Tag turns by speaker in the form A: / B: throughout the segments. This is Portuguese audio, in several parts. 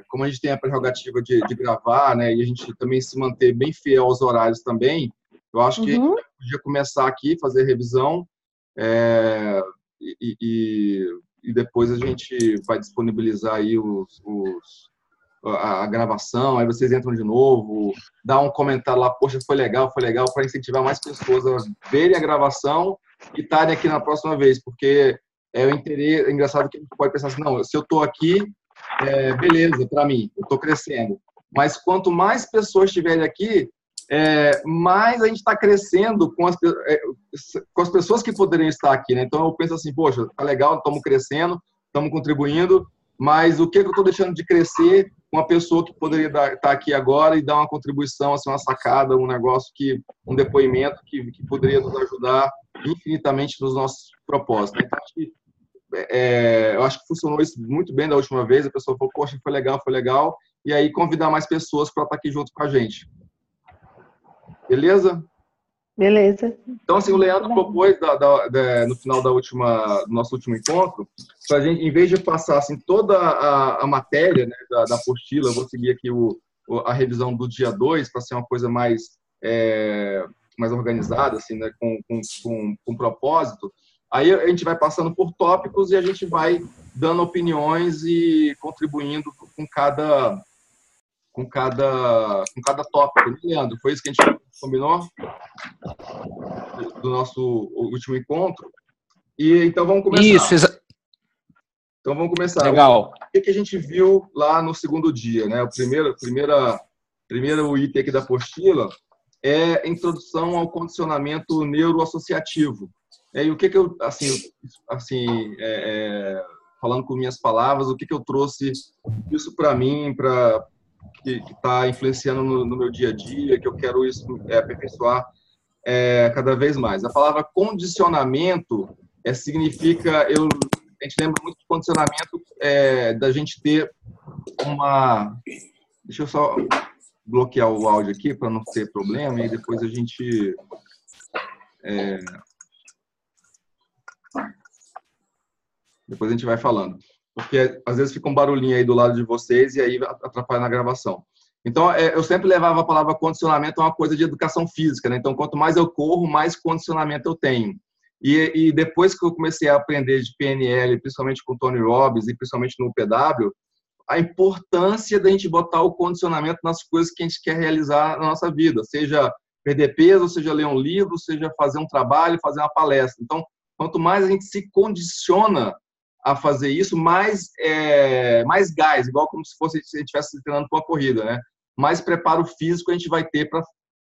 A: como a gente tem a prerrogativa de gravar, né, e a gente também se manter bem fiel aos horários também, eu acho que a gente podia começar aqui, fazer revisão, e depois a gente vai disponibilizar aí a gravação, aí vocês entram de novo, dá um comentário lá, poxa, foi legal, para incentivar mais pessoas a verem a gravação e estarem aqui na próxima vez, porque é o interesse, é engraçado que a gente pode pensar assim, não, se eu estou aqui, beleza, para mim, eu estou crescendo, mas quanto mais pessoas estiverem aqui, mais a gente está crescendo com as pessoas que poderiam estar aqui, né? Então eu penso assim, poxa, tá legal, estamos crescendo, estamos contribuindo, mas o que eu estou deixando de crescer com uma pessoa que poderia estar aqui agora e dar uma contribuição, assim, uma sacada, um negócio um depoimento que poderia nos ajudar infinitamente nos nossos propósitos. Então, eu acho que funcionou isso muito bem da última vez. A pessoa falou, poxa, foi legal. E aí convidar mais pessoas para estar aqui junto com a gente. Beleza?
B: Beleza.
A: Então, assim, o Leandro propôs, no final do nosso último encontro, para a gente, em vez de passar assim, toda a matéria, né, da apostila, eu vou seguir aqui a revisão do dia 2, para ser uma coisa mais organizada, assim, né, com propósito. Aí a gente vai passando por tópicos e a gente vai dando opiniões e contribuindo com cada tópico. Leandro, foi isso que a gente combinou do nosso último encontro. E então vamos começar.
C: Isso,
A: então vamos começar.
C: Legal.
A: O que a gente viu lá no segundo dia, né? O primeiro item aqui da apostila é a introdução ao condicionamento neuroassociativo. E o que eu, falando com minhas palavras, o que eu trouxe isso para mim, que está influenciando no meu dia a dia, que eu quero isso aperfeiçoar cada vez mais. A palavra condicionamento significa, a gente lembra muito de condicionamento da gente ter uma... Deixa eu só bloquear o áudio aqui para não ter problema e depois a gente... Depois a gente vai falando. Porque às vezes fica um barulhinho aí do lado de vocês e aí atrapalha na gravação. Então, eu sempre levava a palavra condicionamento a uma coisa de educação física, né? Então, quanto mais eu corro, mais condicionamento eu tenho. E depois que eu comecei a aprender de PNL, principalmente com o Tony Robbins e principalmente no PW, a importância da gente botar o condicionamento nas coisas que a gente quer realizar na nossa vida, seja perder peso, seja ler um livro, seja fazer um trabalho, fazer uma palestra. Então, quanto mais a gente se condiciona a fazer isso, mais gás, igual como se a gente estivesse treinando para uma corrida, né? Mais preparo físico a gente vai ter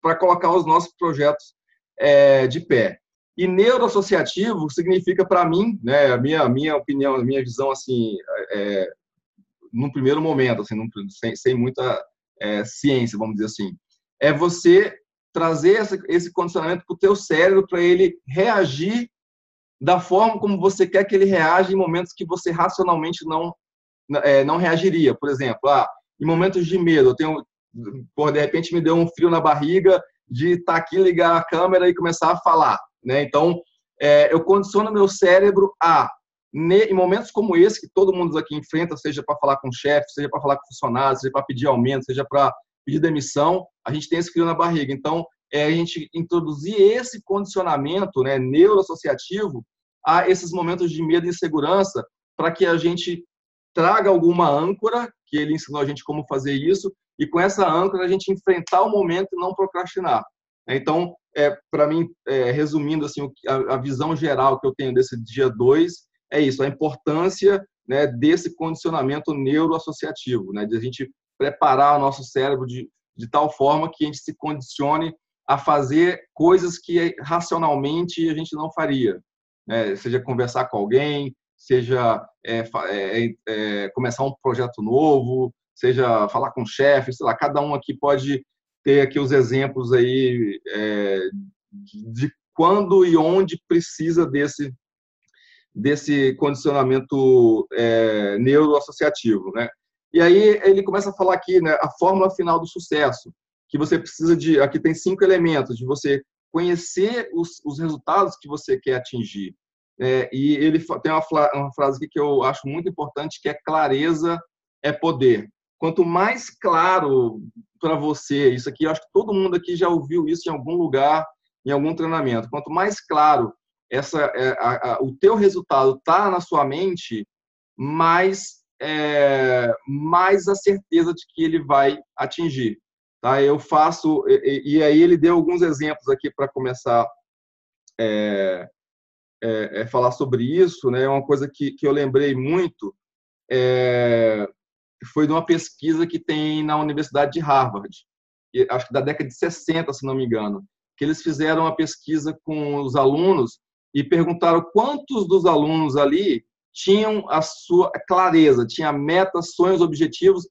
A: para colocar os nossos projetos de pé. E neuroassociativo significa para mim, né, a minha opinião, a minha visão, assim, num primeiro momento, assim, sem muita ciência, vamos dizer assim, é você trazer esse condicionamento para o teu cérebro para ele reagir da forma como você quer que ele reaja em momentos que você racionalmente não reagiria. Por exemplo, em momentos de medo, de repente me deu um frio na barriga de estar aqui, ligar a câmera e começar a falar, né? Então, eu condiciono meu cérebro em momentos como esse, que todo mundo aqui enfrenta, seja para falar com o chefe, seja para falar com funcionários, seja para pedir aumento, seja para pedir demissão, a gente tem esse frio na barriga. Então, a gente introduzir esse condicionamento, né, neuroassociativo a esses momentos de medo e insegurança, para que a gente traga alguma âncora, que ele ensinou a gente como fazer isso, e com essa âncora a gente enfrentar o momento e não procrastinar. Então, para mim, resumindo assim, a visão geral que eu tenho desse dia 2 é isso, a importância, né, desse condicionamento neuroassociativo, né, de a gente preparar o nosso cérebro de tal forma que a gente se condicione a fazer coisas que racionalmente a gente não faria, né? Seja conversar com alguém, seja começar um projeto novo, seja falar com o chefe, sei lá, cada um aqui pode ter aqui os exemplos aí de quando e onde precisa desse condicionamento neuroassociativo, né? E aí ele começa a falar aqui, né, a fórmula final do sucesso, que você precisa aqui tem 5 elementos, de você conhecer os resultados que você quer atingir. E ele tem uma frase aqui que eu acho muito importante, que é clareza é poder. quanto mais claro para você, isso aqui, eu acho que todo mundo aqui já ouviu isso em algum lugar, em algum treinamento, quanto mais claro o teu resultado está na sua mente, mais a certeza de que ele vai atingir. Tá? Eu faço, e aí ele deu alguns exemplos aqui para começar falar sobre isso, né? Uma coisa que eu lembrei muito foi de uma pesquisa que tem na Universidade de Harvard, acho que da década de 60, se não me engano, que eles fizeram uma pesquisa com os alunos e perguntaram quantos dos alunos ali tinham a sua clareza, tinha metas, sonhos, objetivos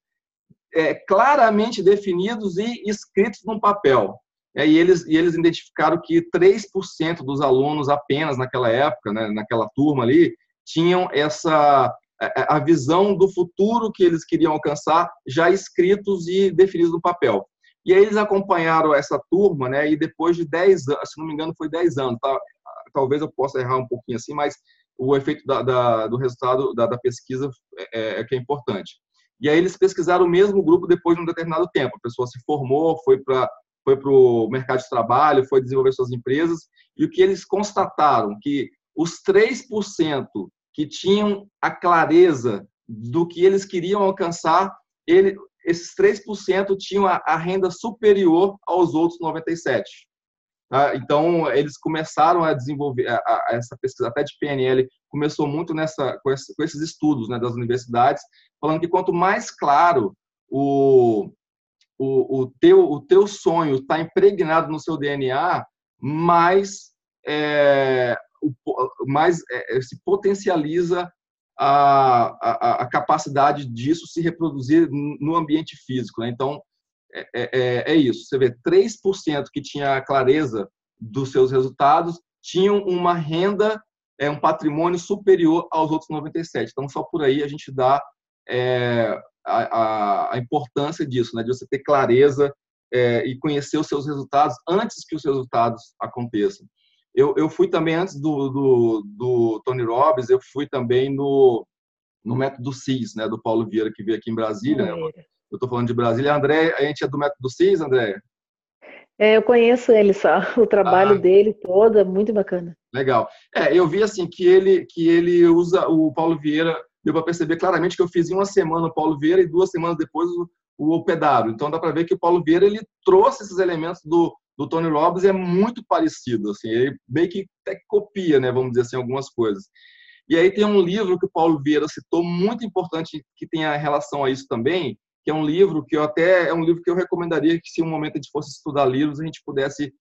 A: claramente definidos e escritos num papel. E eles identificaram que 3% dos alunos apenas naquela época, né, naquela turma ali, tinham a visão do futuro que eles queriam alcançar já escritos e definidos no papel. E aí eles acompanharam essa turma, né, e depois de 10 anos, se não me engano foi 10 anos, tá? Talvez eu possa errar um pouquinho assim, mas o efeito do resultado da pesquisa que é importante. E aí eles pesquisaram o mesmo grupo depois de um determinado tempo. A pessoa se formou, foi para o mercado de trabalho, foi desenvolver suas empresas, e o que eles constataram que os 3% que tinham a clareza do que eles queriam alcançar, esses 3% tinham a renda superior aos outros 97%. Então, eles começaram a desenvolver essa pesquisa, até de PNL, começou muito com esses estudos, né, das universidades, falando que quanto mais claro o teu sonho está impregnado no seu DNA, mais se potencializa a capacidade disso se reproduzir no ambiente físico, né? Então, é isso. Você vê, 3% que tinha clareza dos seus resultados tinham uma renda, um patrimônio superior aos outros 97%. Então, só por aí a gente dá a importância disso, né? De você ter clareza e conhecer os seus resultados antes que os resultados aconteçam. Eu fui também, antes do Tony Robbins, eu fui também no método CIS, né? Do Paulo Vieira, que veio aqui em Brasília, né? Eu estou falando de Brasília. André, a gente é do método CIS, André?
B: Eu conheço ele só, o trabalho dele todo é muito bacana.
A: Legal. Eu vi assim que ele usa o Paulo Vieira, deu para perceber claramente que eu fiz em uma semana o Paulo Vieira e 2 semanas depois o Pedaro. Então dá para ver que o Paulo Vieira ele trouxe esses elementos do Tony Robbins, é muito parecido, assim, ele meio que até copia, né, vamos dizer assim, algumas coisas. E aí tem um livro que o Paulo Vieira citou, muito importante, que tem a relação a isso também, que é um livro que eu recomendaria que, se um momento a gente fosse estudar livros, a gente pudesse,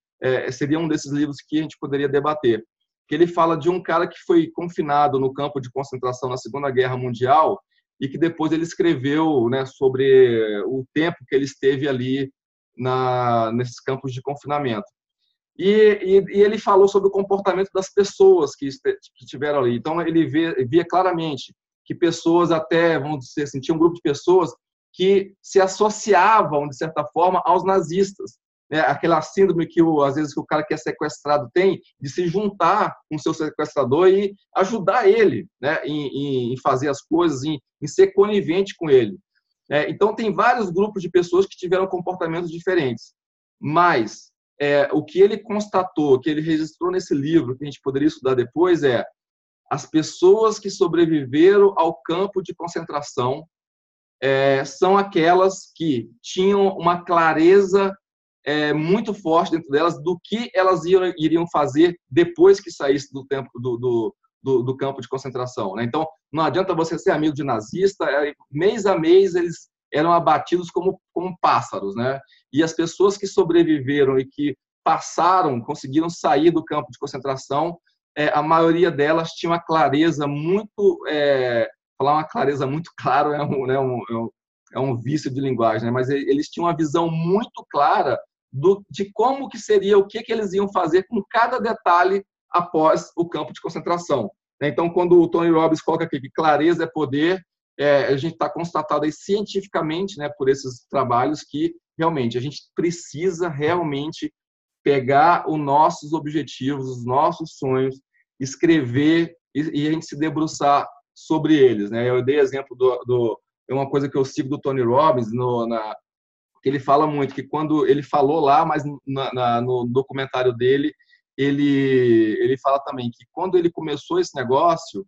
A: seria um desses livros que a gente poderia debater. Que ele fala de um cara que foi confinado no campo de concentração na Segunda Guerra Mundial e que depois ele escreveu, né, sobre o tempo que ele esteve ali nesses campos de confinamento. E ele falou sobre o comportamento das pessoas que estiveram ali. Então, ele via claramente que pessoas até, vamos dizer assim, tinha um grupo de pessoas que se associavam, de certa forma, aos nazistas. Aquela síndrome que, às vezes, que o cara que é sequestrado tem, de se juntar com o seu sequestrador e ajudar ele, né, em fazer as coisas, em ser conivente com ele. Então, tem vários grupos de pessoas que tiveram comportamentos diferentes. Mas o que ele constatou, que ele registrou nesse livro, que a gente poderia estudar depois, as pessoas que sobreviveram ao campo de concentração são aquelas que tinham uma clareza muito forte dentro delas do que elas iriam fazer depois que saísse do tempo do campo de concentração, né? Então, não adianta você ser amigo de nazista, mês a mês eles eram abatidos como pássaros, né? E as pessoas que sobreviveram e que conseguiram sair do campo de concentração, a maioria delas tinha uma clareza muito, falar uma clareza muito clara é um vício de linguagem, né? Mas eles tinham uma visão muito clara de como que seria, o que eles iam fazer com cada detalhe após o campo de concentração. Então, quando o Tony Robbins coloca aqui que clareza é poder, a gente está constatado aí cientificamente, né, por esses trabalhos, que realmente a gente precisa realmente pegar os nossos objetivos, os nossos sonhos, escrever e a gente se debruçar sobre eles, né? Eu dei exemplo é uma coisa que eu sigo do Tony Robbins, que ele fala muito, que quando ele falou lá, mas no documentário dele, ele fala também que quando ele começou esse negócio,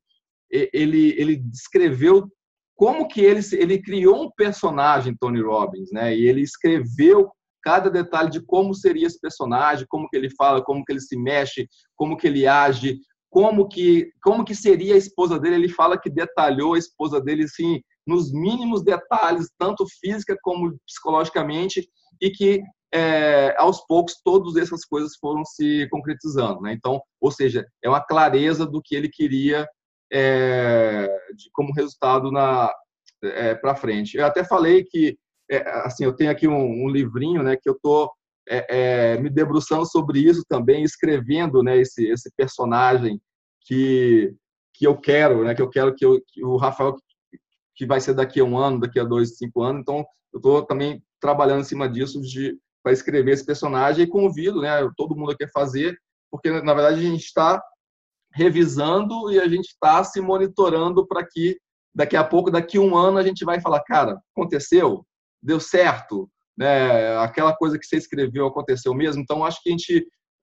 A: ele descreveu como que ele criou um personagem, Tony Robbins, né? E ele escreveu cada detalhe de como seria esse personagem, como que ele fala, como que ele se mexe, como que ele age, como que seria a esposa dele. Ele fala que detalhou a esposa dele, assim, nos mínimos detalhes, tanto física como psicologicamente, e que aos poucos todas essas coisas foram se concretizando, né? Então, ou seja, é uma clareza do que ele queria como resultado para frente. Eu até falei que assim, eu tenho aqui um livrinho, né, que eu estou me debruçando sobre isso também, escrevendo, né, esse personagem que eu quero, né, que o Rafael, que vai ser daqui a 1 ano, daqui a 2, 5 anos. Então, eu estou também trabalhando em cima disso para escrever esse personagem, e convido, né, todo mundo aqui a fazer, porque, na verdade, a gente está revisando e a gente está se monitorando para que daqui a pouco, daqui a 1 ano, a gente vai falar, cara, aconteceu? Deu certo? Né? Aquela coisa que você escreveu aconteceu mesmo? Então, acho que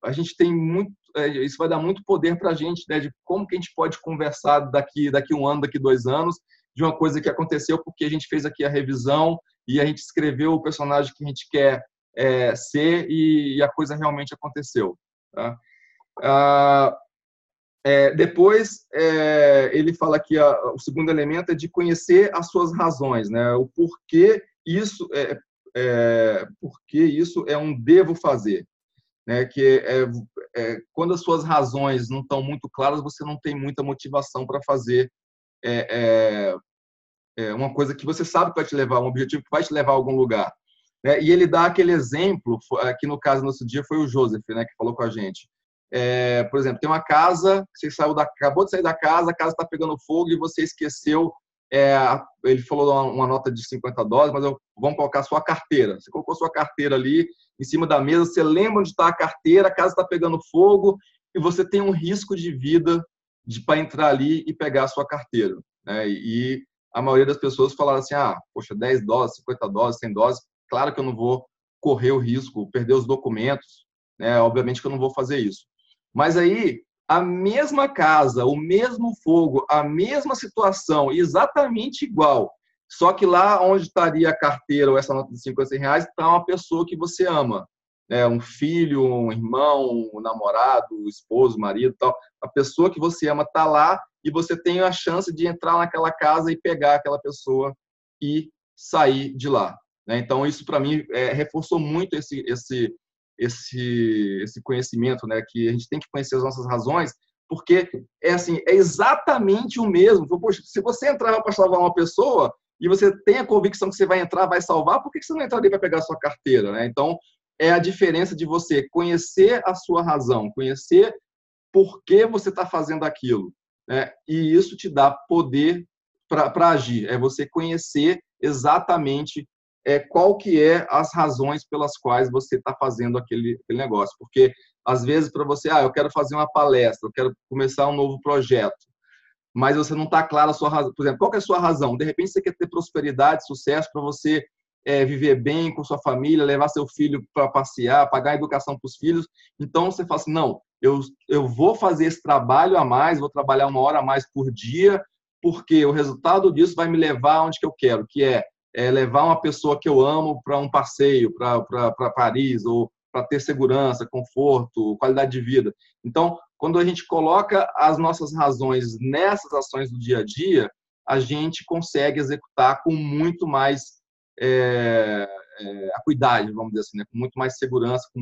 A: a gente tem muito, isso vai dar muito poder para a gente, né, de como que a gente pode conversar daqui a 1 ano, daqui a 2 anos, de uma coisa que aconteceu porque a gente fez aqui a revisão e a gente escreveu o personagem que a gente quer ser, e a coisa realmente aconteceu. Tá? Depois, ele fala que o segundo elemento é de conhecer as suas razões, né? O porquê isso é um devo fazer, né? Que quando as suas razões não estão muito claras, você não tem muita motivação para fazer uma coisa que você sabe que vai te levar, um objetivo que vai te levar a algum lugar, né? E ele dá aquele exemplo, que no caso, no nosso dia, foi o Joseph, né, que falou com a gente. Por exemplo, tem uma casa, você acabou de sair da casa, a casa está pegando fogo e você esqueceu, ele falou uma nota de $50, mas vamos colocar sua carteira. Você colocou sua carteira ali em cima da mesa, você lembra onde está a carteira, a casa está pegando fogo e você tem um risco de vida para entrar ali e pegar a sua carteira, né? E a maioria das pessoas falaram assim, poxa, $10, $50, $100, claro que eu não vou correr o risco, perder os documentos, né? Obviamente que eu não vou fazer isso. Mas aí, a mesma casa, o mesmo fogo, a mesma situação, exatamente igual, só que lá onde estaria a carteira ou essa nota de R$ 50 está uma pessoa que você ama, né? Um filho, um irmão, um namorado, um esposo, marido, tal. A pessoa que você ama está lá e você tem a chance de entrar naquela casa e pegar aquela pessoa e sair de lá, né? Então, isso para mim reforçou muito esse conhecimento, né? Que a gente tem que conhecer as nossas razões, porque assim, é exatamente o mesmo. Poxa, se você entrar para salvar uma pessoa e você tem a convicção que você vai entrar, vai salvar, por que você não entraria para pegar a sua carteira, né? Então, é a diferença de você conhecer a sua razão, conhecer por que você está fazendo aquilo, né? E isso te dá poder para agir. É você conhecer exatamente qual que é as razões pelas quais você está fazendo aquele negócio. Porque, às vezes, para você, eu quero fazer uma palestra, eu quero começar um novo projeto, mas você não está claro a sua razão. Por exemplo, qual que é a sua razão? De repente, você quer ter prosperidade, sucesso, para você viver bem com sua família, levar seu filho para passear, pagar a educação para os filhos. Então, você fala assim, não, eu vou fazer esse trabalho a mais, vou trabalhar 1 hora a mais por dia, porque o resultado disso vai me levar onde que eu quero, que é levar uma pessoa que eu amo para um passeio, para Paris, ou para ter segurança, conforto, qualidade de vida. Então, quando a gente coloca as nossas razões nessas ações do dia a dia, a gente consegue executar com muito mais acuidade, vamos dizer assim, né? Com muito mais segurança, com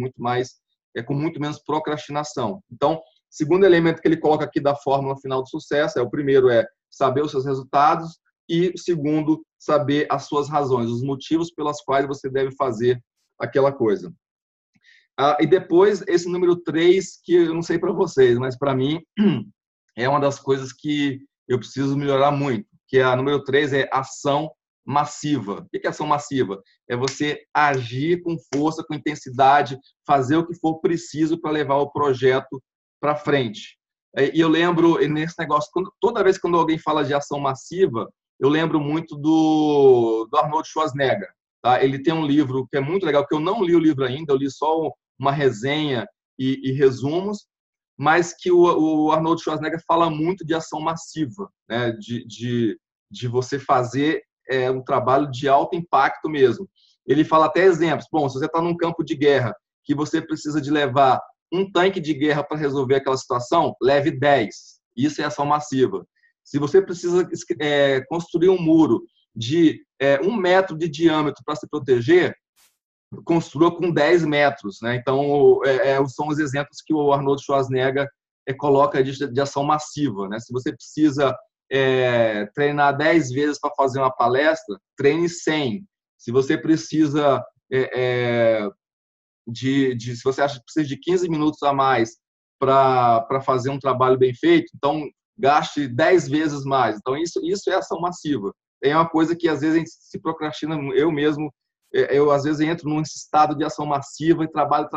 A: muito menos procrastinação. Então, segundo elemento que ele coloca aqui da fórmula final do sucesso, o primeiro é saber os seus resultados, e o segundo, saber as suas razões, os motivos pelas quais você deve fazer aquela coisa. E depois, esse número 3, que eu não sei para vocês, mas para mim é uma das coisas que eu preciso melhorar muito, que a número 3 é ação massiva. O que é ação massiva? É você agir com força, com intensidade, fazer o que for preciso para levar o projeto para frente. E eu lembro nesse negócio, toda vez que alguém fala de ação massiva, eu lembro muito do Arnold Schwarzenegger. Tá? Ele tem um livro que é muito legal, que eu não li o livro ainda, eu li só uma resenha e resumos, mas que o Arnold Schwarzenegger fala muito de ação massiva, né? de você fazer um trabalho de alto impacto mesmo. Ele fala até exemplos. Bom, se você está num campo de guerra, que você precisa de levar um tanque de guerra para resolver aquela situação, leve 10. Isso é ação massiva. Se você precisa construir um muro de 1 metro de diâmetro para se proteger, construa com 10 metros. Né? Então, são os exemplos que o Arnold Schwarzenegger coloca de ação massiva. Né? Se você precisa treinar 10 vezes para fazer uma palestra, treine 100. Se você precisa se você acha que precisa de 15 minutos a mais para fazer um trabalho bem feito, então gaste 10 vezes mais. Então, isso é ação massiva. É uma coisa que, às vezes, a gente se procrastina. Eu mesmo, às vezes, entro num estado de ação massiva e trabalho.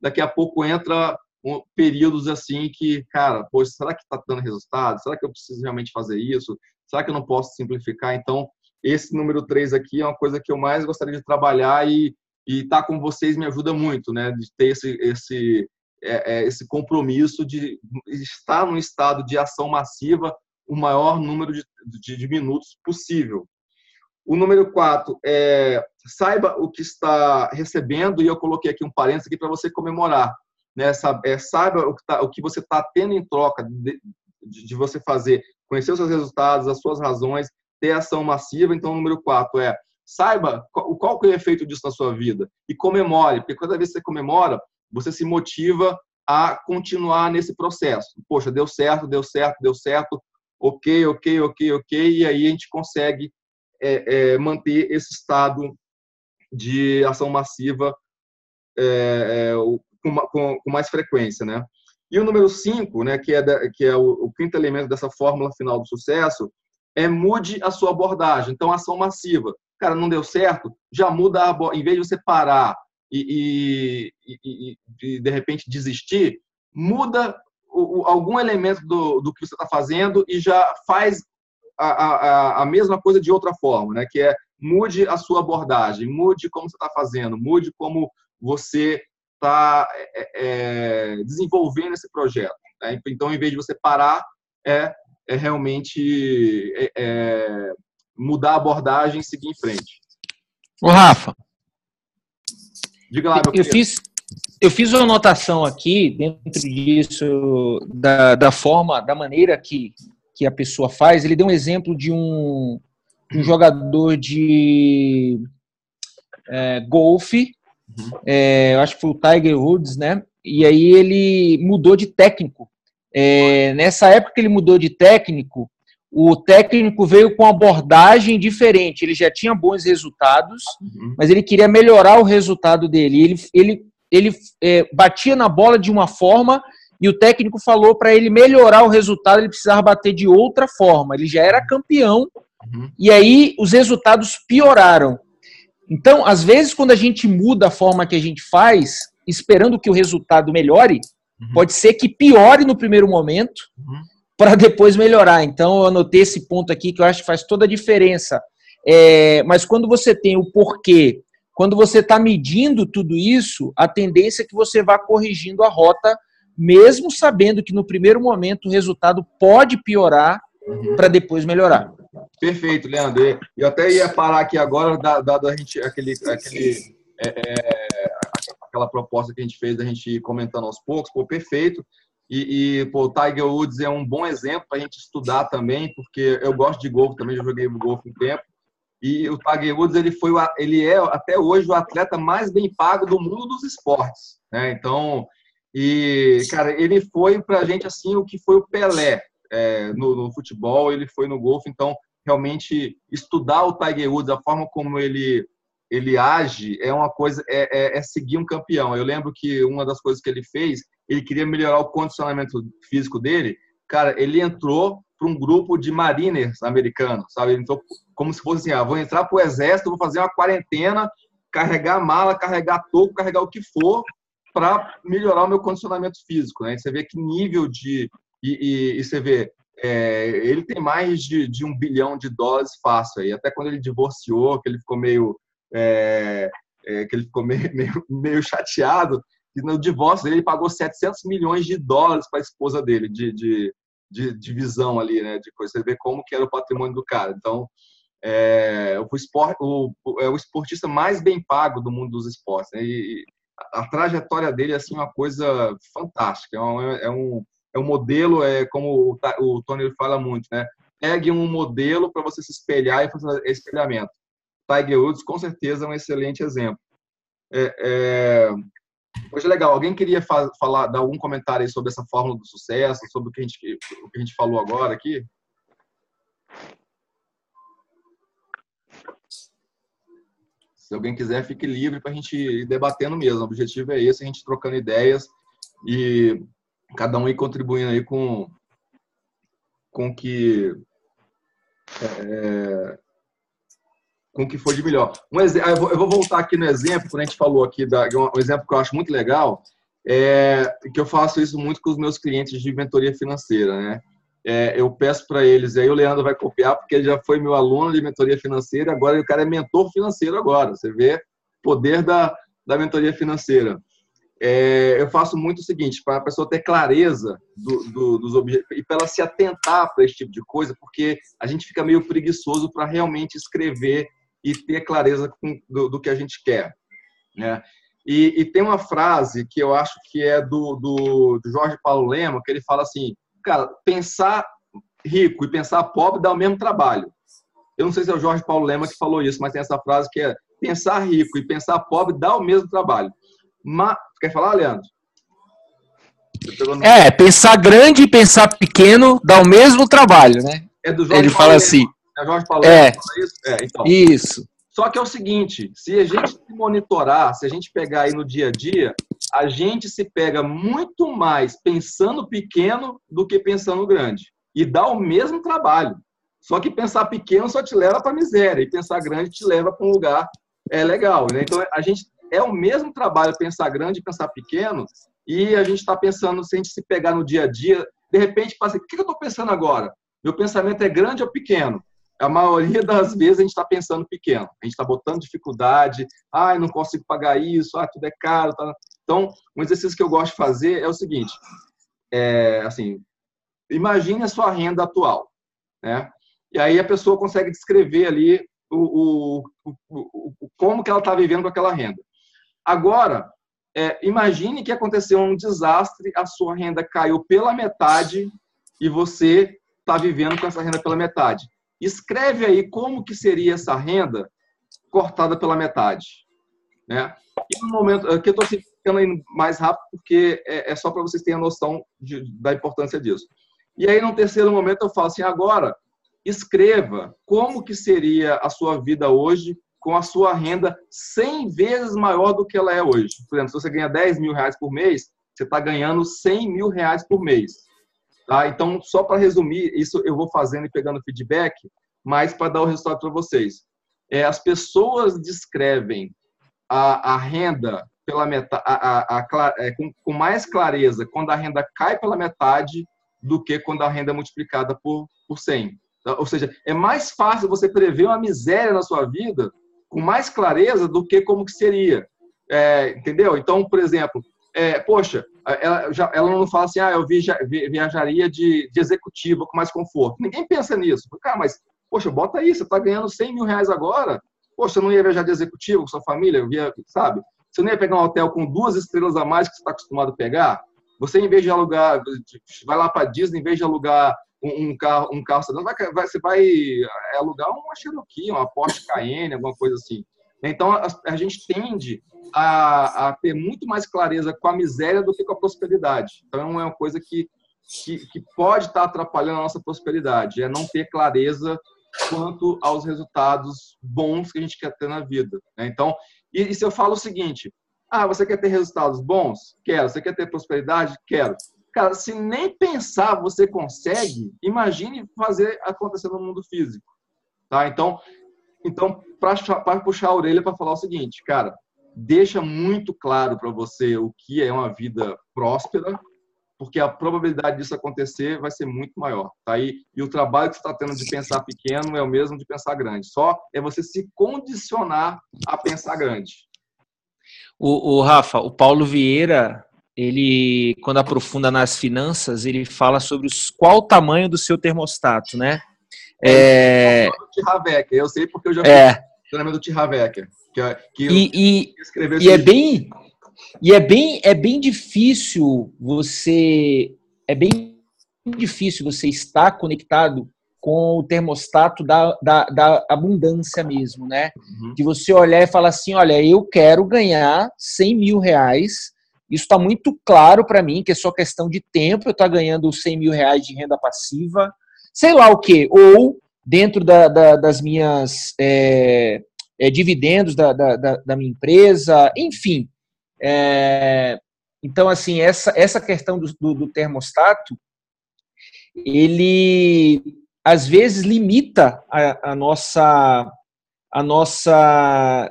A: Daqui a pouco entra períodos assim que, cara, poxa, será que está dando resultado? Será que eu preciso realmente fazer isso? Será que eu não posso simplificar? Então, esse número 3 aqui é uma coisa que eu mais gostaria de trabalhar e estar com vocês me ajuda muito, né? De ter esse compromisso de estar num estado de ação massiva o maior número de minutos possível. O número 4 saiba o que está recebendo, e eu coloquei aqui um parênteses aqui para você comemorar. Né? Saiba o que você está tendo em troca de você fazer, conhecer os seus resultados, as suas razões, ter ação massiva. Então, o número 4 saiba qual que é o efeito disso na sua vida e comemore, porque cada vez que você comemora, você se motiva a continuar nesse processo. Poxa, deu certo, ok, e aí a gente consegue manter esse estado de ação massiva com mais frequência, né? E o número 5, né, que é o quinto elemento dessa fórmula final do sucesso, mude a sua abordagem. Então, ação massiva. Cara, não deu certo? Já muda a abordagem. Em vez de você parar e de repente desistir, muda algum elemento do que você está fazendo e já faz a mesma coisa de outra forma, né? Que mude a sua abordagem, mude como você está fazendo, mude como você está desenvolvendo esse projeto. Né? Então, em vez de você parar, realmente mudar a abordagem e seguir em frente.
C: Ô, Rafa,
A: diga lá, meu
C: querido. Eu fiz uma anotação aqui, dentro disso, da forma, da maneira que a pessoa faz. Ele deu um exemplo de um jogador de golfe, eu acho que foi o Tiger Woods, né? E aí ele mudou de técnico. Nessa época que ele mudou de técnico, o técnico veio com abordagem diferente. Ele já tinha bons resultados, mas ele queria melhorar o resultado dele. Ele batia na bola de uma forma e o técnico falou para ele melhorar o resultado, ele precisava bater de outra forma. Ele já era campeão e aí os resultados pioraram. Então, às vezes, quando a gente muda a forma que a gente faz, esperando que o resultado melhore, pode ser que piore no primeiro momento para depois melhorar. Então, eu anotei esse ponto aqui que eu acho que faz toda a diferença. Mas quando você tem o porquê, quando você está medindo tudo isso, a tendência é que você vá corrigindo a rota, mesmo sabendo que no primeiro momento o resultado pode piorar para depois melhorar.
A: Perfeito, Leandro. Eu até ia parar aqui agora, dado a gente aquela proposta que a gente fez da gente ir comentando aos poucos. Pô, perfeito. O Tiger Woods é um bom exemplo para a gente estudar também, porque eu gosto de golfe também, já joguei golfe um tempo. E o Tiger Woods ele é até hoje o atleta mais bem pago do mundo dos esportes, né? Então, cara, ele foi para a gente assim o que foi o Pelé no futebol, ele foi no golfe. Então, realmente estudar o Tiger Woods, a forma como ele age, é uma coisa, seguir um campeão. Eu lembro que uma das coisas que ele fez, ele queria melhorar o condicionamento físico dele. Cara, ele entrou para um grupo de mariners americanos, sabe? Ele entrou como se fosse assim, vou entrar para o exército, vou fazer uma quarentena, carregar mala, carregar toco, carregar o que for para melhorar o meu condicionamento físico, né? E você vê que nível de... E você vê, ele tem mais de $1 bilhão fácil aí. Até quando ele divorciou, que ele ficou meio chateado, que no divórcio dele ele pagou $700 milhões para a esposa dele, de divisão ali, né? De coisa. Você vê como que era o patrimônio do cara. Então, é o esportista mais bem pago do mundo dos esportes, né? E a trajetória dele é assim, uma coisa fantástica. É um modelo, como o Tony fala muito, né? Pegue um modelo para você se espelhar e fazer espelhamento. Tiger Woods, com certeza, é um excelente exemplo. Hoje é legal. Alguém queria dar algum comentário aí sobre essa fórmula do sucesso, sobre o que a gente falou agora aqui? Se alguém quiser, fique livre para a gente ir debatendo mesmo. O objetivo é esse, a gente trocando ideias e cada um ir contribuindo aí com que for de melhor. Eu vou voltar aqui no exemplo, quando a gente falou aqui, um exemplo que eu acho muito legal, que eu faço isso muito com os meus clientes de mentoria financeira, né? Eu peço para eles, e aí o Leandro vai copiar, porque ele já foi meu aluno de mentoria financeira, agora o cara é mentor financeiro agora. Você vê o poder da mentoria financeira. Eu faço muito o seguinte, para a pessoa ter clareza dos objetivos e para ela se atentar para esse tipo de coisa, porque a gente fica meio preguiçoso para realmente escrever e ter clareza do que a gente quer, né? E tem uma frase que eu acho que é do Jorge Paulo Lema, que ele fala assim, cara, pensar rico e pensar pobre dá o mesmo trabalho. Eu não sei se é o Jorge Paulo Lema que falou isso, mas tem essa frase que é pensar rico e pensar pobre dá o mesmo trabalho. Mas, quer falar, Leandro?
C: Pensar grande e pensar pequeno dá o mesmo trabalho, né?
A: É do Jorge
C: Ele
A: Paulo
C: fala
A: Lema.
C: assim.
A: É Jorge Paulo Lema que fala isso? Então.
C: Isso.
A: Só que é o seguinte, se a gente se monitorar, se a gente pegar aí no dia a dia, a gente se pega muito mais pensando pequeno do que pensando grande. E dá o mesmo trabalho. Só que pensar pequeno só te leva para a miséria. E pensar grande te leva para um lugar legal, né? Então, a gente é o mesmo trabalho pensar grande e pensar pequeno. E a gente está pensando, se a gente se pegar no dia a dia, de repente, passa, o que eu estou pensando agora? Meu pensamento é grande ou pequeno? A maioria das vezes a gente está pensando pequeno. A gente está botando dificuldade. Não consigo pagar isso. Tudo é caro. Tá? Então, um exercício que eu gosto de fazer é o seguinte. Assim, imagine a sua renda atual, né? E aí a pessoa consegue descrever ali como que ela está vivendo com aquela renda. Agora, imagine que aconteceu um desastre, a sua renda caiu pela metade e você está vivendo com essa renda pela metade. Escreve aí como que seria essa renda cortada pela metade, né? E no momento aqui eu estou ficando aí mais rápido porque é só para vocês terem a noção da importância disso. E aí no terceiro momento eu falo assim, agora escreva como que seria a sua vida hoje com a sua renda 100 vezes maior do que ela é hoje. Por exemplo, se você ganha R$10 mil por mês, você está ganhando R$100 mil por mês. Tá? Então, só para resumir, isso eu vou fazendo e pegando feedback, mas para dar o resultado para vocês. As pessoas descrevem a renda pela metade, com mais clareza quando a renda cai pela metade do que quando a renda é multiplicada por 100. Ou seja, é mais fácil você prever uma miséria na sua vida com mais clareza do que como que seria. Entendeu? Então, por exemplo, poxa, ela não fala assim, eu viajaria de executiva com mais conforto. Ninguém pensa nisso. Cara, mas, poxa, bota aí, você está ganhando R$100 mil agora, poxa, você não ia viajar de executiva com sua família, sabe? Você não ia pegar um hotel com 2 estrelas a mais que você está acostumado a pegar? Você, em vez de alugar, vai lá para Disney, em vez de alugar um carro, você vai alugar uma Cherokee, uma Porsche Cayenne, alguma coisa assim. Então, a gente tende a ter muito mais clareza com a miséria do que com a prosperidade. Então, é uma coisa que pode estar atrapalhando a nossa prosperidade, é não ter clareza quanto aos resultados bons que a gente quer ter na vida. Então, e se eu falo o seguinte, você quer ter resultados bons? Quero. Você quer ter prosperidade? Quero. Cara, se nem pensar você consegue, imagine fazer acontecer no mundo físico. Tá? Então para puxar a orelha para falar o seguinte, cara, deixa muito claro para você o que é uma vida próspera porque a probabilidade disso acontecer vai ser muito maior. Tá? E o trabalho que você está tendo de pensar pequeno é o mesmo de pensar grande. Só é você se condicionar a pensar grande.
C: O Rafa, o Paulo Vieira, ele, quando aprofunda nas finanças, ele fala sobre qual o tamanho do seu termostato, né?
A: Do T. Harv Eker. Eu sei porque eu já fiz o treinamento do T. Harv Eker.
C: É bem difícil você estar conectado com o termostato da abundância mesmo, né? De você olhar e falar assim, olha, eu quero ganhar 100 mil reais, isso está muito claro para mim, que é só questão de tempo, eu estou ganhando 100 mil reais de renda passiva, sei lá o quê, ou dentro das minhas dividendos da minha empresa, enfim. Então, assim, essa questão do termostato, ele às vezes limita a nossa,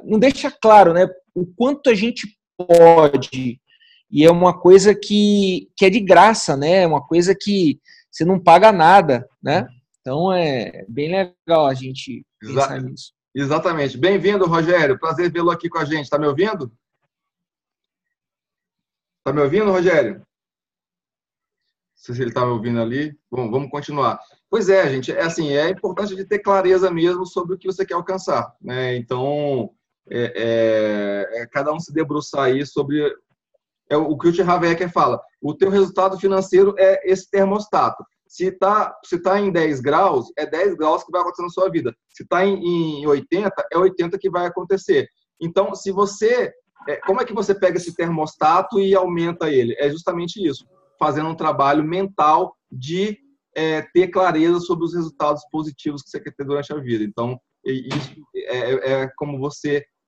C: não deixa claro, né, o quanto a gente pode, e é uma coisa que é de graça, né, é uma coisa que você não paga nada, né, então é bem legal a gente pensar nisso.
A: Exatamente. Bem-vindo, Rogério, prazer vê-lo aqui com a gente, está me ouvindo? Está me ouvindo, Rogério? Não sei se ele está me ouvindo ali. Bom, vamos continuar. Pois é, gente, é importante de ter clareza mesmo sobre o que você quer alcançar, né? Então, cada um se debruçar aí sobre o que o T. Harv Eker fala. O teu resultado financeiro é esse termostato. Se tá em 10 graus, é 10 graus que vai acontecer na sua vida. Se está em 80, é 80 que vai acontecer. Então, se você... como é que você pega esse termostato e aumenta ele? É justamente isso, fazendo um trabalho mental de ter clareza sobre os resultados positivos que você quer ter durante a vida. Então, isso como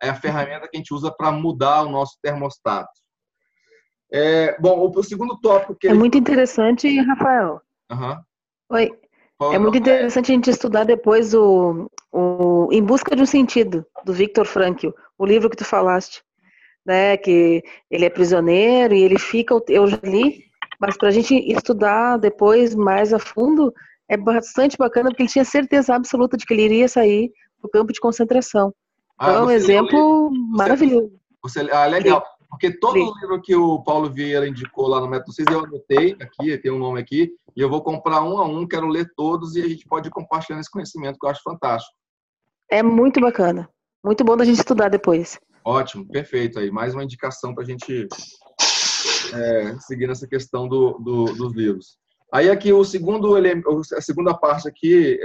A: é a ferramenta que a gente usa para mudar o nosso termostato. Bom, o segundo tópico que...
B: muito interessante, Rafael. Oi. É muito interessante a gente estudar depois o Em Busca de um Sentido, do Viktor Frankl, o livro que tu falaste, né? Que ele é prisioneiro e ele fica... Eu já li, mas para a gente estudar depois mais a fundo, é bastante bacana, porque ele tinha certeza absoluta de que ele iria sair do campo de concentração. Então, é um exemplo maravilhoso.
A: Legal. Porque todo o livro que o Paulo Vieira indicou lá no Método 6, eu anotei aqui, tem um nome aqui, e eu vou comprar um a um, quero ler todos, e a gente pode compartilhar esse conhecimento, que eu acho fantástico.
B: É muito bacana. Muito bom da gente estudar depois.
A: Ótimo, perfeito. Aí, mais uma indicação para a gente seguir nessa questão dos livros. Aí aqui a segunda parte aqui,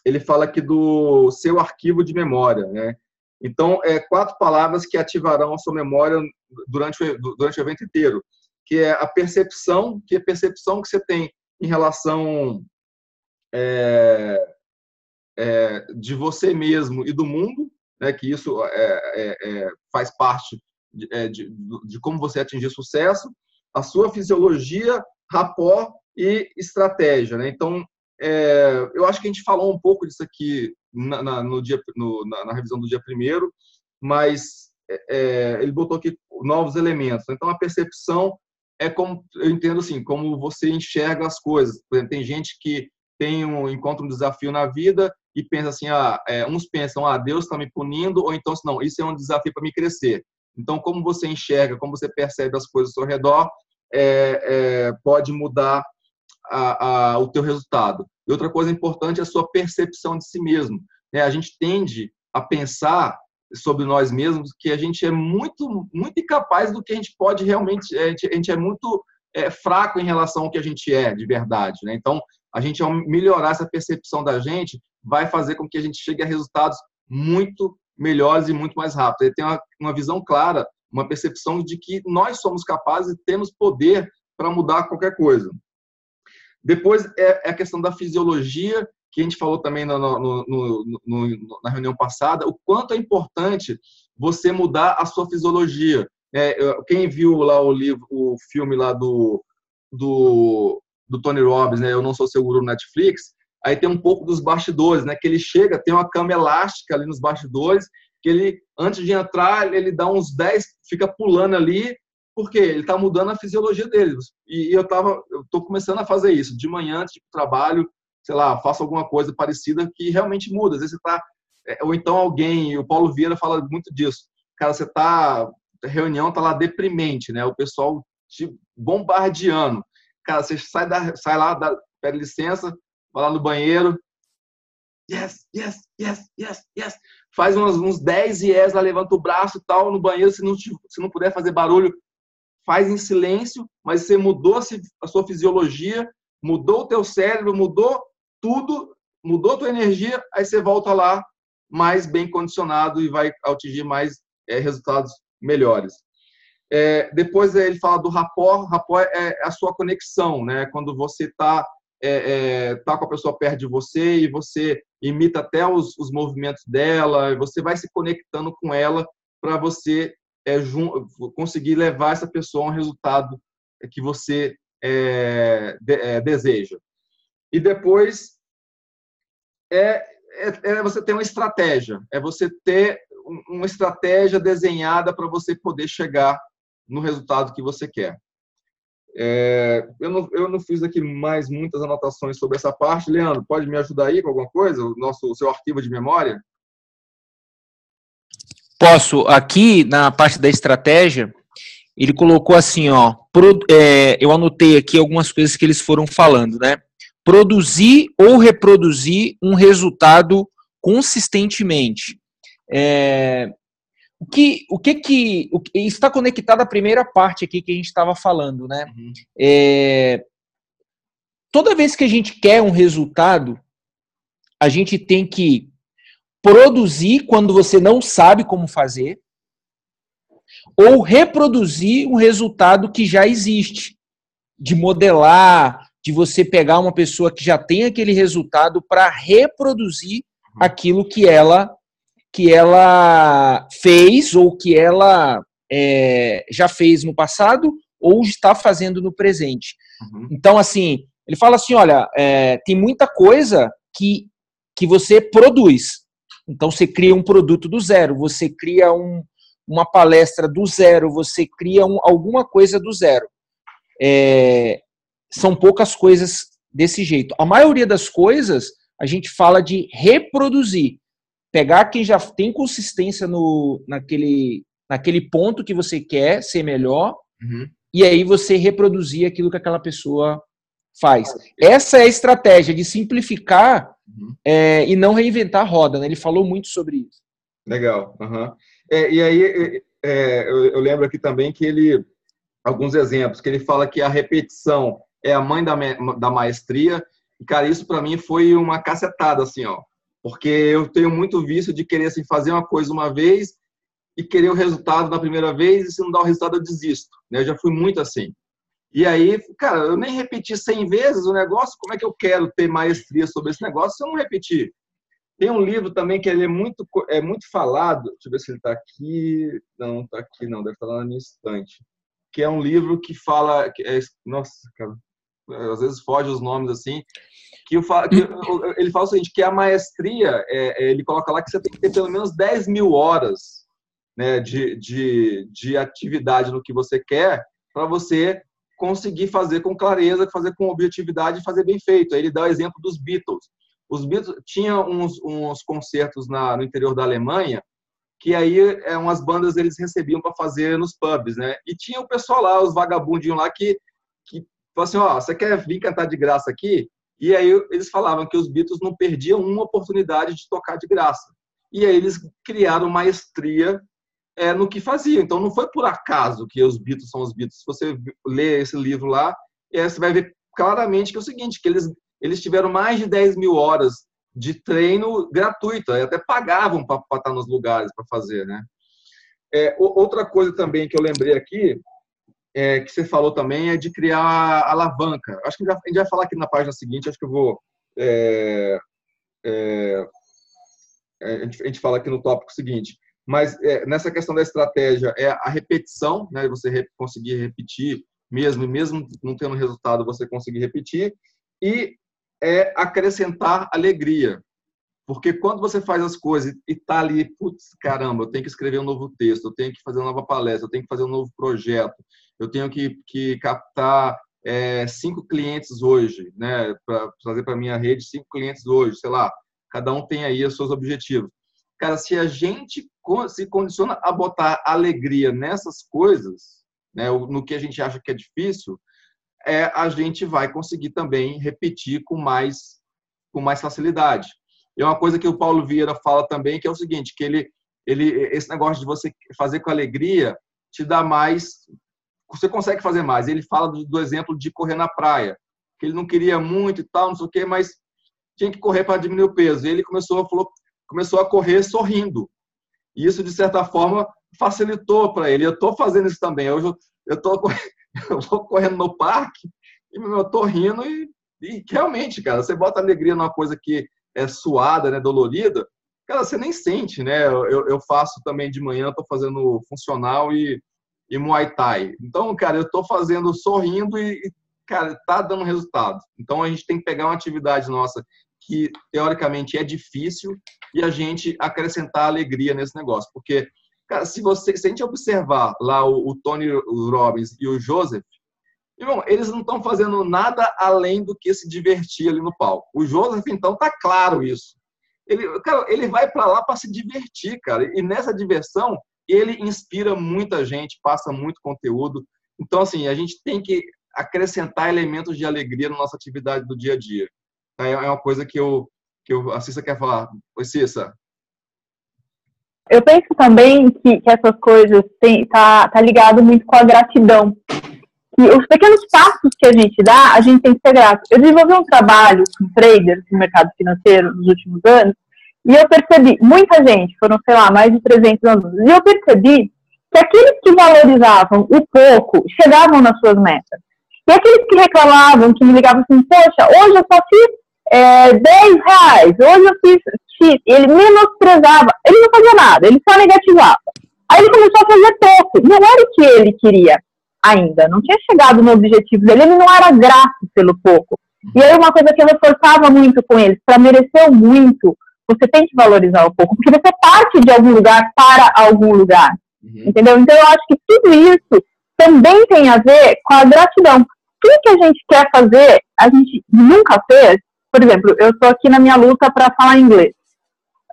A: ele fala aqui do seu arquivo de memória, né? Então, 4 palavras que ativarão a sua memória durante o evento inteiro, que é a percepção, que você tem em relação de você mesmo e do mundo, né, que isso faz parte de como você atingir sucesso, a sua fisiologia, rapport e estratégia, né? Então, eu acho que a gente falou um pouco disso aqui na revisão do dia 1º, mas ele botou aqui novos elementos. Então, a percepção é como, eu entendo assim, como você enxerga as coisas. Por exemplo, tem gente que encontra um desafio na vida e pensa assim, uns pensam, Deus está me punindo, ou então, não, isso é um desafio para me crescer. Então, como você enxerga, como você percebe as coisas ao seu redor, pode mudar o teu resultado. E outra coisa importante é a sua percepção de si mesmo. A gente tende a pensar sobre nós mesmos que a gente é muito, muito incapaz do que a gente pode realmente... A gente é muito fraco em relação ao que a gente é de verdade, né? Então, a gente, ao melhorar essa percepção da gente, vai fazer com que a gente chegue a resultados muito melhores e muito mais rápidos. Ele tem uma visão clara, uma percepção de que nós somos capazes e temos poder para mudar qualquer coisa. Depois é a questão da fisiologia, que a gente falou também na reunião passada, o quanto é importante você mudar a sua fisiologia. Quem viu lá o filme lá do Tony Robbins, né, Eu Não Sou Seu Guru no Netflix, aí tem um pouco dos bastidores, né, que ele chega, tem uma cama elástica ali nos bastidores, que ele, antes de entrar, ele dá uns 10, fica pulando ali, Porque ele está mudando a fisiologia dele. E eu estou começando a fazer isso. De manhã, antes de ir para o trabalho, sei lá, faço alguma coisa parecida que realmente muda. Às vezes você está... Ou então alguém... O Paulo Vieira fala muito disso. Cara, você está... A reunião está lá deprimente, né? O pessoal te bombardeando. Cara, você sai lá, pede licença, vai lá no banheiro. Yes, yes, yes, yes, yes. Faz uns 10 yes lá, levanta o braço e tal, no banheiro. Se não puder fazer barulho, faz em silêncio, mas você mudou a sua fisiologia, mudou o teu cérebro, mudou tudo, mudou a tua energia, aí você volta lá mais bem condicionado e vai atingir mais resultados melhores. Depois ele fala do rapport. Rapport é a sua conexão, né? Quando você está com a pessoa perto de você e você imita até os movimentos dela, e você vai se conectando com ela para você conseguir levar essa pessoa a um resultado que você deseja. E depois você ter uma estratégia, você ter uma estratégia desenhada para você poder chegar no resultado que você quer. Eu não fiz aqui mais muitas anotações sobre essa parte. Leandro, pode me ajudar aí com alguma coisa? O seu arquivo de memória?
C: Posso. Aqui, na parte da estratégia, ele colocou assim, ó, eu anotei aqui algumas coisas que eles foram falando, né? Produzir ou reproduzir um resultado consistentemente. O que está conectado à primeira parte aqui que a gente estava falando, né? Toda vez que a gente quer um resultado, a gente tem que produzir quando você não sabe como fazer, ou reproduzir um resultado que já existe, de modelar, de você pegar uma pessoa que já tem aquele resultado para reproduzir aquilo que ela fez ou que ela já fez no passado ou está fazendo no presente. Então, assim, ele fala assim, olha, tem muita coisa que você produz. Então, você cria um produto do zero, você cria uma palestra do zero, você cria alguma coisa do zero. São poucas coisas desse jeito. A maioria das coisas, a gente fala de reproduzir. Pegar quem já tem consistência naquele ponto que você quer ser melhor, e aí você reproduzir aquilo que aquela pessoa faz. Essa é a estratégia de simplificar e não reinventar a roda, né? Ele falou muito sobre isso.
A: Legal. E aí, eu lembro aqui também que alguns exemplos, que ele fala que a repetição é a mãe da maestria, e, cara, isso para mim foi uma cacetada, assim, ó, porque eu tenho muito vício de querer, assim, fazer uma coisa uma vez e querer o resultado da primeira vez, e se não dá o resultado eu desisto, né? Eu já fui muito assim. E aí, cara, eu nem repeti 100 vezes o negócio, como é que eu quero ter maestria sobre esse negócio se eu não repetir? Tem um livro também que ele é muito falado, deixa eu ver se ele está aqui, não está aqui não, deve estar lá na minha estante, que é um livro que fala, nossa, cara, às vezes foge os nomes assim, ele fala o seguinte, que a maestria, ele coloca lá que você tem que ter pelo menos 10 mil horas, né, de atividade no que você quer, para você conseguir fazer com clareza, fazer com objetividade e fazer bem feito. Aí ele dá o exemplo dos Beatles. Os Beatles tinham uns concertos no interior da Alemanha, que aí umas bandas eles recebiam para fazer nos pubs, né? E tinha o pessoal lá, os vagabundinhos lá, que falavam assim, ó, você quer vir cantar de graça aqui? E aí eles falavam que os Beatles não perdiam uma oportunidade de tocar de graça. E aí eles criaram maestria no que faziam. Então não foi por acaso que os Beatles são os Beatles. Se você ler esse livro lá, você vai ver claramente que é o seguinte, que eles tiveram mais de 10 mil horas de treino gratuito, até pagavam para estar nos lugares para fazer, né? Outra coisa também que eu lembrei aqui, que você falou também, é de criar a alavanca. Acho que a gente vai falar aqui na página seguinte, acho que eu vou... a gente fala aqui no tópico seguinte, mas nessa questão da estratégia, a repetição, né? Você conseguir repetir, mesmo não tendo resultado, você conseguir repetir, e acrescentar alegria. Porque quando você faz as coisas e tá ali, putz, caramba, eu tenho que escrever um novo texto, eu tenho que fazer uma nova palestra, eu tenho que fazer um novo projeto, eu tenho que captar 5 clientes hoje, né, para trazer para minha rede 5 clientes hoje, sei lá, cada um tem aí os seus objetivos. Cara, se a gente se condiciona a botar alegria nessas coisas, né, no que a gente acha que é difícil, a gente vai conseguir também repetir com mais facilidade. E uma coisa que o Paulo Vieira fala também, que é o seguinte, que esse negócio de você fazer com alegria te dá mais, você consegue fazer mais. Ele fala do exemplo de correr na praia, que ele não queria muito e tal, não sei o quê, mas tinha que correr para diminuir o peso. E ele começou a correr sorrindo. E isso, de certa forma, facilitou para ele. Eu estou fazendo isso também. Hoje eu vou correndo no parque e eu estou rindo e realmente, cara, você bota alegria numa coisa que é suada, né, dolorida, cara, você nem sente, né? Eu faço também de manhã, estou fazendo funcional e Muay Thai. Então, cara, eu estou fazendo sorrindo e, cara, tá dando resultado. Então, a gente tem que pegar uma atividade nossa que, teoricamente, é difícil e a gente acrescentar alegria nesse negócio. Porque, cara, se a gente observar lá o Tony Robbins e o Joseph, irmão, eles não estão fazendo nada além do que se divertir ali no palco. O Joseph, então, tá claro isso. Ele vai para lá para se divertir, cara. E nessa diversão, ele inspira muita gente, passa muito conteúdo. Então, assim, a gente tem que acrescentar elementos de alegria na nossa atividade do dia a dia. É uma coisa que a Cissa quer falar. Oi, Cissa.
D: Eu penso também que essas coisas tá ligado muito com a gratidão. E os pequenos passos que a gente dá, a gente tem que ser grato. Eu desenvolvi um trabalho com traders no mercado financeiro nos últimos anos, e eu percebi, muita gente, foram, sei lá, mais de 300 alunos, e eu percebi que aqueles que valorizavam o pouco chegavam nas suas metas. E aqueles que reclamavam, que me ligavam assim, poxa, hoje eu só fiz 10 reais, hoje eu fiz X, ele menosprezava, ele não fazia nada, ele só negativava. Aí ele começou a fazer pouco, não era o que ele queria ainda, não tinha chegado no objetivo dele, ele não era grato pelo pouco. E aí uma coisa que eu reforçava muito com eles, para merecer muito, você tem que valorizar o pouco, porque você parte de algum lugar para algum lugar, entendeu? Então eu acho que tudo isso também tem a ver com a gratidão. Tudo que a gente quer fazer, a gente nunca fez. Por exemplo, eu estou aqui na minha luta para falar inglês.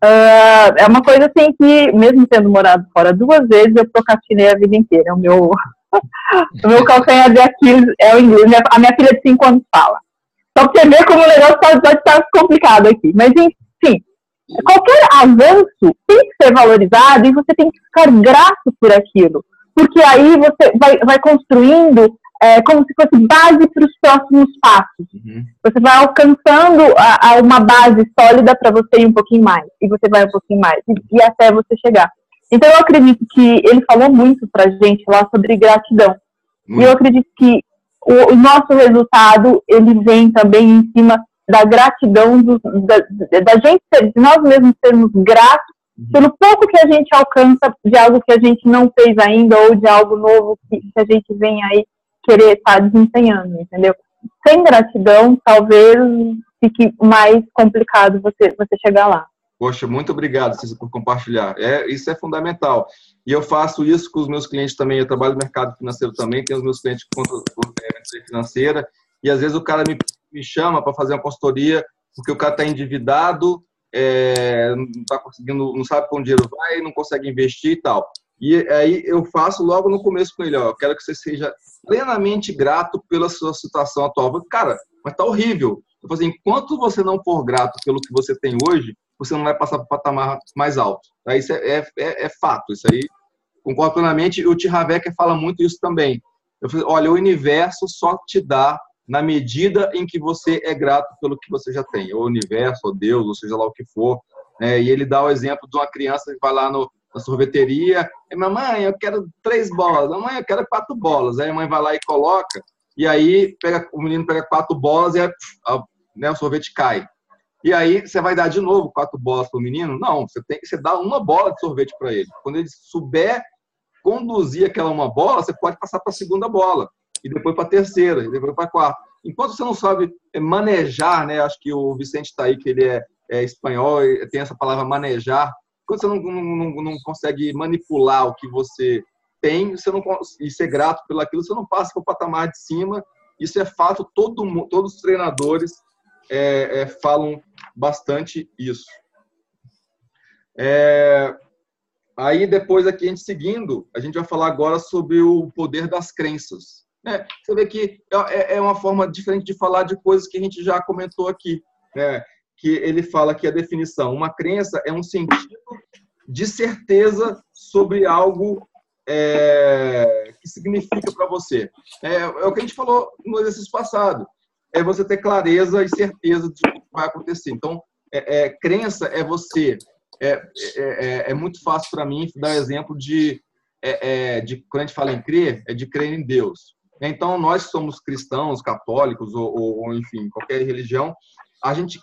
D: É uma coisa assim que, mesmo tendo morado fora 2 vezes, eu procrastinei a vida inteira. O meu calcanhar de Aquiles é o inglês. A minha filha de 5 anos fala. Só para você ver como o negócio pode estar complicado aqui. Mas, enfim, qualquer avanço tem que ser valorizado e você tem que ficar grato por aquilo. Porque aí você vai construindo como se fosse base para os próximos passos. Você vai alcançando uma base sólida para você ir um pouquinho mais. E você vai um pouquinho mais. E até você chegar. Então, eu acredito que ele falou muito para a gente lá sobre gratidão. E eu acredito que o nosso resultado, ele vem também em cima da gratidão, da gente, de nós mesmos sermos gratos pelo pouco que a gente alcança de algo que a gente não fez ainda ou de algo novo que a gente vem aí querer estar desempenhando, entendeu? Sem gratidão, talvez fique mais complicado você chegar lá.
A: Poxa, muito obrigado, Cissa, por compartilhar. Isso é fundamental. E eu faço isso com os meus clientes também. Eu trabalho no mercado financeiro também, tenho os meus clientes com mentoria financeira, e às vezes o cara me chama para fazer uma consultoria porque o cara está endividado, não está conseguindo, não sabe para onde o dinheiro vai, não consegue investir e tal. E aí eu faço logo no começo com ele, eu quero que você seja plenamente grato pela sua situação atual. Cara, mas tá horrível. Eu falo assim, enquanto você não for grato pelo que você tem hoje, você não vai passar para o patamar mais alto. Isso é fato, isso aí concordo plenamente. E o T. Harv Eker fala muito isso também. Eu falei, olha, o universo só te dá na medida em que você é grato pelo que você já tem. Ou o universo, ou Deus, ou seja lá o que for. E ele dá o exemplo de uma criança que vai lá na sorveteria, mamãe, eu quero 3 bolas, mamãe, eu quero 4 bolas. Aí a mãe vai lá e coloca, e aí o menino pega 4 bolas e aí, o sorvete cai. E aí você vai dar de novo 4 bolas para o menino? Não, você dá uma bola de sorvete para ele. Quando ele souber conduzir aquela uma bola, você pode passar para a segunda bola, e depois para a terceira, e depois para a quarta. Enquanto você não sabe manejar, né? Acho que o Vicente está aí, que ele é espanhol, e tem essa palavra manejar. Quando você não consegue manipular o que você tem, você não, e ser grato pelaquilo, você não passa para o patamar de cima. Isso é fato, todos os treinadores falam bastante isso. Aí depois aqui, a gente seguindo, a gente vai falar agora sobre o poder das crenças. Você vê que é uma forma diferente de falar de coisas que a gente já comentou aqui, né? Que ele fala que a definição, uma crença é um sentido de certeza sobre algo que significa para você. É o que a gente falou no exercício passado. É você ter clareza e certeza de o que vai acontecer. Então, crença é você... É muito fácil para mim dar exemplo de quando a gente fala em crer, é de crer em Deus. Então, nós que somos cristãos, católicos ou enfim, qualquer religião, a gente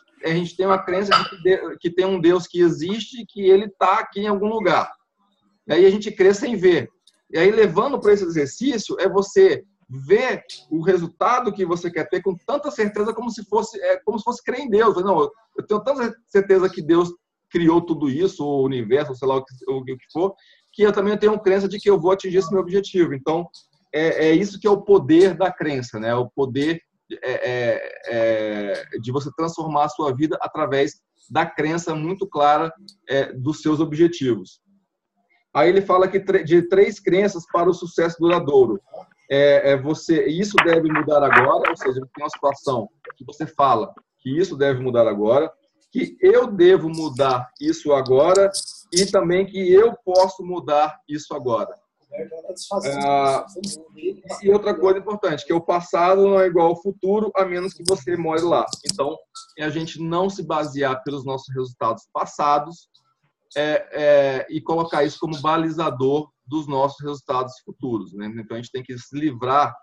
A: tem uma crença de que tem um Deus que existe e que ele está aqui em algum lugar. E aí a gente crê sem ver. E aí, levando para esse exercício, é você ver o resultado que você quer ter com tanta certeza como se fosse crer em Deus. Não, eu tenho tanta certeza que Deus criou tudo isso, o universo, sei lá o que for, que eu também tenho crença de que eu vou atingir esse meu objetivo. Então, é isso que é o poder da crença, né? O poder de você transformar a sua vida através da crença muito clara dos seus objetivos. Aí ele fala que de 3 crenças para o sucesso duradouro. Isso deve mudar agora, ou seja, tem uma situação que você fala que isso deve mudar agora, que eu devo mudar isso agora e também que eu posso mudar isso agora. E outra coisa importante, que o passado não é igual ao futuro, a menos que você more lá. Então, a gente não se basear pelos nossos resultados passados e colocar isso como balizador dos nossos resultados futuros, né? Então, a gente tem que se limpar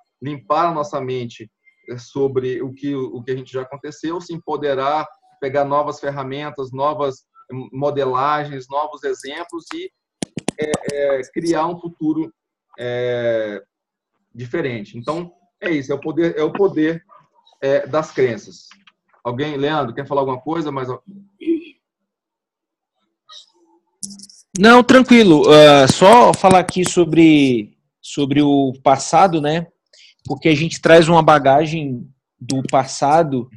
A: a nossa mente sobre o que a gente já aconteceu, se empoderar, pegar novas ferramentas, novas modelagens, novos exemplos e criar um futuro diferente. Então, é isso, é o poder das crenças. Alguém, Leandro, quer falar alguma coisa?
C: Não, tranquilo. Só falar aqui sobre o passado, né? Porque a gente traz uma bagagem do passado,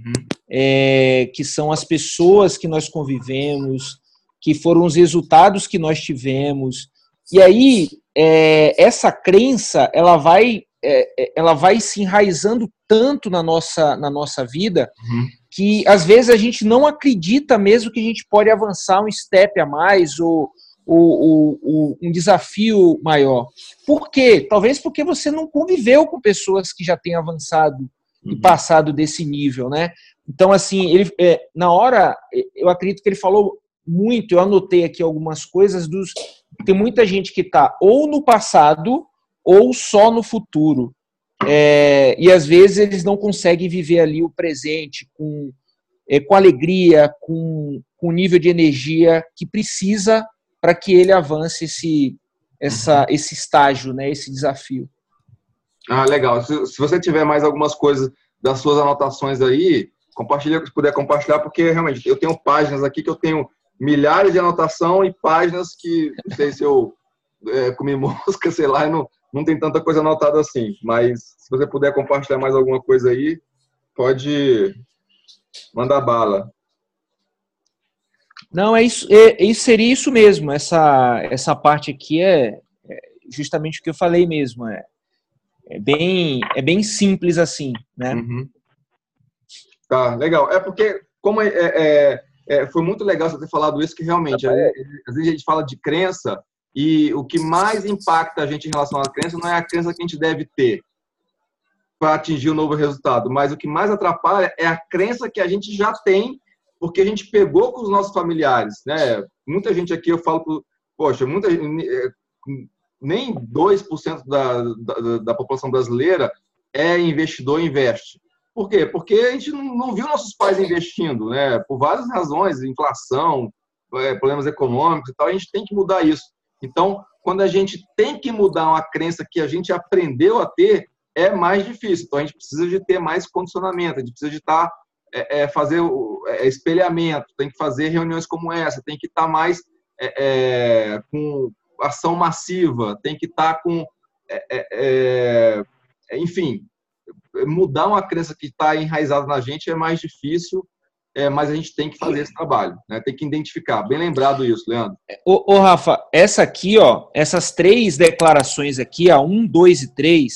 C: que são as pessoas que nós convivemos, que foram os resultados que nós tivemos. E aí, essa crença, ela vai se enraizando tanto na nossa vida, que às vezes a gente não acredita mesmo que a gente pode avançar um step a mais ou um desafio maior. Por quê? Talvez porque você não conviveu com pessoas que já têm avançado e passado desse nível, né? Então, assim, na hora, eu acredito que ele falou muito, eu anotei aqui algumas coisas tem muita gente que está ou no passado ou só no futuro. E às vezes eles não conseguem viver ali o presente com alegria, com o nível de energia que precisa para que ele avance esse estágio, né, esse desafio.
A: Legal. Se você tiver mais algumas coisas das suas anotações aí, compartilha, se puder compartilhar, porque realmente eu tenho páginas aqui que eu tenho milhares de anotação e páginas que não sei se eu comi mosca, sei lá, e não tem tanta coisa anotada assim. Mas se você puder compartilhar mais alguma coisa aí, pode mandar bala.
C: Não, seria isso mesmo. Essa parte aqui é justamente o que eu falei mesmo. É bem simples assim, né?
A: Tá, legal. Porque como foi muito legal você ter falado isso, que realmente, às vezes a gente fala de crença e o que mais impacta a gente em relação à crença não é a crença que a gente deve ter para atingir um novo resultado, mas o que mais atrapalha é a crença que a gente já tem porque a gente pegou com os nossos familiares, né? Muita gente aqui, eu falo, poxa, nem 2% da população brasileira é investidor e investe. Por quê? Porque a gente não viu nossos pais investindo, né? Por várias razões, inflação, problemas econômicos e tal, a gente tem que mudar isso. Então, quando a gente tem que mudar uma crença que a gente aprendeu a ter, é mais difícil. Então, a gente precisa de ter mais condicionamento, a gente precisa de fazer espelhamento, tem que fazer reuniões como essa, tem que estar mais ação massiva, tem que estar com... enfim, mudar uma crença que está enraizada na gente é mais difícil, mas a gente tem que fazer esse trabalho, né? Tem que identificar. Bem lembrado isso, Leandro.
C: Ô, Rafa, essa aqui, essas 3 declarações aqui, a 1, 2 e 3,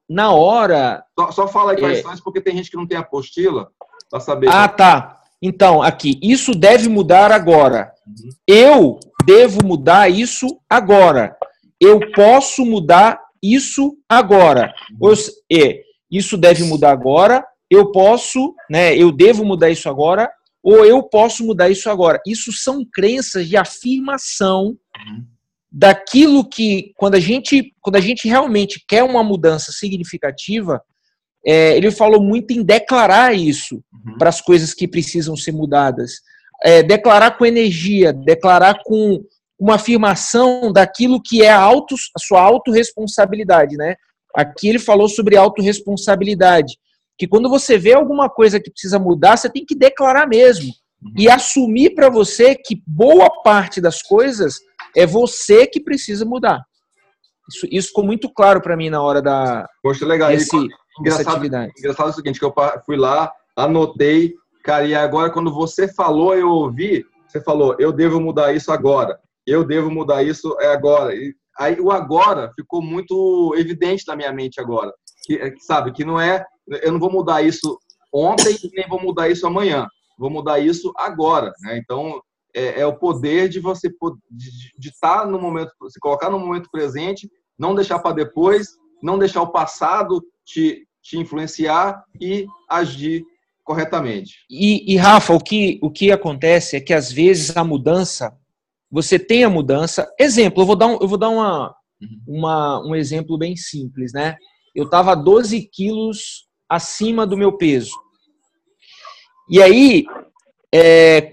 C: na hora...
A: Só fala aí quais são, porque tem gente que não tem apostila para saber.
C: Tá. Então, aqui, isso deve mudar agora. Eu devo mudar isso agora. Eu posso mudar isso agora. Isso deve mudar agora. Eu posso, né? Eu devo mudar isso agora. Ou eu posso mudar isso agora. Isso são crenças de afirmação daquilo que, quando a gente realmente quer uma mudança significativa, ele falou muito em declarar isso para as coisas que precisam ser mudadas. Declarar com energia, declarar com uma afirmação daquilo que é a sua autorresponsabilidade, né? Aqui ele falou sobre autorresponsabilidade, que quando você vê alguma coisa que precisa mudar, você tem que declarar mesmo e assumir para você que boa parte das coisas é você que precisa mudar. Isso ficou muito claro para mim na hora
A: Poxa, legal.
C: dessa atividade.
A: Engraçado é o seguinte, que eu fui lá, anotei, cara, e agora quando você falou, eu ouvi, você falou, eu devo mudar isso agora, eu devo mudar isso agora. E aí o agora ficou muito evidente na minha mente agora, sabe, que não eu não vou mudar isso ontem, nem vou mudar isso amanhã, vou mudar isso agora, né? Então, é o poder de você de estar no momento, se colocar no momento presente, não deixar para depois, não deixar o passado te influenciar e agir corretamente.
C: E Rafa, o que acontece é que às vezes a mudança, você tem a mudança. Exemplo, eu vou dar um exemplo bem simples, né? Eu estava 12 quilos acima do meu peso. E aí,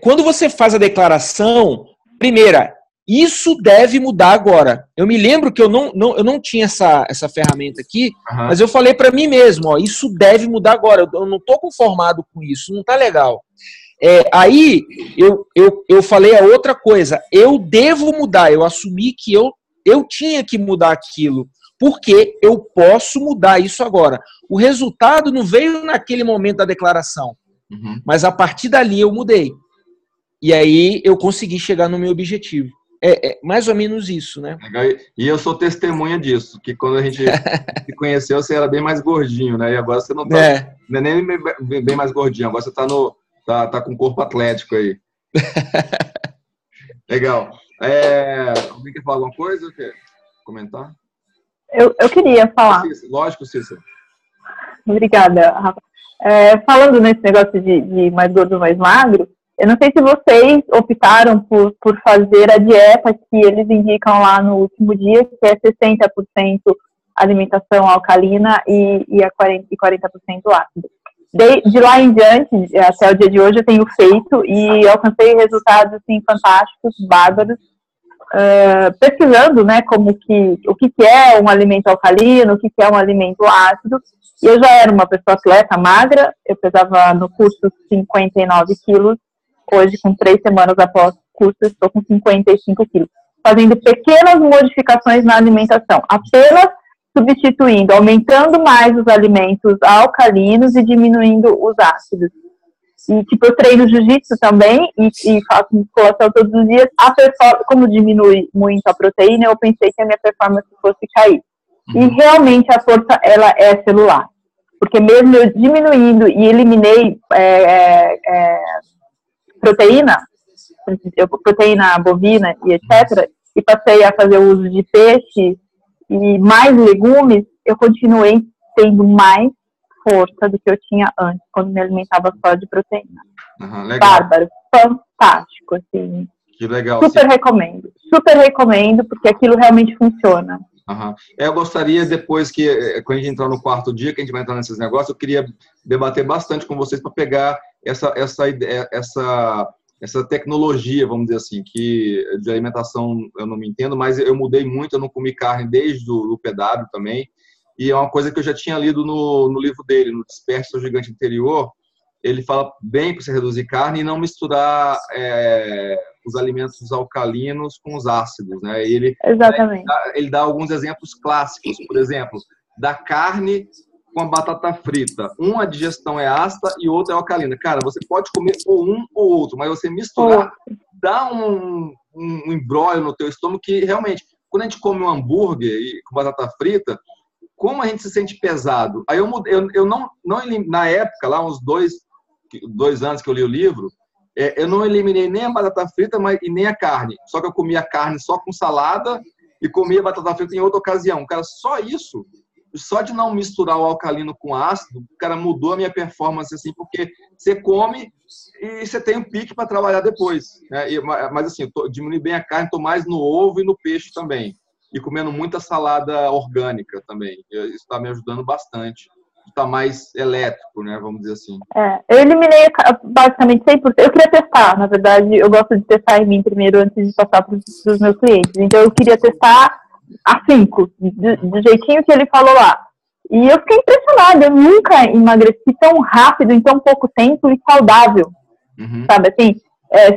C: quando você faz a declaração, primeira, isso deve mudar agora. Eu me lembro que eu não tinha essa ferramenta aqui, mas eu falei para mim mesmo, isso deve mudar agora. Eu não estou conformado com isso, não está legal. Aí eu falei a outra coisa, eu devo mudar, eu assumi que eu tinha que mudar aquilo, porque eu posso mudar isso agora. O resultado não veio naquele momento da declaração, mas a partir dali eu mudei. E aí eu consegui chegar no meu objetivo. É mais ou menos isso, né?
A: E eu sou testemunha disso, que quando a gente se conheceu, você era bem mais gordinho, né? E agora você não tá não é nem bem mais gordinho, agora você tá com corpo atlético aí. Legal. Alguém quer falar alguma coisa? Quer comentar?
D: Eu queria falar.
A: Lógico, Cícero.
D: Obrigada, Rafa. Falando nesse negócio de mais gordo, mais magro, eu não sei se vocês optaram por fazer a dieta que eles indicam lá no último dia, que é 60% alimentação alcalina e 40% ácido. De lá em diante, até o dia de hoje, eu tenho feito e alcancei resultados assim, fantásticos, bárbaros, pesquisando, né, o que é um alimento alcalino, o que é um alimento ácido. E eu já era uma pessoa atleta magra, eu pesava no curso 59 quilos, hoje, com 3 semanas após o curso, eu estou com 55 quilos, fazendo pequenas modificações na alimentação, apenas substituindo, aumentando mais os alimentos alcalinos e diminuindo os ácidos. E, eu treino jiu-jitsu também e faço musculação todos os dias. Como diminui muito a proteína, eu pensei que a minha performance fosse cair. E realmente a força, ela é celular. Porque mesmo eu diminuindo e eliminei proteína bovina e etc., e passei a fazer uso de peixe e mais legumes, eu continuei tendo mais força do que eu tinha antes, quando me alimentava só de proteína. Bárbaro, fantástico, assim.
A: Que legal.
D: Super recomendo, porque aquilo realmente funciona.
A: Eu gostaria, depois quando a gente entrar no 4º dia, que a gente vai entrar nesses negócios, eu queria debater bastante com vocês para pegar essa tecnologia, vamos dizer assim, que de alimentação eu não me entendo, mas eu mudei muito, eu não comi carne desde o PW também, e é uma coisa que eu já tinha lido no livro dele, no Desperte Seu Gigante Interior. Ele fala bem para você reduzir carne e não misturar os alimentos alcalinos com os ácidos, né?
D: Exatamente.
A: Ele dá alguns exemplos clássicos, por exemplo, da carne com a batata frita. Uma digestão é ácida e outra é alcalina. Cara, você pode comer ou um ou outro, mas você misturar dá um embrólio no teu estômago que realmente, quando a gente come um hambúrguer com batata frita, como a gente se sente pesado? Aí eu não na época, lá uns 2 anos que eu li o livro, eu não eliminei nem a batata frita e nem a carne. Só que eu comia a carne só com salada e comia a batata frita em outra ocasião. Cara, só isso, só de não misturar o alcalino com ácido, cara, mudou a minha performance, assim, porque você come e você tem um pique para trabalhar depois, né? Mas assim, diminui bem a carne, estou mais no ovo e no peixe também. E comendo muita salada orgânica também. Isso está me ajudando bastante. Está mais elétrico, né? Vamos dizer assim.
D: Eu eliminei basicamente 100%. Eu queria testar, na verdade, eu gosto de testar em mim primeiro antes de passar para os meus clientes. Então, eu queria testar a 5, do jeitinho que ele falou lá. E eu fiquei impressionada. Eu nunca emagreci tão rápido, em tão pouco tempo e saudável. Sabe assim?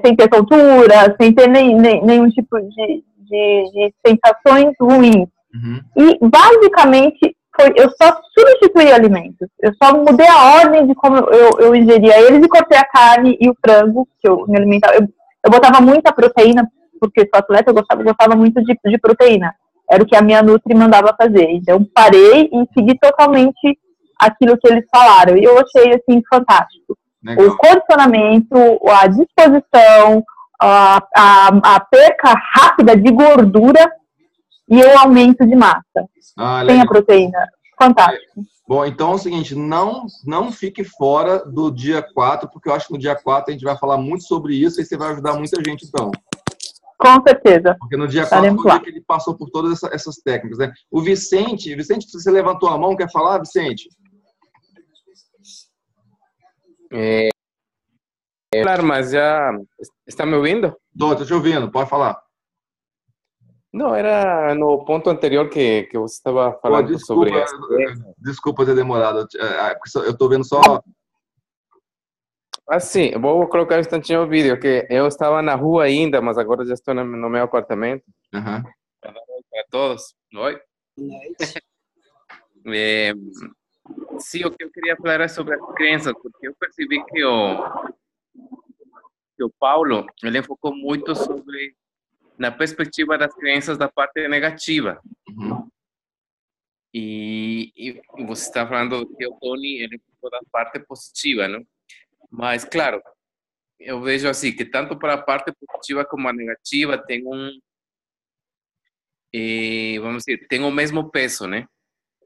D: Sem ter tontura, sem ter nenhum tipo de sensações ruins. E, basicamente, eu só substituí alimentos. Eu só mudei a ordem de como eu ingeria eles e cortei a carne e o frango, que eu me alimentava. Eu botava muita proteína, porque sou atleta, eu gostava muito de proteína. Era o que a minha Nutri mandava fazer. Então, parei e segui totalmente aquilo que eles falaram. E eu achei, assim, fantástico. Legal. O condicionamento, a disposição, a perca rápida de gordura e o aumento de massa. Sem a proteína. Fantástico.
A: Bom, então é o seguinte, não fique fora do dia 4, porque eu acho que no dia 4 a gente vai falar muito sobre isso e você vai ajudar muita gente, então.
D: Com certeza.
A: Porque no dia 4 foi o dia que ele passou por todas essas técnicas, né? O Vicente, você levantou a mão, quer falar, Vicente?
E: Claro, mas já está me ouvindo?
A: Estou te ouvindo, pode falar.
E: Não, era no ponto anterior que você estava falando sobre...
A: Desculpa ter demorado, eu estou vendo só...
E: Sim, vou colocar um instantinho o vídeo, que eu estava na rua ainda, mas agora já estou no meu apartamento. Para todos. Oi. Sim, o que eu queria falar é sobre as crenças, porque eu percebi que o Paulo, ele enfocou muito sobre na perspectiva das crenças da parte negativa. E você está falando que o Tony, ele enfocou da parte positiva, não? Mas, claro, eu vejo assim, que tanto para a parte positiva como a negativa tem vamos dizer, tem o mesmo peso, né?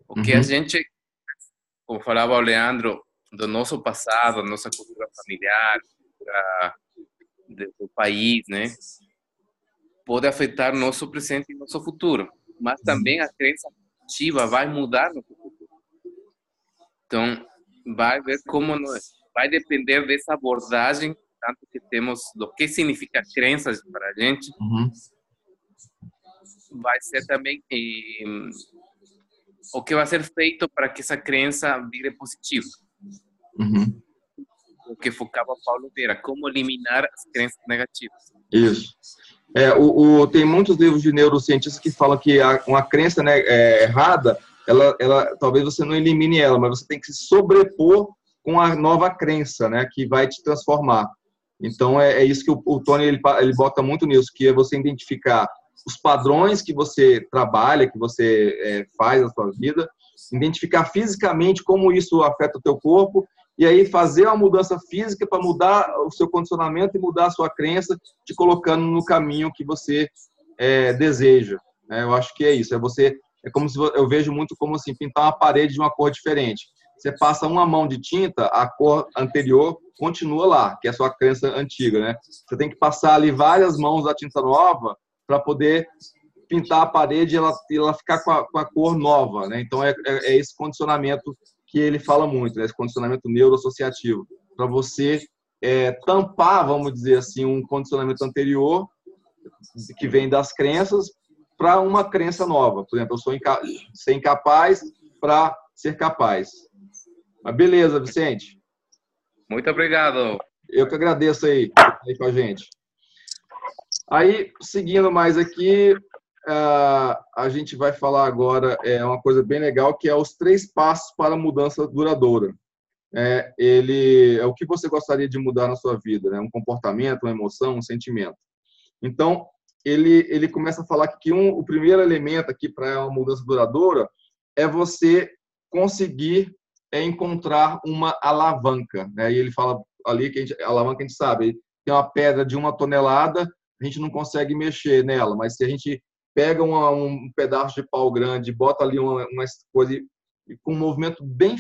E: O que a gente, como falava o Leandro, do nosso passado, nossa cultura familiar, do país, né? Pode afetar nosso presente e nosso futuro. Mas também a crença positiva vai mudar no futuro. Então, vai ver como vai depender dessa abordagem, tanto que temos do que significa crenças para a gente, vai ser também o que vai ser feito para que essa crença vire positiva. O que focava Paulo Vieira, como eliminar as crenças negativas.
A: Isso. Tem muitos livros de neurocientistas que falam que uma crença, né, errada, ela talvez você não elimine ela, mas você tem que se sobrepor com a nova crença, né, que vai te transformar. Então, é isso que o Tony ele bota muito nisso, que é você identificar os padrões que você trabalha, que você faz na sua vida, identificar fisicamente como isso afeta o teu corpo, e aí fazer uma mudança física para mudar o seu condicionamento e mudar a sua crença, te colocando no caminho que você deseja. Eu acho que é isso. É como se eu vejo muito como assim, pintar uma parede de uma cor diferente. Você passa uma mão de tinta, a cor anterior continua lá, que é a sua crença antiga, né? Você tem que passar ali várias mãos da tinta nova para poder pintar a parede e ela ficar com a cor nova, né? Então é esse condicionamento que ele fala muito, né? Esse condicionamento neuroassociativo, para você tampar, vamos dizer assim, um condicionamento anterior que vem das crenças para uma crença nova. Por exemplo, eu sou ser incapaz para ser capaz. Mas beleza, Vicente.
E: Muito obrigado.
A: Eu que agradeço aí com a gente. Aí, seguindo mais aqui, a gente vai falar agora uma coisa bem legal, que é os 3 passos para a mudança duradoura. É o que você gostaria de mudar na sua vida, né? Um comportamento, uma emoção, um sentimento. Então, ele começa a falar que o primeiro elemento aqui para uma mudança duradoura é você conseguir encontrar uma alavanca, né? E ele fala ali que a alavanca, a gente sabe, tem uma pedra de 1 tonelada, a gente não consegue mexer nela, mas se a gente pega um pedaço de pau grande, bota ali uma coisa com um movimento bem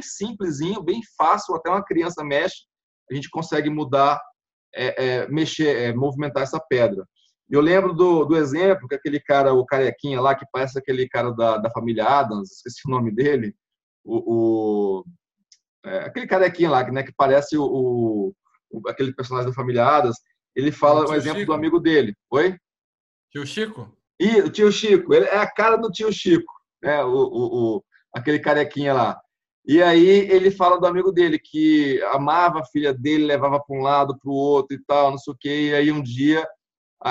A: simplesinho, bem fácil, até uma criança mexe, a gente consegue mudar, mexer, movimentar essa pedra. Eu lembro do exemplo que aquele cara, o carequinha lá, que parece aquele cara da família Addams, esqueci o nome dele, aquele carequinha lá, né, que parece aquele personagem da família Addams, ele fala um exemplo do amigo dele. Oi?
F: Tio Chico?
A: O tio Chico. Ele é a cara do tio Chico, né, aquele carequinha lá. E aí ele fala do amigo dele, que amava a filha dele, levava para um lado, para o outro e tal, não sei o quê. E aí um dia...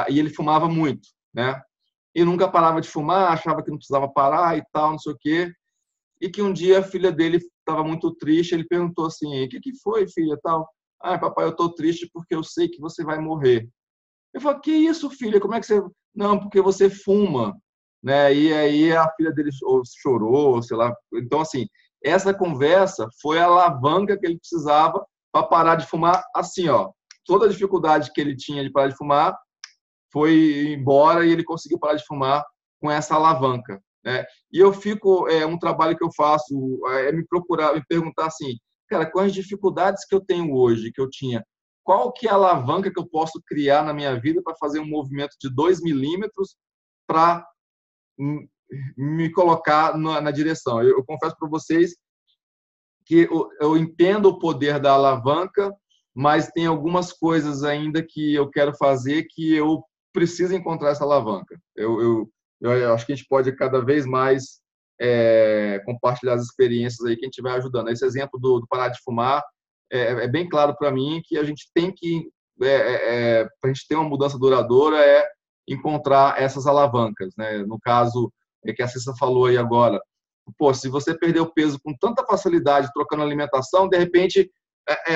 A: E ele fumava muito, né? E nunca parava de fumar, achava que não precisava parar e tal, não sei o quê. E que um dia a filha dele estava muito triste, ele perguntou assim, o que foi, filha, tal? Papai, eu estou triste porque eu sei que você vai morrer. Eu falei, que isso, filha? Como é que você... Não, porque você fuma, né? E aí a filha dele chorou, sei lá. Então, assim, essa conversa foi a alavanca que ele precisava para parar de fumar assim, ó. Toda a dificuldade que ele tinha de parar de fumar foi embora e ele conseguiu parar de fumar com essa alavanca, né? E eu fico, um trabalho que eu faço é me perguntar assim, cara, com as dificuldades que eu tenho hoje, que eu tinha, qual que é a alavanca que eu posso criar na minha vida para fazer um movimento de 2 milímetros para me colocar na direção? Eu confesso para vocês que eu entendo o poder da alavanca, mas tem algumas coisas ainda que eu quero fazer que eu preciso encontrar essa alavanca. Eu acho que a gente pode cada vez mais compartilhar as experiências aí que a gente vai ajudando. Esse exemplo do parar de fumar é bem claro para mim que a gente tem que, para a gente ter uma mudança duradoura, encontrar essas alavancas, né? No caso que a Cissa falou aí agora, pô, se você perdeu peso com tanta facilidade trocando alimentação, de repente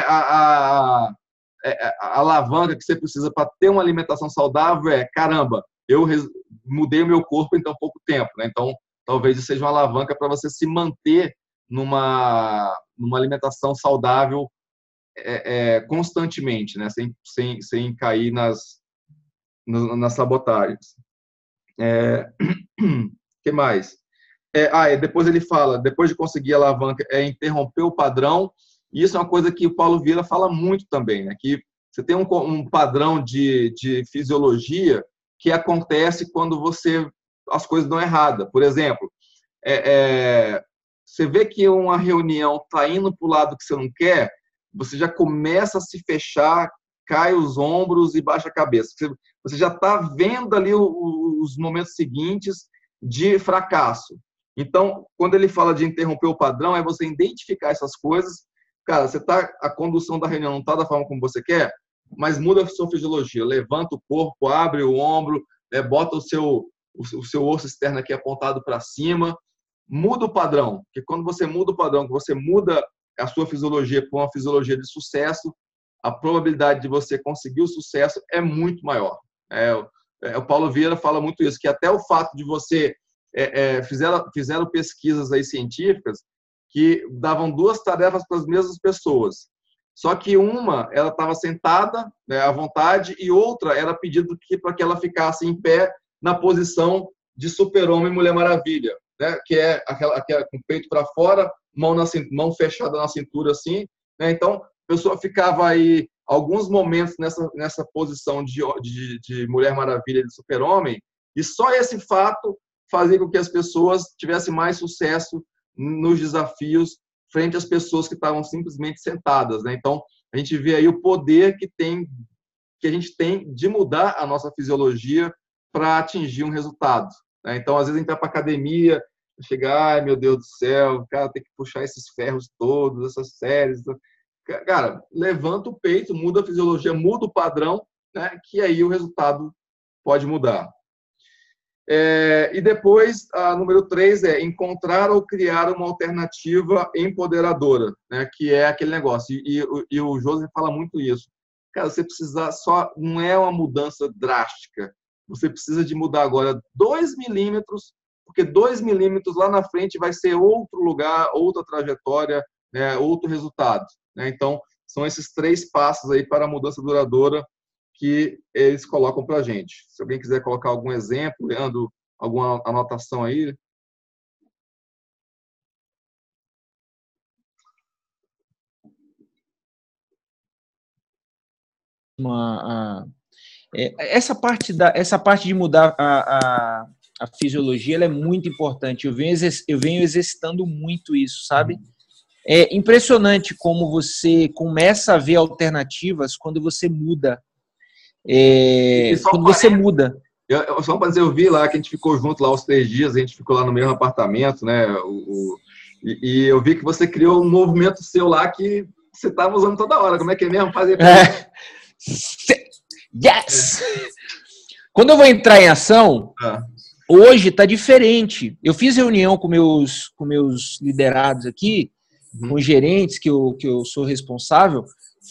A: a alavanca que você precisa para ter uma alimentação saudável caramba, eu mudei o meu corpo em tão pouco tempo, né? Então, talvez isso seja uma alavanca para você se manter numa alimentação saudável constantemente, né? Sem cair nas sabotagens. Que mais? Depois ele fala, depois de conseguir a alavanca, interromper o padrão. E isso é uma coisa que o Paulo Vieira fala muito também, né? Que você tem um padrão de fisiologia que acontece quando as coisas dão errada. Por exemplo, você vê que uma reunião está indo para o lado que você não quer, você já começa a se fechar, cai os ombros e baixa a cabeça. Você já está vendo ali os momentos seguintes de fracasso. Então, quando ele fala de interromper o padrão, é você identificar essas coisas. Cara, a condução da reunião não está da forma como você quer, mas muda a sua fisiologia. Levanta o corpo, abre o ombro, bota o seu osso externo aqui apontado para cima. Muda o padrão, porque quando você muda o padrão, que você muda a sua fisiologia para uma fisiologia de sucesso, a probabilidade de você conseguir o sucesso é muito maior. O Paulo Vieira fala muito isso, que até o fato de você... fizeram pesquisas aí científicas que davam 2 tarefas para as mesmas pessoas. Só que uma, ela estava sentada, né, à vontade, e outra era pedido para que ela ficasse em pé na posição de Super-Homem e Mulher Maravilha, né, que é aquela com o peito para fora, mão fechada na cintura assim, né? Então, a pessoa ficava aí alguns momentos nessa posição de Mulher Maravilha e de Super-Homem, e só esse fato fazia com que as pessoas tivessem mais sucesso nos desafios frente às pessoas que estavam simplesmente sentadas, né? Então, a gente vê aí o poder que a gente tem de mudar a nossa fisiologia para atingir um resultado, né? Então, às vezes, a gente vai para a academia, chega, ai, meu Deus do céu, cara, tem que puxar esses ferros todos, essas séries. Cara, levanta o peito, muda a fisiologia, muda o padrão, né, que aí o resultado pode mudar. E depois, a número 3 é encontrar ou criar uma alternativa empoderadora, né, que é aquele negócio. E o José fala muito isso. Cara, você precisa só, não é uma mudança drástica. Você precisa de mudar agora 2 milímetros, porque 2 milímetros lá na frente vai ser outro lugar, outra trajetória, né, outro resultado, né? Então, são esses 3 passos aí para a mudança duradoura que eles colocam para a gente. Se alguém quiser colocar algum exemplo, Leandro, alguma anotação aí.
C: Essa parte de mudar a fisiologia, ela é muito importante. Eu venho exercitando muito isso, sabe? É impressionante como você começa a ver alternativas quando você muda. Quando você muda.
A: Só para dizer, eu vi lá que a gente ficou junto lá os 3 dias, a gente ficou lá no mesmo apartamento, né? E eu vi que você criou um movimento seu lá que você estava usando toda hora. Como é que é mesmo? Fazer.
C: Yes! Quando eu vou entrar em ação, hoje está diferente. Eu fiz reunião com meus liderados aqui, com os gerentes que eu sou responsável.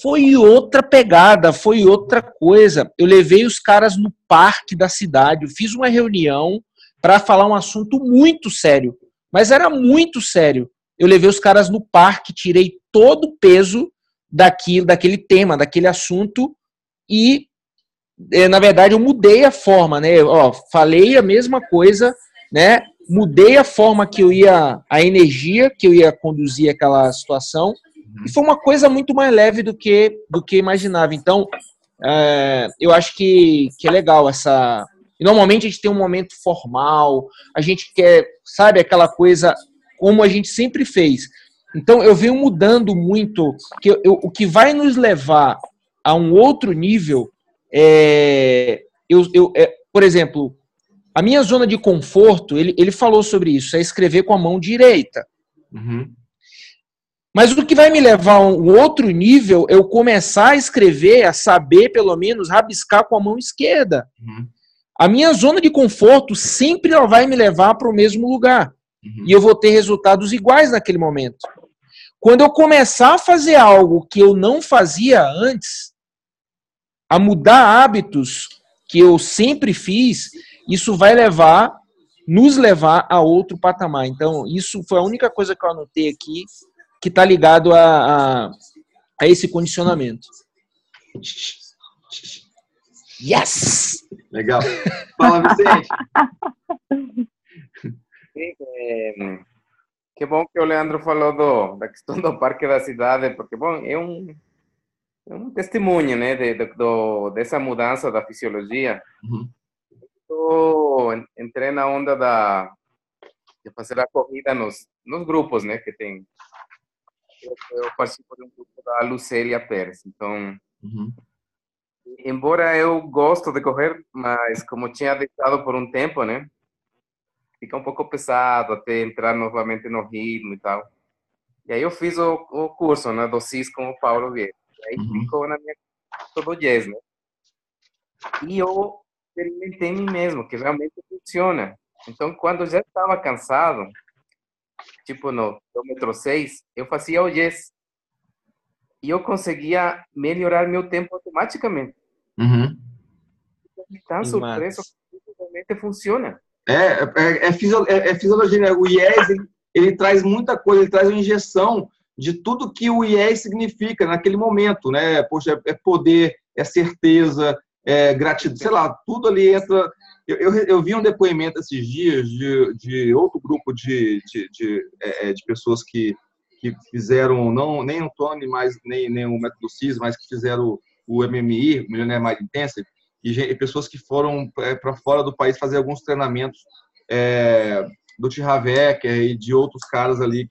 C: Foi outra pegada, foi outra coisa. Eu levei os caras no parque da cidade, eu fiz uma reunião para falar um assunto muito sério, mas era muito sério. Eu levei os caras no parque, tirei todo o peso daquele tema, daquele assunto e, na verdade, eu mudei a forma, né? Falei a mesma coisa, né? Mudei a forma a energia que eu ia conduzir aquela situação. E foi uma coisa muito mais leve do que imaginava. Então, eu acho que é legal essa... E normalmente a gente tem um momento formal, a gente quer, sabe, aquela coisa como a gente sempre fez. Então, eu venho mudando muito, o que vai nos levar a um outro nível por exemplo, a minha zona de conforto, ele falou sobre isso, é escrever com a mão direita. Mas o que vai me levar a um outro nível é eu começar a escrever, a saber, pelo menos, rabiscar com a mão esquerda. A minha zona de conforto sempre ela vai me levar para o mesmo lugar. E eu vou ter resultados iguais naquele momento. Quando eu começar a fazer algo que eu não fazia antes, a mudar hábitos que eu sempre fiz, isso vai nos levar a outro patamar. Então, isso foi a única coisa que eu anotei aqui, que está ligado a esse condicionamento. Yes!
A: Legal. Fala, Vicente.
E: Que bom que o Leandro falou da questão do Parque da Cidade, porque, bom, é um testemunho, né, dessa mudança da fisiologia. Eu entrei na onda de fazer a corrida nos grupos, né, que tem. Eu participo de um grupo da Lucélia Pérez, então, embora eu gosto de correr, mas como tinha deixado por um tempo, né, fica um pouco pesado até entrar novamente no ritmo e tal. E aí eu fiz o curso, né, do CIS com o Paulo Vieira. E aí ficou na minha todo yes, né? E eu experimentei em mim mesmo, que realmente funciona. Então, quando eu já estava cansado, tipo no quilômetro 6, eu fazia o yes. E eu conseguia melhorar meu tempo automaticamente. Tão surpreso que realmente funciona.
A: É fisiologia, né? O IES, ele traz muita coisa, ele traz uma injeção de tudo que o IES significa naquele momento, né? Poxa, é poder, é certeza, é gratidão, sei lá, tudo ali entra. Eu vi um depoimento esses dias de outro grupo de pessoas que fizeram, nem o Tony, nem o método CIS, mas que fizeram o MMI, Millionaire Mind Intensive, e pessoas que foram para fora do país fazer alguns treinamentos do Tihavecker e de outros caras ali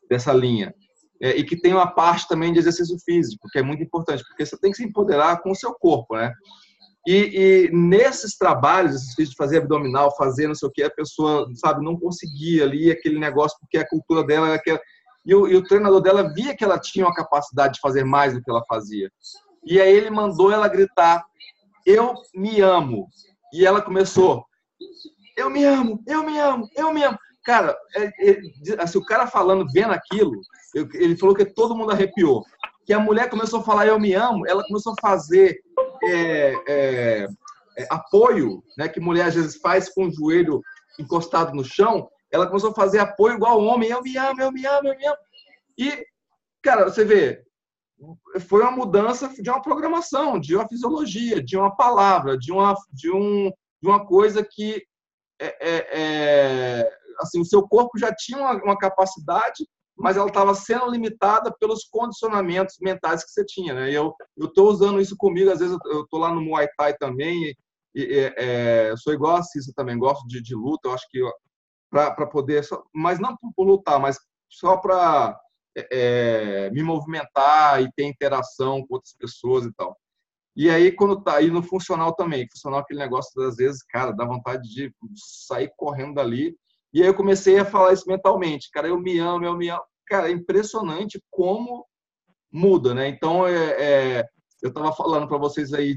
A: dessa linha. E que tem uma parte também de exercício físico, que é muito importante, porque você tem que se empoderar com o seu corpo, né? E nesses trabalhos, esses vídeos de fazer abdominal, fazer não sei o que, a pessoa, sabe, não conseguia ali aquele negócio, porque a cultura dela era aquela. E o treinador dela via que ela tinha uma capacidade de fazer mais do que ela fazia. E aí ele mandou ela gritar eu me amo. E ela começou, eu me amo, eu me amo, eu me amo. Cara, assim, o cara falando, vendo aquilo, ele falou que todo mundo arrepiou. Que a mulher começou a falar, eu me amo, ela começou a fazer apoio, né, que mulher às vezes faz com o joelho encostado no chão, ela começou a fazer apoio igual homem, eu me amo, eu me amo, eu me amo. E, cara, você vê, foi uma mudança de uma programação, de uma fisiologia, de uma palavra, de uma coisa que assim, o seu corpo já tinha uma capacidade, mas ela estava sendo limitada pelos condicionamentos mentais que você tinha, né? E eu estou usando isso comigo, às vezes eu estou lá no Muay Thai também, eu sou igual a Cissa também, gosto de luta, eu acho que para poder, mas não por lutar, mas só para me movimentar e ter interação com outras pessoas e tal. E aí, quando tá aí no funcional também, funcional aquele negócio, às vezes, cara, dá vontade de sair correndo dali. E aí eu comecei a falar isso mentalmente, cara, eu me amo, eu me amo. Cara, é impressionante como muda, né? Então, eu estava falando para vocês aí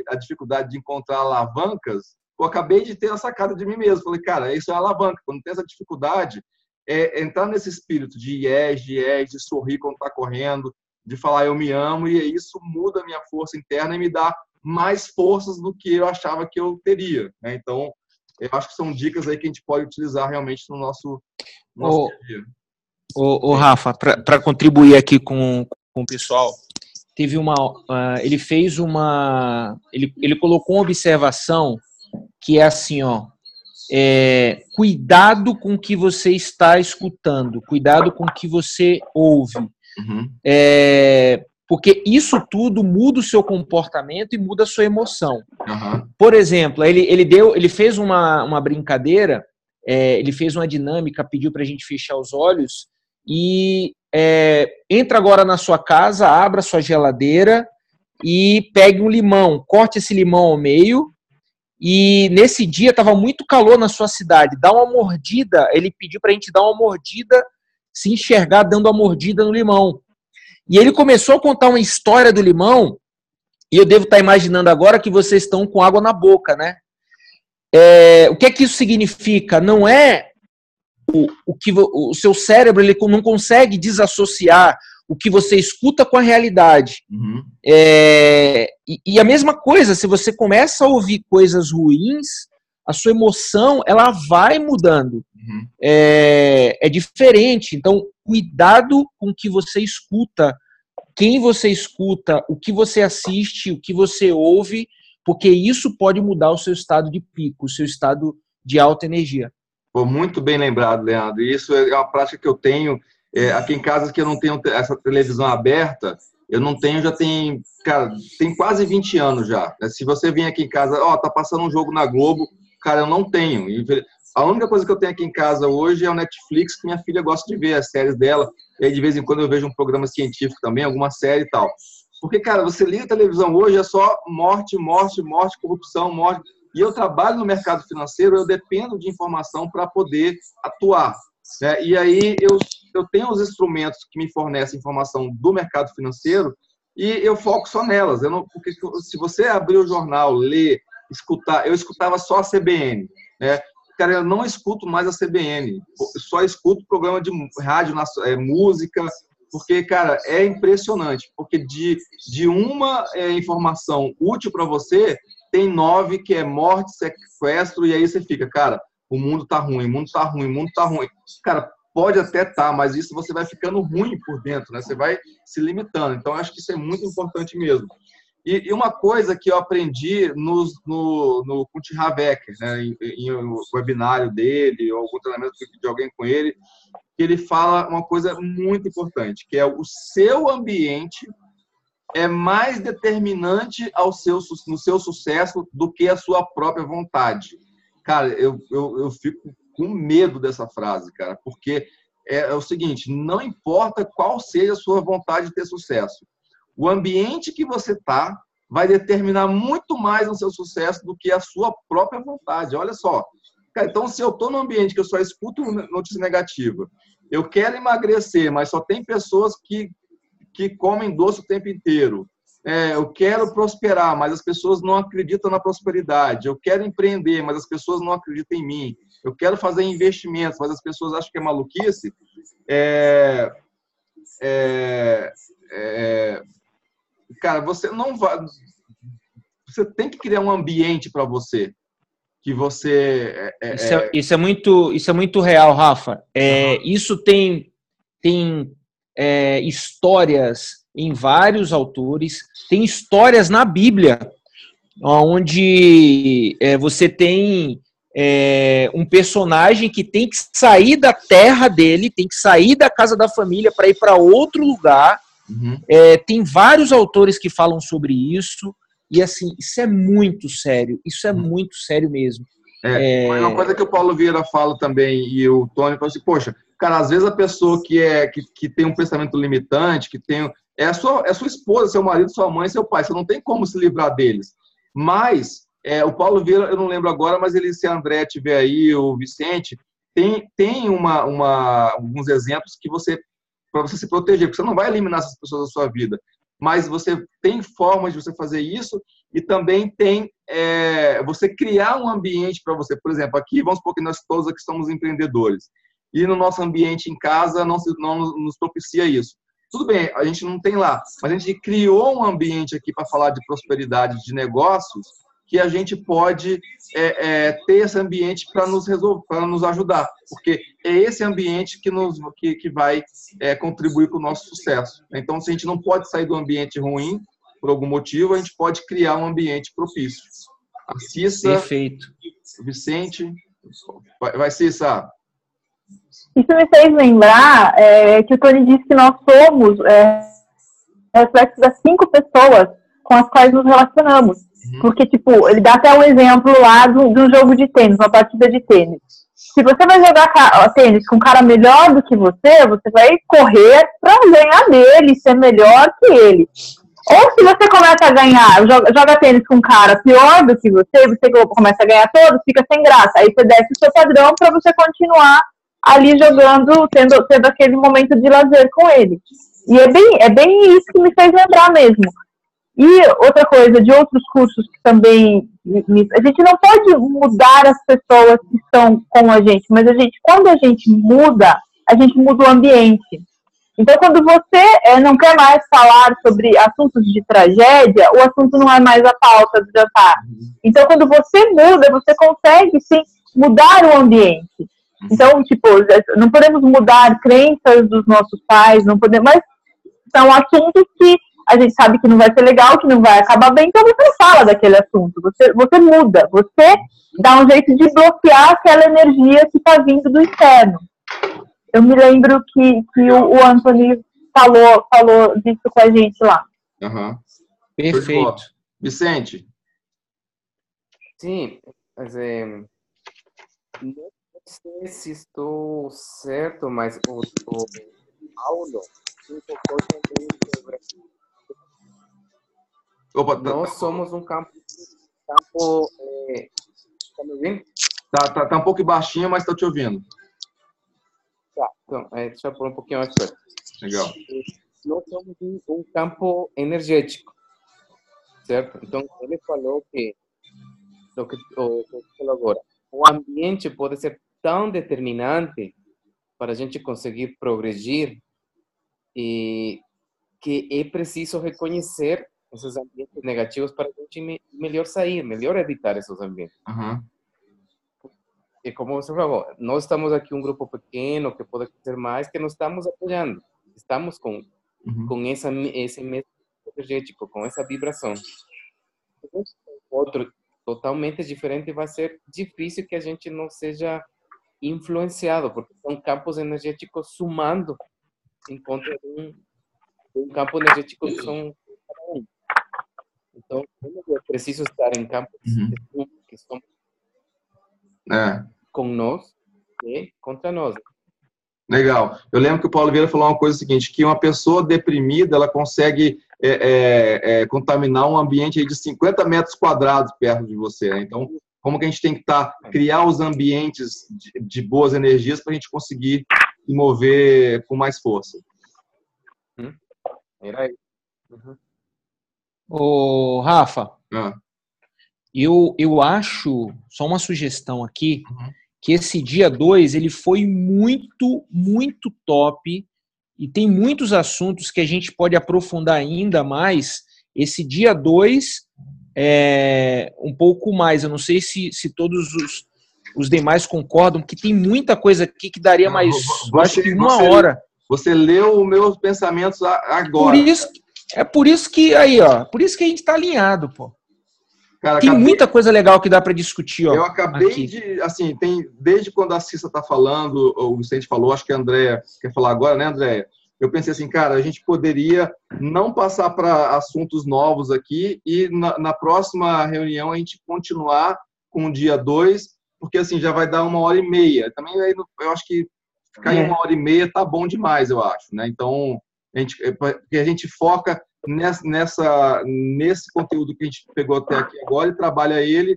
A: a dificuldade de encontrar alavancas, eu acabei de ter a sacada de mim mesmo. Falei, cara, isso é alavanca. Quando tem essa dificuldade, entrar nesse espírito de de sorrir quando está correndo, de falar eu me amo, e isso muda a minha força interna e me dá mais forças do que eu achava que eu teria, né? Então, eu acho que são dicas aí que a gente pode utilizar realmente no nosso dia.
C: Rafa, para contribuir aqui com o pessoal, teve ele fez ele colocou uma observação que é assim, cuidado com o que você está escutando, cuidado com o que você ouve.
A: Uhum.
C: Porque isso tudo muda o seu comportamento e muda a sua emoção.
A: Uhum.
C: Por exemplo, ele fez uma brincadeira, ele fez uma dinâmica, pediu para a gente fechar os olhos e entra agora na sua casa, abra sua geladeira e pegue um limão, corte esse limão ao meio. E nesse dia estava muito calor na sua cidade, dá uma mordida, ele pediu para a gente dar uma mordida, se enxergar dando uma mordida no limão. E ele começou a contar uma história do limão, e eu devo estar imaginando agora que vocês estão com água na boca, né? O que é que isso significa? Não é o que o seu cérebro ele não consegue desassociar o que você escuta com a realidade.
A: Uhum.
C: E a mesma coisa, se você começa a ouvir coisas ruins, a sua emoção ela vai mudando.
A: Uhum.
C: É diferente. Então, cuidado com o que você escuta, quem você escuta, o que você assiste, o que você ouve, porque isso pode mudar o seu estado de pico, o seu estado de alta energia.
A: Pô, muito bem lembrado, Leandro. E isso é uma prática que eu tenho aqui em casa, que eu não tenho essa televisão aberta. Eu não tenho, já tem, cara, tem quase 20 anos já. Se você vir aqui em casa, tá passando um jogo na Globo, cara, eu não tenho. A única coisa que eu tenho aqui em casa hoje é o Netflix, que minha filha gosta de ver as séries dela. E aí, de vez em quando, eu vejo um programa científico também, alguma série e tal. Porque, cara, você liga a televisão hoje, é só morte, morte, morte, corrupção, morte. E eu trabalho no mercado financeiro, eu dependo de informação para poder atuar. Né? E aí, eu tenho os instrumentos que me fornecem informação do mercado financeiro e eu foco só nelas. Porque se você abrir o jornal, ler, escutar... Eu escutava só a CBN, né? Cara, eu não escuto mais a CBN. Eu só escuto programa de rádio, música, porque, cara, é impressionante. Porque de uma informação útil para você, tem 9 que é morte, sequestro, e aí você fica, cara, o mundo tá ruim, o mundo tá ruim, o mundo tá ruim. Cara, pode até estar, mas isso você vai ficando ruim por dentro, né? Você vai se limitando. Então, acho que isso é muito importante mesmo. E uma coisa que eu aprendi no Kurt Habecker, né, em um webinário dele, ou algum treinamento de alguém com ele, que ele fala uma coisa muito importante, que é o seu ambiente é mais determinante no seu sucesso do que a sua própria vontade. Cara, eu fico com medo dessa frase, cara, porque é o seguinte, não importa qual seja a sua vontade de ter sucesso, o ambiente que você está vai determinar muito mais o seu sucesso do que a sua própria vontade. Olha só. Cara, então, se eu estou num ambiente que eu só escuto notícia negativa, eu quero emagrecer, mas só tem pessoas que comem doce o tempo inteiro, eu quero prosperar, mas as pessoas não acreditam na prosperidade. Eu quero empreender, mas as pessoas não acreditam em mim. Eu quero fazer investimentos, mas as pessoas acham que é maluquice. Cara, você não vai... Você tem que criar um ambiente para você. Que você...
C: Isso é muito real, Rafa. Isso tem histórias em vários autores, tem histórias na Bíblia, onde você tem um personagem que tem que sair da terra dele, tem que sair da casa da família para ir para outro lugar. Uhum. Tem vários autores que falam sobre isso, e assim, isso é muito sério, muito sério mesmo.
A: Uma coisa que o Paulo Vieira fala também, e o Tony fala assim, poxa, cara, às vezes a pessoa que tem um pensamento limitante, que tem... É a sua esposa, seu marido, sua mãe, seu pai. Você não tem como se livrar deles. Mas, o Paulo Vieira, eu não lembro agora, mas se a André tiver aí, o Vicente, tem alguns exemplos para você se proteger, porque você não vai eliminar essas pessoas da sua vida. Mas você tem formas de você fazer isso e também tem você criar um ambiente para você. Por exemplo, aqui, vamos supor que nós todos aqui somos empreendedores. E no nosso ambiente em casa não nos propicia isso. Tudo bem, a gente não tem lá, mas a gente criou um ambiente aqui para falar de prosperidade de negócios que a gente pode ter esse ambiente para nos ajudar, porque é esse ambiente que vai contribuir para o nosso sucesso. Então, se a gente não pode sair do ambiente ruim, por algum motivo, a gente pode criar um ambiente propício. A Cissa,
C: perfeito.
A: O Vicente, vai Cissa.
D: Isso me fez lembrar que o Tony disse que nós somos reflexos das 5 pessoas com as quais nos relacionamos. Porque, tipo, ele dá até um exemplo lá de um jogo de tênis, uma partida de tênis. Se você vai jogar tênis com um cara melhor do que você vai correr para ganhar dele, ser melhor que ele. Ou se você começa a ganhar, joga tênis com um cara pior do que você começa a ganhar todos, fica sem graça. Aí você desce o seu padrão para você continuar ali jogando, tendo aquele momento de lazer com ele. E é bem isso que me fez lembrar mesmo. E outra coisa, de outros cursos que também... A gente não pode mudar as pessoas que estão com a gente, mas quando a gente muda o ambiente. Então, quando você não quer mais falar sobre assuntos de tragédia, o assunto não é mais a pauta do jantar. Então, quando você muda, você consegue, sim, mudar o ambiente. Então, tipo, não podemos mudar crenças dos nossos pais, não podemos, mas são assuntos que a gente sabe que não vai ser legal, que não vai acabar bem, então você não fala daquele assunto, você muda, você dá um jeito de bloquear aquela energia que está vindo do externo. Eu me lembro que o Anthony falou disso com a gente lá.
A: Uhum.
C: Perfeito.
A: Vicente?
E: Sim, mas não sei se estou certo, mas o Paulo colocou também sobre... Nós somos um campo tá me ouvindo?
A: Tá um pouco baixinho, mas estou te ouvindo.
E: Tá, então, deixa eu pôr um pouquinho mais perto.
A: Legal.
E: Nós somos um campo energético, certo? Então, ele falou que o que falou agora, o ambiente pode ser tão determinante para a gente conseguir progredir e que é preciso reconhecer esses ambientes negativos para a gente melhor sair, melhor evitar esses ambientes.
A: Uhum.
E: E como você falou, nós estamos aqui um grupo pequeno que pode ser mais, que nos estamos apoiando, estamos com esse mesmo energético, com essa vibração. Outro totalmente diferente, vai ser difícil que a gente não seja influenciado, porque são campos energéticos sumando em contra de um campo energético que são cada um. Então, é preciso estar em campos que são com nós e contra nós.
A: Legal. Eu lembro que o Paulo Vieira falou uma coisa seguinte, que uma pessoa deprimida, ela consegue contaminar um ambiente aí de 50 metros quadrados perto de você. Né? Então, como que a gente tem que criar os ambientes de boas energias para a gente conseguir se mover com mais força.
E: Era isso.
C: Ô, Rafa, eu acho, só uma sugestão aqui, que esse dia 2 ele foi muito, muito top e tem muitos assuntos que a gente pode aprofundar ainda mais. Esse dia 2 um pouco mais. Eu não sei se todos os demais concordam, que tem muita coisa aqui que daria mais, acho que uma hora.
A: Você leu os meus pensamentos agora.
C: Por isso que aí, ó, por isso que a gente tá alinhado, pô.
A: Cara,
C: tem muita coisa legal que dá para discutir, ó.
A: Eu acabei de, assim, desde quando a Cissa tá falando, o Vicente falou, acho que a Andréia quer falar agora, né, Andréia? Eu pensei assim, cara, a gente poderia não passar para assuntos novos aqui e na próxima reunião a gente continuar com o dia 2, porque assim, já vai dar 1h30. Também eu acho que ficar em 1h30 tá bom demais, eu acho, né? Então, porque a gente foca nesse conteúdo que a gente pegou até aqui agora e trabalha ele.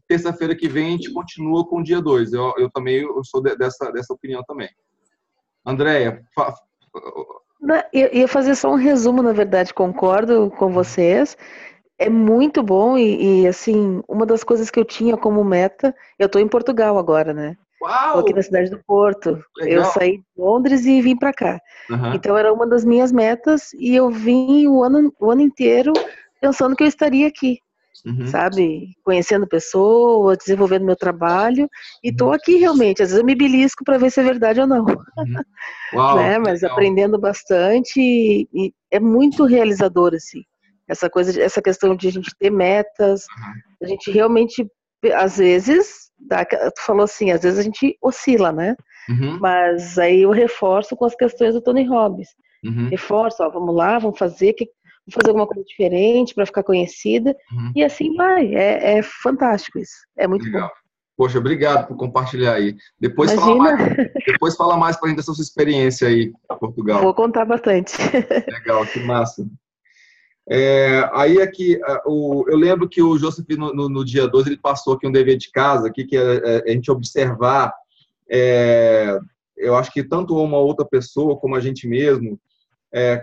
A: Terça-feira que vem a gente continua com o dia 2. Eu também sou dessa opinião também. Andréia,
B: eu ia fazer só um resumo, na verdade, concordo com vocês. É muito bom e assim, uma das coisas que eu tinha como meta, eu estou em Portugal agora, né? Estou aqui na cidade do Porto. Legal. Eu saí de Londres e vim para cá. Então era uma das minhas metas e eu vim o ano inteiro pensando que eu estaria aqui, sabe? Conhecendo pessoas, desenvolvendo meu trabalho e estou aqui realmente. Às vezes eu me belisco para ver se é verdade ou não.
A: Uau,
B: né? Mas aprendendo bastante e é muito realizador, assim. Essa questão de a gente ter metas, a gente realmente, às vezes, tu falou assim, às vezes a gente oscila, né? Mas aí eu reforço com as questões do Tony Robbins. Reforço, ó, vamos lá, vamos fazer alguma coisa diferente para ficar conhecida. E assim vai. É fantástico isso. É muito
A: legal.
B: Bom.
A: Poxa, obrigado por compartilhar aí. Depois fala mais para a gente dessa sua experiência aí em Portugal.
B: Vou contar bastante.
A: Legal, que massa. Aí aqui, eu lembro que o Joseph no dia 12 ele passou aqui um dever de casa, aqui, que é a gente observar, eu acho que tanto uma outra pessoa como a gente mesmo,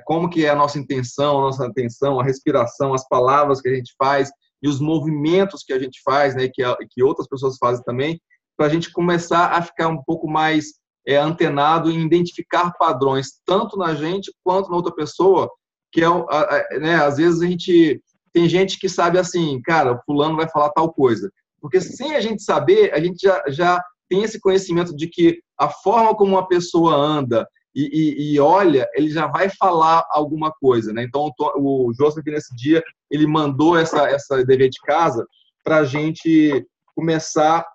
A: como que é a nossa intenção, a nossa atenção, a respiração, as palavras que a gente faz e os movimentos que a gente faz, né, que outras pessoas fazem também, para a gente começar a ficar um pouco mais antenado em identificar padrões, tanto na gente quanto na outra pessoa, que né, às vezes tem gente que sabe assim, cara, fulano vai falar tal coisa, porque sem a gente saber, a gente já tem esse conhecimento de que a forma como uma pessoa anda e olha, ele já vai falar alguma coisa, né? Então o Joseph nesse dia ele mandou essa dever de casa para a gente começar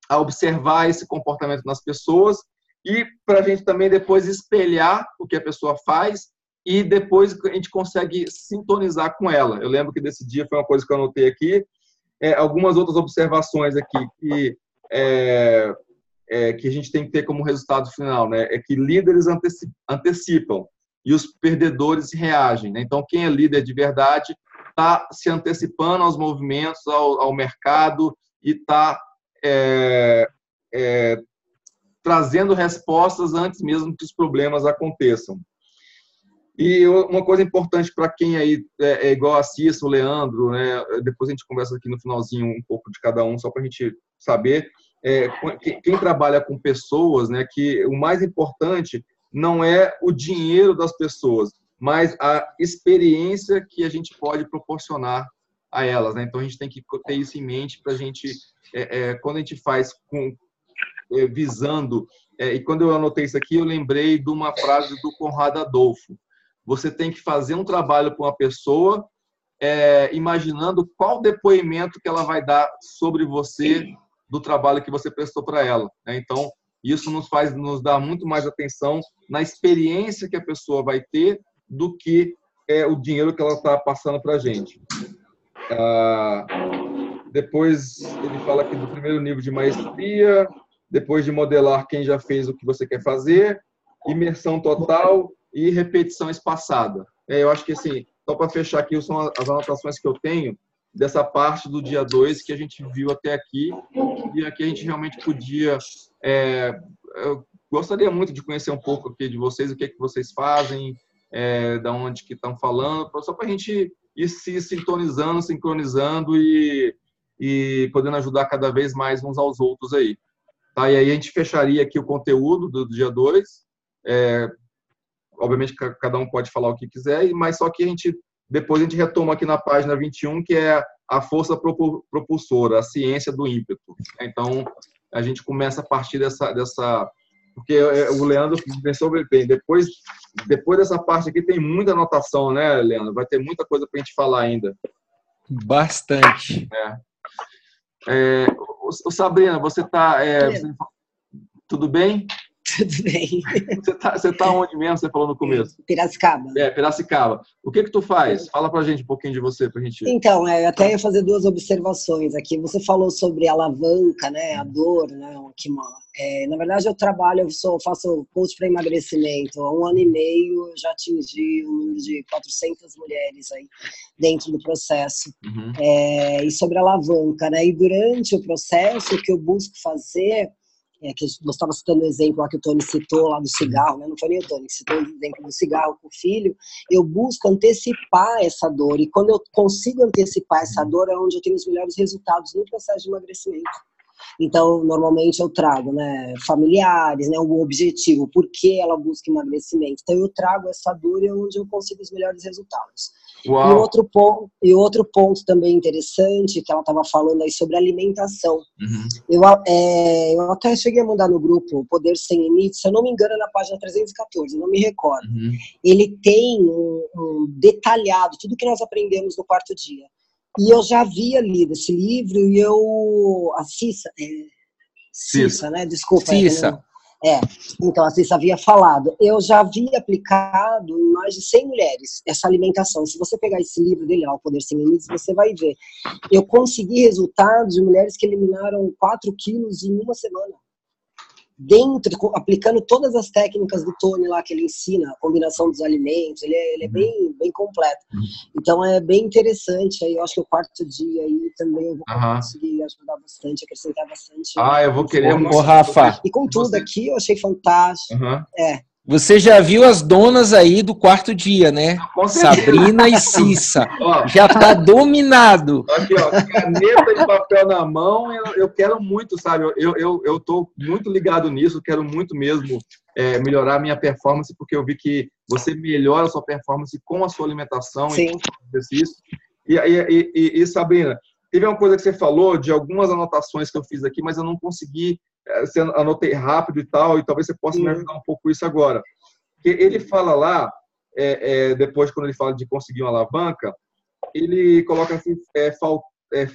A: a observar esse comportamento nas pessoas e para a gente também depois espelhar o que a pessoa faz e depois a gente consegue sintonizar com ela. Eu lembro que desse dia foi uma coisa que eu anotei aqui, algumas outras observações aqui que a gente tem que ter como resultado final, né? É que líderes antecipam e os perdedores reagem, né? Então, quem é líder de verdade está se antecipando aos movimentos, ao mercado e está trazendo respostas antes mesmo que os problemas aconteçam. E uma coisa importante para quem aí é igual a Cissa, o Leandro, né? Depois a gente conversa aqui no finalzinho um pouco de cada um, só para a gente saber. Quem trabalha com pessoas, né? Que o mais importante não é o dinheiro das pessoas, mas a experiência que a gente pode proporcionar a elas, né? Então a gente tem que ter isso em mente para a gente, quando a gente faz visando, e quando eu anotei isso aqui, eu lembrei de uma frase do Conrado Adolfo. Você tem que fazer um trabalho com uma pessoa, imaginando qual depoimento que ela vai dar sobre você, do trabalho que você prestou para ela, né? Então, isso nos dá muito mais atenção na experiência que a pessoa vai ter do que o dinheiro que ela está passando para a gente. Depois, ele fala aqui do primeiro nível de maestria, depois de modelar quem já fez o que você quer fazer, imersão total e repetição espaçada. Eu acho que, assim, só para fechar aqui, são as anotações que eu tenho dessa parte do dia 2 que a gente viu até aqui, e aqui a gente realmente podia... eu gostaria muito de conhecer um pouco aqui de vocês, o que é que vocês fazem, da onde que estão falando, só para a gente e se sintonizando, sincronizando e podendo ajudar cada vez mais uns aos outros aí. Tá? E aí a gente fecharia aqui o conteúdo do dia 2. Obviamente, cada um pode falar o que quiser, mas só que depois a gente retoma aqui na página 21, que é a força propulsora, a ciência do ímpeto. Então, a gente começa a partir dessa porque o Leandro pensou bem, depois dessa parte aqui tem muita anotação, né, Leandro? Vai ter muita coisa para a gente falar ainda.
C: Bastante.
A: Sabrina, você está... tudo bem?
F: Tudo bem.
A: Você tá onde mesmo? Você falou no começo.
F: Piracicaba.
A: Piracicaba. O que tu faz? Fala pra gente um pouquinho de você, pra gente...
F: Então, eu até ia fazer 2 observações aqui. Você falou sobre a alavanca, né, a dor, né, na verdade, eu trabalho, faço coach para emagrecimento. Há 1 ano e meio, eu já atingi um número de 400 mulheres aí dentro do processo.
A: Uhum.
F: E sobre a alavanca, né, e durante o processo, o que eu busco fazer... que você estava citando o exemplo lá que o Tony citou, lá do cigarro, né? Não foi nem o Tony que citou o exemplo do cigarro com o filho. Eu busco antecipar essa dor, e quando eu consigo antecipar essa dor é onde eu tenho os melhores resultados no processo de emagrecimento. Então, normalmente eu trago, né, familiares, né, o objetivo, por que ela busca emagrecimento. Então, eu trago essa dor e é onde eu consigo os melhores resultados. E outro ponto também interessante, que ela estava falando aí sobre alimentação.
A: Uhum.
F: Eu até cheguei a mandar no grupo Poder Sem Limites, se eu não me engano, é na página 314, eu não me recordo.
A: Uhum.
F: Ele tem um detalhado, tudo que nós aprendemos no 4º dia. E eu já havia lido esse livro e a Cissa, né? Desculpa.
C: Cissa.
F: Então a Cissa havia falado. Eu já havia aplicado em mais de 100 mulheres essa alimentação. Se você pegar esse livro dele, O Poder Sem Limites, você vai ver. Eu consegui resultados de mulheres que eliminaram 4 quilos em 1 semana. Aplicando todas as técnicas do Tony lá que ele ensina, a combinação dos alimentos, ele é bem, bem completo. Então é bem interessante. Aí eu acho que o 4º dia aí também eu vou conseguir ajudar bastante, acrescentar bastante.
A: Eu vou querer muito.
C: Rafa.
F: E com tudo aqui eu achei fantástico.
C: Você já viu as donas aí do 4º dia, né? Sabrina e Cissa. Já tá dominado.
A: Aqui, caneta e papel na mão, eu quero muito, sabe? Eu tô muito ligado nisso, quero muito mesmo melhorar a minha performance, porque eu vi que você melhora a sua performance com a sua alimentação e com o exercício. E Sabrina, teve uma coisa que você falou de algumas anotações que eu fiz aqui, mas eu não consegui, anotei rápido e tal, e talvez você possa me ajudar um pouco com isso agora. Porque ele fala lá, depois quando ele fala de conseguir uma alavanca, ele coloca assim,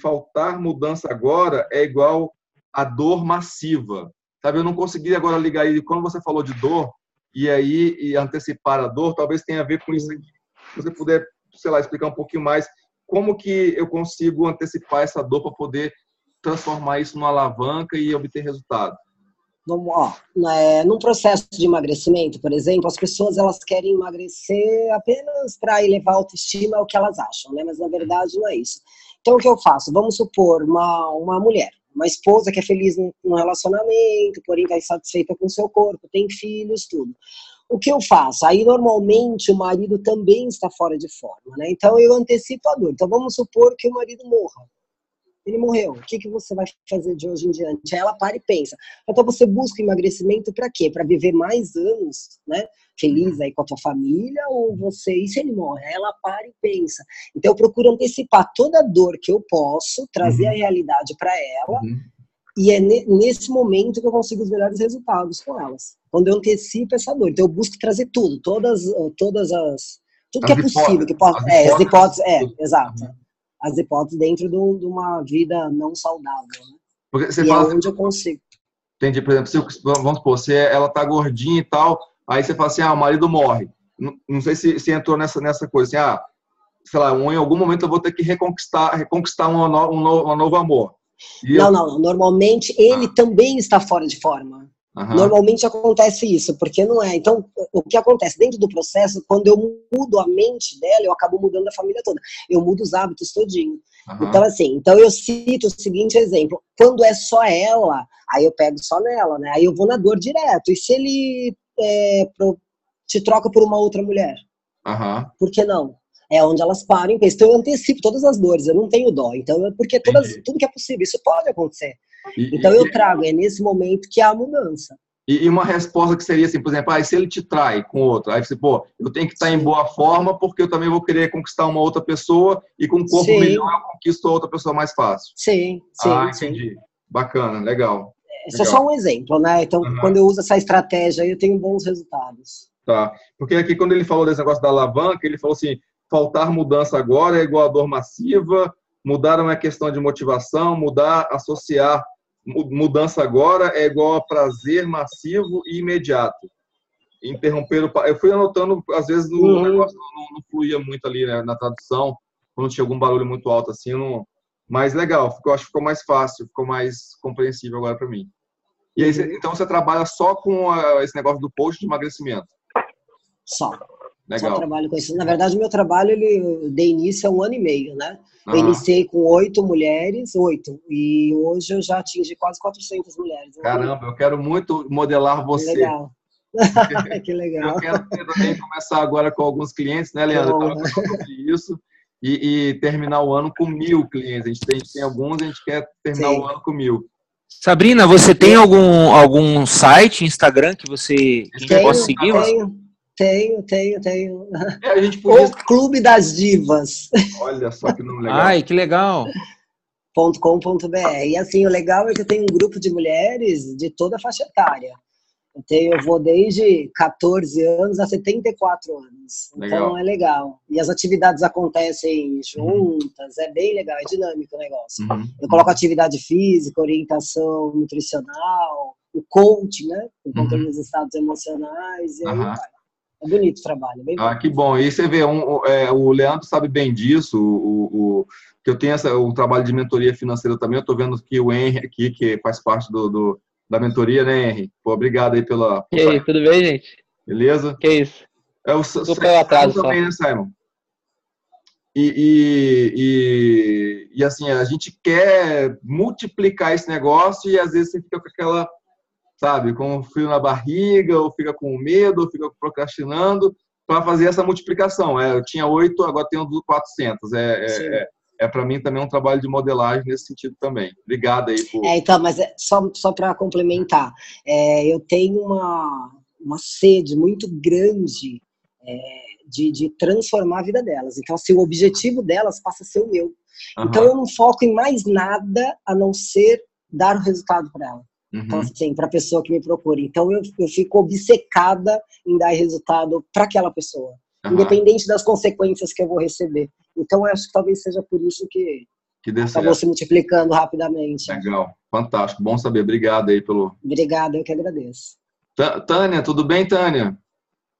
A: faltar mudança agora é igual a dor massiva. Sabe, eu não consegui agora ligar aí, quando você falou de dor, e antecipar a dor, talvez tenha a ver com isso aqui. Se você puder, sei lá, explicar um pouquinho mais como que eu consigo antecipar essa dor para poder transformar isso numa alavanca e obter resultado.
F: Num processo de emagrecimento, por exemplo, as pessoas elas querem emagrecer apenas para elevar a autoestima, é o que elas acham, né? Mas na verdade não é isso. Então o que eu faço? Vamos supor uma mulher, uma esposa que é feliz num relacionamento, porém está insatisfeita com o seu corpo, tem filhos, tudo. O que eu faço? Aí, normalmente, o marido também está fora de forma, né? Então, eu antecipo a dor. Então, vamos supor que o marido morra. Ele morreu. O que você vai fazer de hoje em diante? Aí ela para e pensa. Então, você busca emagrecimento para quê? Para viver mais anos, né? Feliz aí com a tua família, ou você... E se ele morre? Aí ela para e pensa. Então, eu procuro antecipar toda a dor que eu posso, trazer a realidade para ela, e é nesse momento que eu consigo os melhores resultados com elas. Quando eu antecipo essa dor. Então eu busco trazer tudo, tudo que é possível. As hipóteses, exato. As hipóteses dentro de uma vida não saudável. Né?
A: Porque você fala
F: onde eu consigo.
A: Entendi, por exemplo, vamos supor, ela tá gordinha e tal, aí você fala assim, o marido morre. Não sei se entrou nessa coisa, assim, sei lá, em algum momento eu vou ter que reconquistar um novo amor.
F: Não. Normalmente ele também está fora de forma. Normalmente acontece isso, porque não é. Então, o que acontece dentro do processo, quando eu mudo a mente dela, eu acabo mudando a família toda. Eu mudo os hábitos todinho. Então, assim, eu cito o seguinte exemplo. Quando é só ela, aí eu pego só nela, né? Aí eu vou na dor direto. E se ele te troca por uma outra mulher? Por que não? É onde elas param e pensam. Então eu antecipo todas as dores, eu não tenho dó. Então, porque tudo que é possível, isso pode acontecer. Então eu trago, é nesse momento que há a mudança.
A: E uma resposta que seria assim, por exemplo, se ele te trai com outro, aí você, pô, eu tenho que estar em boa forma porque eu também vou querer conquistar uma outra pessoa e com um corpo melhor eu conquisto a outra pessoa mais fácil.
F: Sim.
A: Entendi. Sim. Bacana, legal.
F: Esse é só um exemplo, né? Então, quando eu uso essa estratégia, eu tenho bons resultados.
A: Tá. Porque aqui, quando ele falou desse negócio da alavanca, ele falou assim, faltar mudança agora é igual a dor massiva, mudar não é questão de motivação, associar mudança agora é igual a prazer massivo e imediato. Interromper eu fui anotando, às vezes o negócio não fluía muito ali, né, na tradução, quando tinha algum barulho muito alto assim, mas legal, eu acho que ficou mais fácil, ficou mais compreensível agora para mim. E aí, então você trabalha só com esse negócio do post de emagrecimento?
F: Só.
A: Legal.
F: Só trabalho com isso. Na verdade, o meu trabalho, ele dei início há 1 ano e meio, né? Eu iniciei com 8 mulheres, e hoje eu já atingi quase 400 mulheres.
A: Caramba, eu quero muito modelar você.
F: Legal. Que legal.
A: Eu quero também começar agora com alguns clientes, né, Leandro? Eu estava sobre isso e terminar o ano com 1000 clientes. A gente tem alguns, a gente quer terminar o ano com 1000.
C: Sabrina, você tem algum site, Instagram que você possa seguir?
F: Tenho.
A: A gente podia...
F: O Clube das Divas.
A: Olha só que nome legal.
C: Ai, que legal.
F: .com.br. E assim, o legal é que eu tenho um grupo de mulheres de toda a faixa etária. Eu vou desde 14 anos a 74 anos.
A: Legal.
F: Então é legal. E as atividades acontecem juntas, é bem legal, é dinâmico o negócio. Eu coloco atividade física, orientação nutricional, o coaching, né? O controle dos estados emocionais, e aí vai. É bonito o trabalho. Bem bonito.
A: Que bom. E você vê, o Leandro sabe bem disso, que eu tenho o trabalho de mentoria financeira também. Eu estou vendo que o Henry aqui, que faz parte da mentoria, né, Henry? Pô, obrigado aí pela...
G: E aí, tudo bem, gente?
A: Beleza?
G: Que isso?
A: O
G: Super atraso
A: também, né, Simon? E assim, a gente quer multiplicar esse negócio e às vezes você fica com aquela... sabe, com frio na barriga, ou fica com medo, ou fica procrastinando, para fazer essa multiplicação. Eu tinha 8, agora tenho 400. Para mim também um trabalho de modelagem nesse sentido também. Obrigado aí por...
F: Então, mas só para complementar, eu tenho uma sede muito grande de transformar a vida delas. Então, assim, o objetivo delas passa a ser o meu. Então, eu não foco em mais nada a não ser dar o resultado para ela. Então, assim, para a pessoa que me procura. Então, eu fico obcecada em dar resultado para aquela pessoa, independente das consequências que eu vou receber. Então, eu acho que talvez seja por isso que acabou se multiplicando rapidamente.
A: Legal, fantástico, bom saber. Obrigado aí pelo...
F: Obrigada, eu que agradeço.
A: Tânia, tudo bem, Tânia?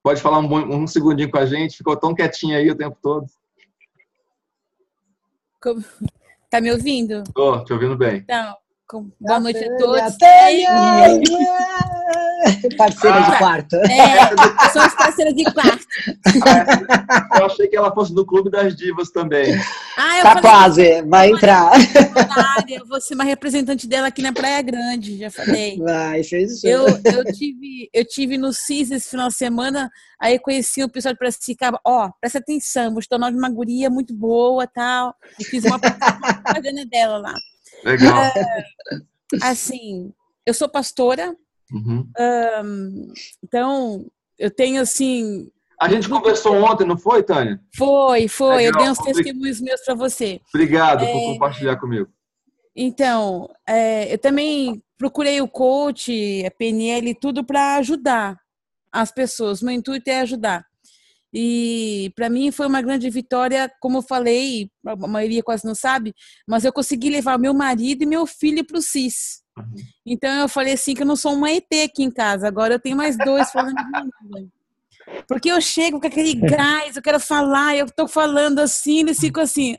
A: Pode falar um segundinho com a gente? Ficou tão quietinha aí o tempo todo.
H: Tá me ouvindo?
A: Tô te ouvindo bem.
H: Então... Boa noite a todos.
F: Parceira de quarto.
H: Somos parceiras de quarto.
A: Eu achei que ela fosse do Clube das Divas também.
F: Tá quase, vai entrar.
H: Eu vou ser uma representante dela aqui na Praia Grande, já falei.
F: Vai, fez isso.
H: Eu tive no CIS esse final de semana, aí conheci o pessoal de Piracicaba. Presta atenção, vou te tornar uma guria muito boa e tal. E fiz uma propaganda dela lá.
A: Legal.
H: Assim, eu sou pastora, então eu tenho assim...
A: A gente conversou ontem, não foi, Tânia?
H: Foi. Legal. Eu dei uns testemunhos meus para você.
A: Obrigado por compartilhar comigo.
H: Então, eu também procurei o coach, a PNL, tudo para ajudar as pessoas. Meu intuito é ajudar. E para mim foi uma grande vitória, como eu falei, a maioria quase não sabe, mas eu consegui levar meu marido e meu filho para o CIS. Então eu falei assim que eu não sou uma ET aqui em casa, agora eu tenho mais 2 falando comigo. Porque eu chego com aquele gás, eu quero falar, eu tô falando assim, eles ficam assim,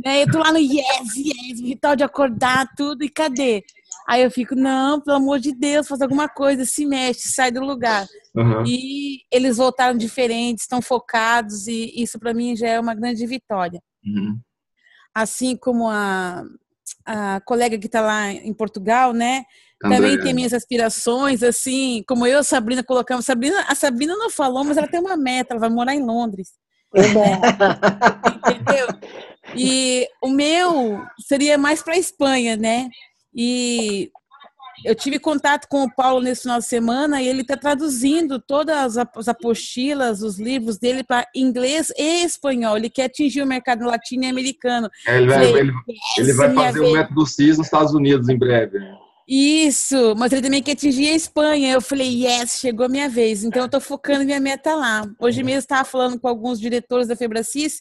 H: eu tô lá no yes, ritual de acordar, tudo, e cadê? Aí eu fico, não, pelo amor de Deus, faz alguma coisa, se mexe, sai do lugar. E eles voltaram diferentes, estão focados, e isso para mim já é uma grande vitória. Assim como a colega que está lá em Portugal, né? Também tem minhas aspirações, assim, como eu e a Sabrina colocamos. A Sabrina não falou, mas ela tem uma meta, ela vai morar em Londres. Entendeu? E o meu seria mais para a Espanha, né? E eu tive contato com o Paulo nesse final de semana e ele está traduzindo todas as apostilas, os livros dele para inglês e espanhol. Ele quer atingir o mercado latino-americano.
A: Ele vai fazer o método CIS nos Estados Unidos em breve.
H: Isso, mas ele também quer atingir a Espanha. Eu falei, yes, chegou a minha vez. Então eu estou focando minha meta lá. Hoje mesmo estava falando com alguns diretores da Febracis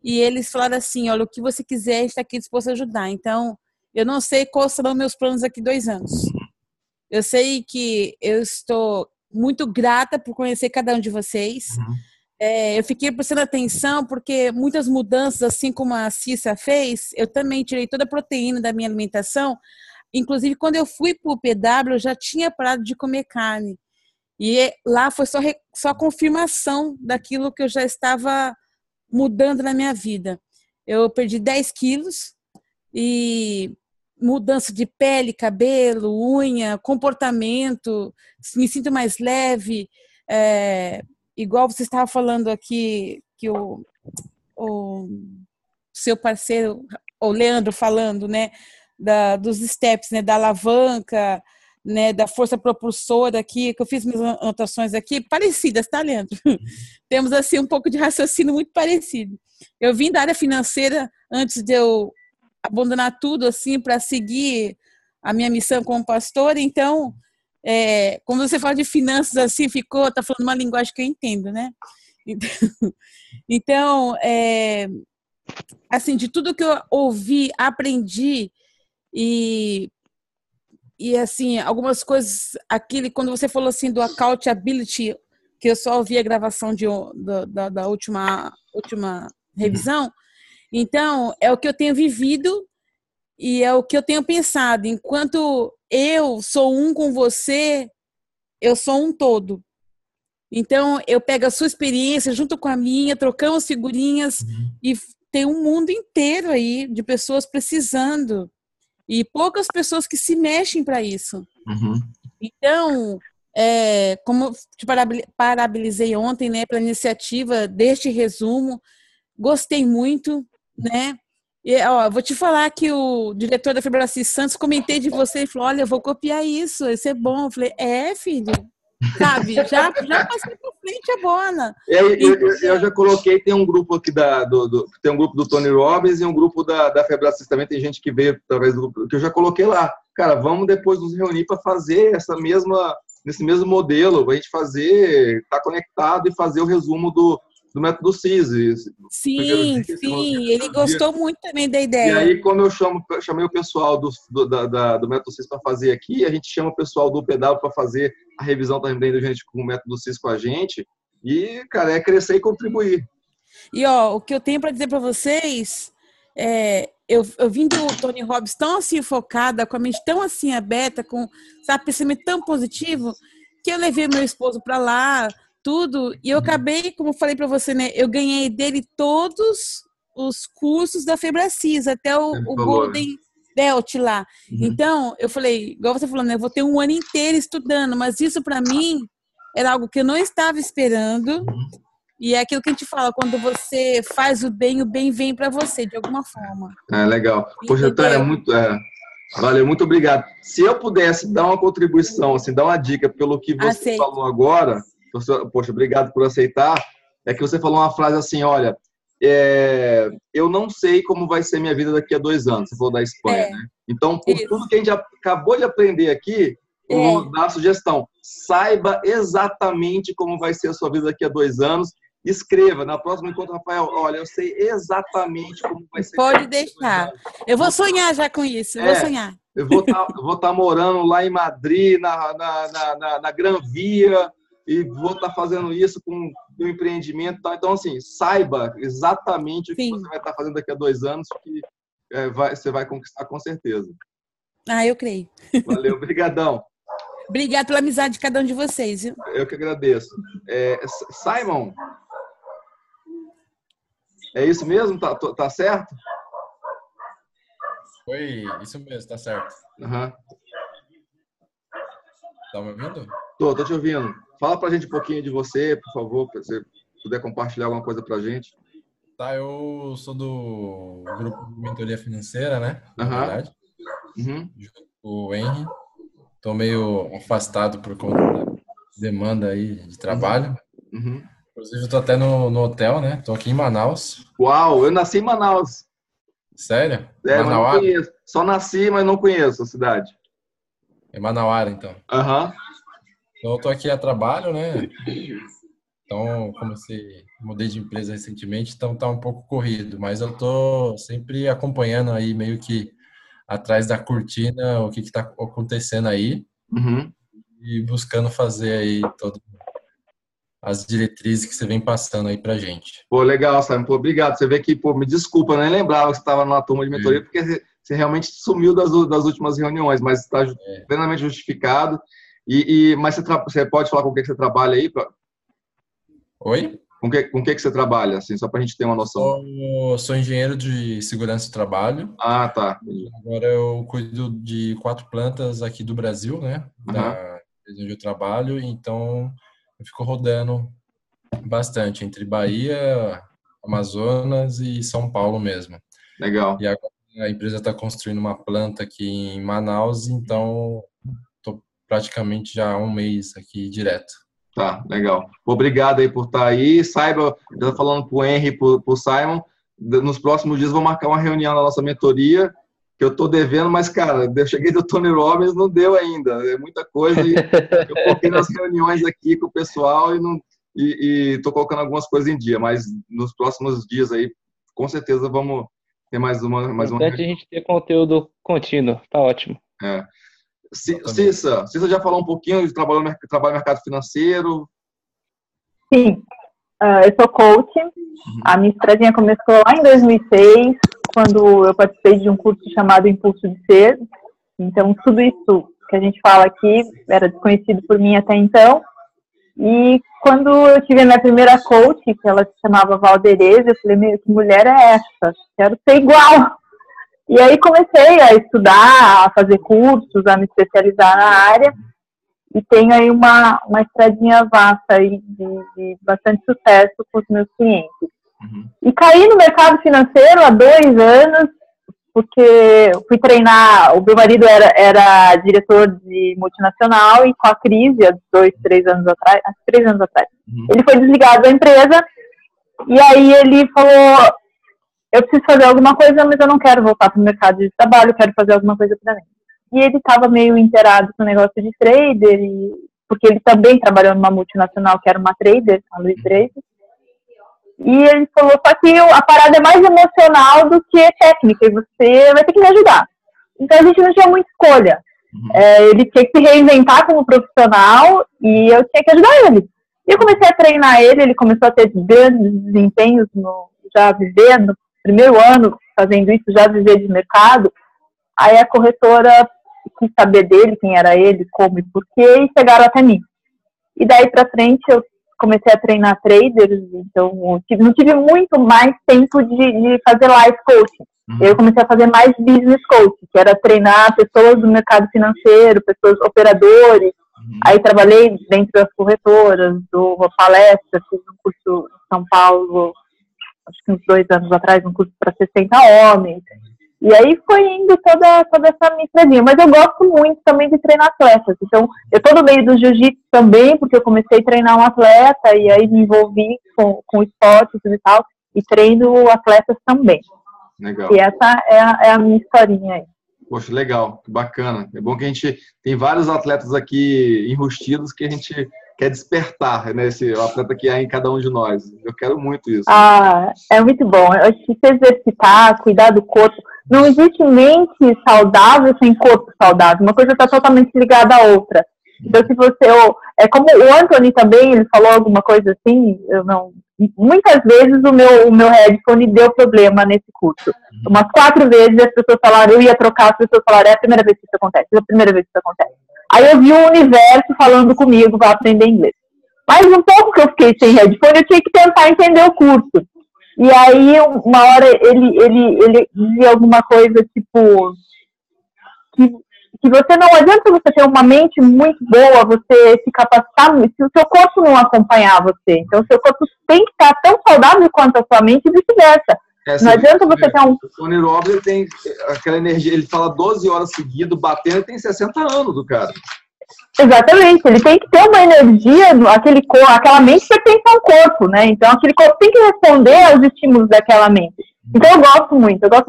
H: e eles falaram assim, olha, o que você quiser, a gente está aqui disposto a ajudar. Então, eu não sei quais serão meus planos daqui 2 anos. Eu sei que eu estou muito grata por conhecer cada um de vocês. Eu fiquei prestando atenção porque muitas mudanças, assim como a Cissa fez, eu também tirei toda a proteína da minha alimentação. Inclusive, quando eu fui para o PW, eu já tinha parado de comer carne. E lá foi só confirmação daquilo que eu já estava mudando na minha vida. Eu perdi 10 quilos e mudança de pele, cabelo, unha, comportamento, me sinto mais leve. Igual você estava falando aqui, que o seu parceiro, o Leandro, falando, né, dos steps, né, da alavanca, né, da força propulsora aqui, que eu fiz minhas anotações aqui, parecidas, tá, Leandro? Temos, assim, um pouco de raciocínio muito parecido. Eu vim da área financeira antes de eu abandonar tudo, assim, para seguir a minha missão como pastora, então, quando você fala de finanças, assim, tá falando uma linguagem que eu entendo, né? Então, assim, de tudo que eu ouvi, aprendi, e assim, algumas coisas, quando você falou assim do accountability, que eu só ouvi a gravação da última revisão, então é o que eu tenho vivido e é o que eu tenho pensado. Enquanto eu sou um com você, eu sou um todo. Então eu pego a sua experiência junto com a minha, trocamos figurinhas e tem um mundo inteiro aí de pessoas precisando. E poucas pessoas que se mexem para isso. Então, como eu te parabenizei ontem, né, pela iniciativa deste resumo, gostei muito, né? E, vou te falar que o diretor da Febracis Santos, comentei de você e falou, olha, eu vou copiar isso é bom. Eu falei, filho, sabe? Já passei por frente a bola.
A: Eu já coloquei, tem um grupo aqui tem um grupo do Tony Robbins e um grupo da Febracis também, tem gente que veio através do grupo, que eu já coloquei lá. Cara, vamos depois nos reunir para fazer nesse mesmo modelo, a gente estar conectado e fazer o resumo do método CIS.
H: Sim, ele gostou muito também da ideia.
A: E aí, como eu chamei o pessoal do método CIS para fazer aqui, a gente chama o pessoal do PW para fazer a revisão também do gente com o método CIS com a gente. E, cara, é crescer e contribuir.
H: E, o que eu tenho para dizer para vocês, eu vim do Tony Robbins tão assim focada, com a mente tão assim aberta, com, sabe, pensamento tão positivo, que eu levei meu esposo para lá, tudo, e eu acabei, como eu falei para você, né, eu ganhei dele todos os cursos da Febracis, até o Golden Belt lá. Então, eu falei, igual você falou, né, eu vou ter um ano inteiro estudando, mas isso para mim era algo que eu não estava esperando, e é aquilo que a gente fala, quando você faz o bem vem para você, de alguma forma.
A: Legal. Poxa, Tânia, valeu, muito obrigado. Se eu pudesse dar uma contribuição, assim, dar uma dica pelo que você falou agora, poxa, obrigado por aceitar. É que você falou uma frase assim, olha, eu não sei como vai ser minha vida daqui a 2 anos. Você falou da Espanha, né? Então, por tudo que a gente acabou de aprender aqui, eu vou dar a sugestão. Saiba exatamente como vai ser a sua vida daqui a 2 anos. Escreva. Na próxima encontro, Rafael, olha, eu sei exatamente como vai ser.
H: Pode deixar. Eu vou sonhar já com isso. Vou sonhar.
A: Eu vou estar morando lá em Madrid, na Gran Via, e vou estar fazendo isso com o meu empreendimento. Então, assim, saiba exatamente o que você vai estar fazendo daqui a 2 anos, que você vai conquistar com certeza.
H: Eu creio.
A: Valeu, brigadão.
H: Obrigada pela amizade de cada um de vocês. Viu?
A: Eu que agradeço. Simon, é isso mesmo? Tá certo?
I: Oi, isso mesmo, tá certo. Tá me ouvindo?
A: Tô te ouvindo. Fala pra gente um pouquinho de você, por favor. puder compartilhar alguma coisa para a gente.
I: Tá, eu sou do grupo de mentoria financeira, né? Na verdade. Junto com o Henry. Estou meio afastado por conta da demanda aí de trabalho. Inclusive, eu tô até no hotel, né? Tô aqui em Manaus.
A: Uau, eu nasci em Manaus.
I: Sério?
A: Mas não conheço. Só nasci, mas não conheço a cidade.
I: É Manauara, então. Então, eu tô aqui a trabalho, né? Então, mudei de empresa recentemente, então tá um pouco corrido. Mas eu tô sempre acompanhando aí, meio que atrás da cortina, o que tá acontecendo aí. E buscando fazer aí todas as diretrizes que você vem passando aí pra gente.
A: Pô, legal, Simon. Pô, obrigado. Você vê que, pô, me desculpa, eu nem lembrava que você estava numa turma de mentoria, porque você realmente sumiu das últimas reuniões, mas está plenamente justificado. Mas você pode falar com o que você trabalha aí?
I: Oi?
A: Com o que você trabalha, assim, só para a gente ter uma noção?
I: Eu sou engenheiro de segurança do trabalho.
A: Ah, tá.
I: Agora eu cuido de 4 plantas aqui do Brasil, né? Da empresa onde eu trabalho, então eu fico rodando bastante entre Bahia, Amazonas e São Paulo mesmo.
A: Legal.
I: E agora a empresa está construindo uma planta aqui em Manaus, então estou praticamente já há um mês aqui direto.
A: Tá, legal. Obrigado aí por estar aí. Saiba, eu estou falando para o Henry e para o Simon, nos próximos dias vou marcar uma reunião na nossa mentoria, que eu estou devendo, mas, cara, eu cheguei do Tony Robbins, não deu ainda. É muita coisa e eu coloquei nas reuniões aqui com o pessoal e estou colocando algumas coisas em dia, mas nos próximos dias aí, com certeza vamos ter mais uma
G: importante a gente ter conteúdo contínuo, tá ótimo.
A: Cissa já falou um pouquinho de trabalho no mercado financeiro?
D: Sim, eu sou coach. A minha estradinha começou lá em 2006, quando eu participei de um curso chamado Impulso de Ser. Então, tudo isso que a gente fala aqui era desconhecido por mim até então. E quando eu tive a minha primeira coach, que ela se chamava Valdereza, eu falei, meu, que mulher é essa? Quero ser igual. E aí comecei a estudar, a fazer cursos, a me especializar na área. E tenho aí uma estradinha vasta aí de bastante sucesso com os meus clientes. E caí no mercado financeiro há 2 anos, porque eu fui treinar, o meu marido era diretor de multinacional e com a crise, há 3 anos atrás, ele foi desligado da empresa e aí ele falou, eu preciso fazer alguma coisa, mas eu não quero voltar para o mercado de trabalho, quero fazer alguma coisa para mim. E ele estava meio inteirado com o negócio de trader, porque ele também trabalhou numa multinacional que era uma trader, a Luiz Trader. E ele falou, só que a parada é mais emocional do que técnica, e você vai ter que me ajudar. Então a gente não tinha muita escolha. Ele tinha que se reinventar como profissional e eu tinha que ajudar ele. E eu comecei a treinar ele começou a ter grandes desempenhos, já viver no primeiro ano fazendo isso, já viver de mercado. Aí a corretora quis saber dele, quem era ele, como e por quê, e chegaram até mim. E daí pra frente eu comecei a treinar traders, então não tive muito mais tempo de fazer life coaching. Eu comecei a fazer mais business coaching, que era treinar pessoas do mercado financeiro, pessoas operadores. Aí trabalhei dentro das corretoras, dou uma palestra, fiz um curso em São Paulo, acho que uns 2 anos atrás, um curso para 60 homens. E aí foi indo toda essa minha estradinha. Mas eu gosto muito também de treinar atletas. Então, eu estou no meio do jiu-jitsu também, porque eu comecei a treinar um atleta e aí me envolvi com o esporte e tal, e treino atletas também.
A: Legal.
D: E essa é a minha historinha aí.
A: Poxa, legal, bacana. É bom que a gente tem vários atletas aqui enrustidos que a gente quer despertar, né? Esse atleta que há em cada um de nós. Eu quero muito isso.
D: É muito bom. Eu acho que se exercitar, cuidar do corpo. Não existe mente saudável sem corpo saudável. Uma coisa está totalmente ligada à outra. Então, se você... É como o Anthony também, ele falou alguma coisa assim, muitas vezes o meu headphone deu problema nesse curso. Umas 4 vezes as pessoas falaram, eu ia trocar, as pessoas falaram, é a primeira vez que isso acontece, é a primeira vez que isso acontece. Aí eu vi o universo falando comigo para aprender inglês. Mas um pouco que eu fiquei sem headphone, eu tinha que tentar entender o curso. E aí, uma hora, ele dizia alguma coisa, tipo, que que você não adianta você ter uma mente muito boa, você se capacitar muito, se o seu corpo não acompanhar você. Então, o seu corpo tem que estar tão saudável quanto a sua mente e vice-versa. Não adianta você ter um...
A: O Tony Robbins tem aquela energia, ele fala 12 horas seguidas, batendo, ele tem 60 anos do cara.
D: Exatamente, ele tem que ter uma energia, aquela mente pertence ao corpo, né? Então, aquele corpo tem que responder aos estímulos daquela mente. Então, eu gosto